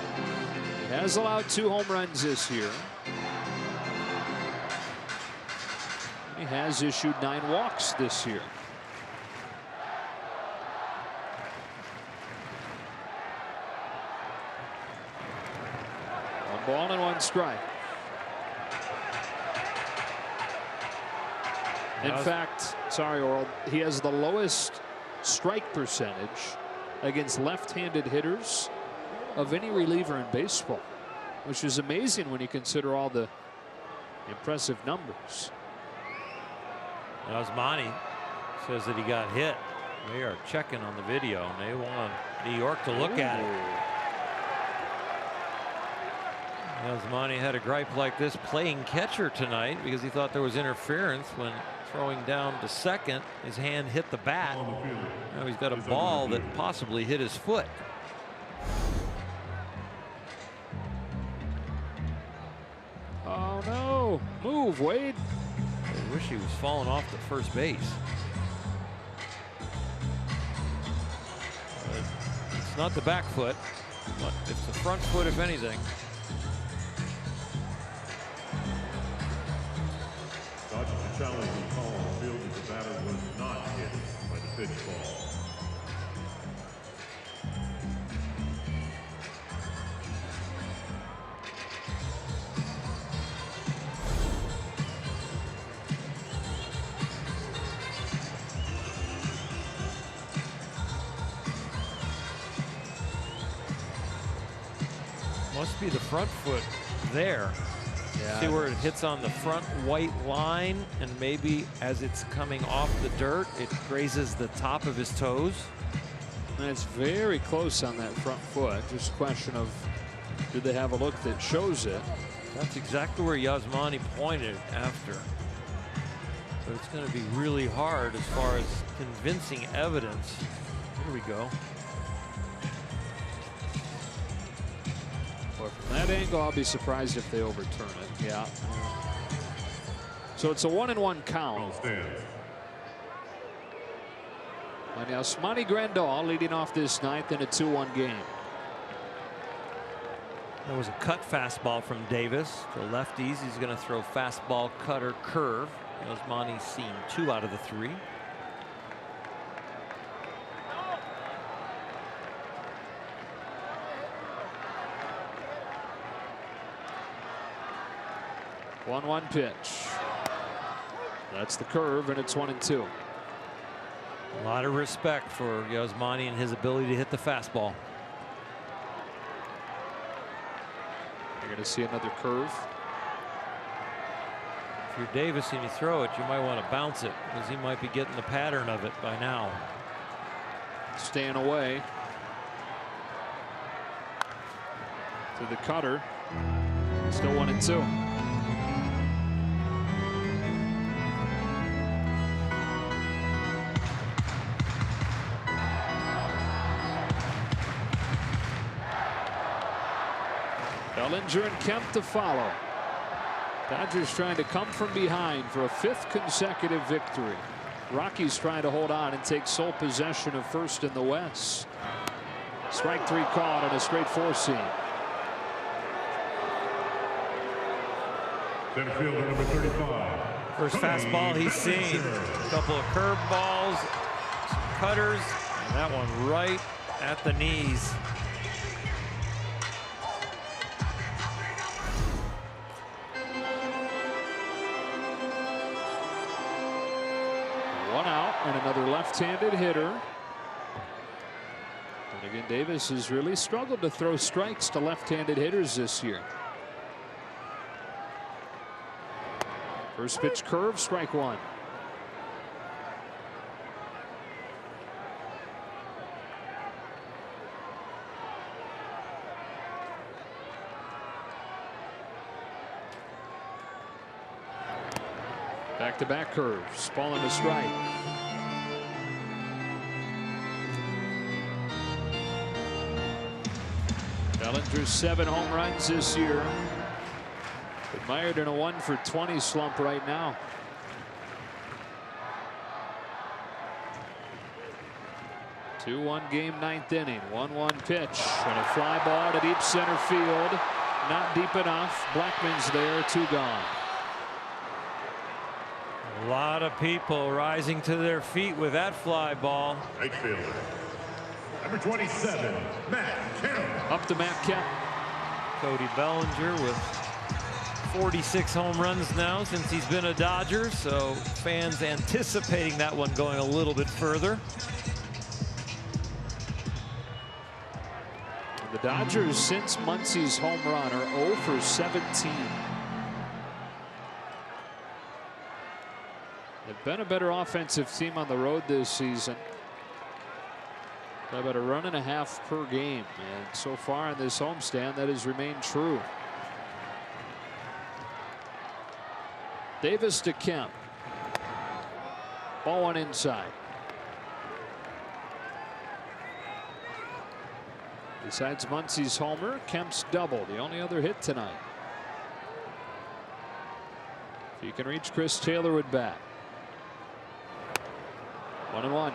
He has allowed 2 home runs this year. He has issued 9 walks this year. One ball and 1 strike. In fact, sorry, Oral, he has the lowest strike percentage against left-handed hitters of any reliever in baseball, which is amazing when you consider all the impressive numbers. Yasmani says that he got hit. They are checking on the video, and they want New York to look at it. Yasmani had a gripe like this playing catcher tonight because he thought there was interference when throwing down to second. His hand hit the bat. Now he's got a ball that possibly hit his foot. Oh no! Move, Wade. I wish he was falling off the first base. It's not the back foot, but it's the front foot, if anything. Dodgers are challenging call on the field as the batter was not hit by the pitch ball. Must be the front foot there. Yeah. See where it hits on the front white line, and maybe as it's coming off the dirt, it grazes the top of his toes. And it's very close on that front foot. Just a question of, do they have a look that shows it? That's exactly where Yasmani pointed after. But it's going to be really hard as far as convincing evidence. Here we go. From that angle, I'll be surprised if they overturn it. Yeah. So it's a 1-1 count. And Yasmani Grandal leading off this 9th in a 2-1 game. There was a cut fastball from Davis. To lefties, he's going to throw fastball, cutter, curve. Yasmani's seen 2 out of the 3. One pitch. That's the curve, and it's 1-2. A lot of respect for Yasmani and his ability to hit the fastball. You're going to see another curve. If you're Davis and you throw it, you might want to bounce it because he might be getting the pattern of it by now. Staying away. To the cutter. Still 1-2. Bellinger and Kemp to follow. Dodgers trying to come from behind for a 5th consecutive victory. Rockies trying to hold on and take sole possession of first in the West. Strike 3 called on a straight 4-seam. Center fielder number 35. First fastball he's seen. A couple of curve balls, some cutters, and that one right at the knees. One out and another left-handed hitter. And again, Davis has really struggled to throw strikes to left-handed hitters this year. First pitch curve, strike 1. Back-to-back curves, ball and a strike. Bellinger's 7 home runs this year. Admired in a 1-for-20 slump right now. Two-one game, 9th inning. 1-1 pitch and a fly ball to deep center field. Not deep enough. Blackman's there, 2 gone. A lot of people rising to their feet with that fly ball. Right fielder, number 27, Matt Kemp. Up to Matt Kemp. Cody Bellinger with 46 home runs now since he's been a Dodger, so fans anticipating that one going a little bit further. The Dodgers, since Muncy's home run, are 0 for 17. They've been a better offensive team on the road this season. About a run and a half per game, and so far in this homestand that has remained true. Davis to Kemp. Ball one inside. Besides Muncy's homer, Kemp's double, the only other hit tonight. If you can reach Chris Taylor with bat. 1-1.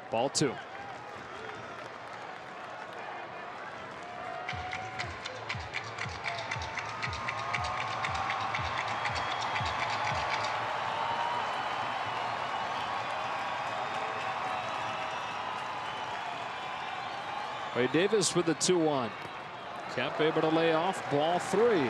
Ball two. Wade Davis with the 2-1. Kemp able to lay off ball three.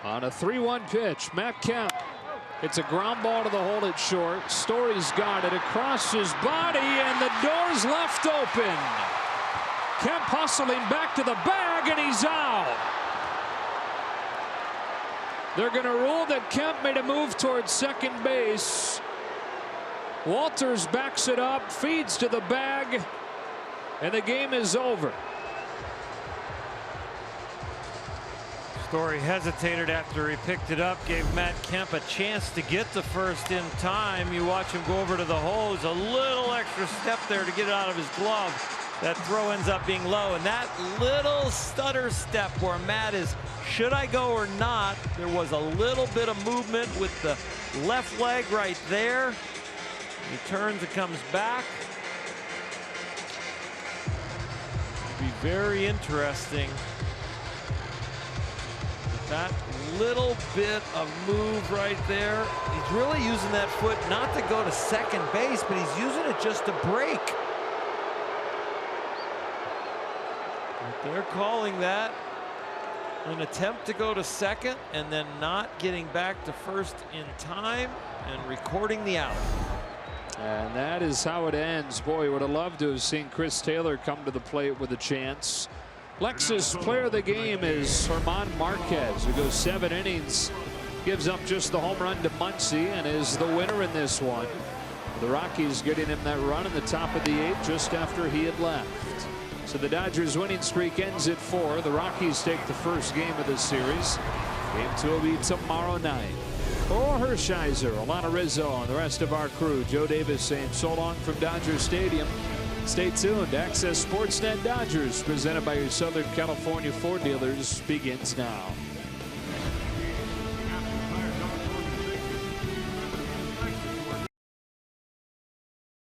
On a 3-1 pitch, Matt Kemp. It's a ground ball to the hole at short. Story's got it across his body, and the door's left open. Kemp hustling back to the bag, and he's out. They're going to rule that Kemp made a move towards second base. Walters backs it up, feeds to the bag, and the game is over. Story hesitated after he picked it up, gave Matt Kemp a chance to get to first in time. You watch him go over to the hole. There's a little extra step there to get it out of his glove. That throw ends up being low, and that little stutter step where Matt is, should I go or not? There was a little bit of movement with the left leg right there. He turns and comes back. It'll be very interesting. That little bit of move right there. He's really using that foot not to go to second base, but he's using it just to break. But they're calling that an attempt to go to second and then not getting back to first in time and recording the out. And that is how it ends. Boy, would have loved to have seen Chris Taylor come to the plate with a chance. Lexus player of the game is German Marquez, who goes 7 innings, gives up just the home run to Muncy, and is the winner in this one. The Rockies getting him that run in the top of the 8th just after he had left. So the Dodgers winning streak ends at 4. The Rockies take the first game of this series. Game 2 will be tomorrow night. For Hershiser, Alana Rizzo, and the rest of our crew, Joe Davis saying so long from Dodger Stadium. Stay tuned. Access Sportsnet Dodgers, presented by your Southern California Ford dealers, begins now.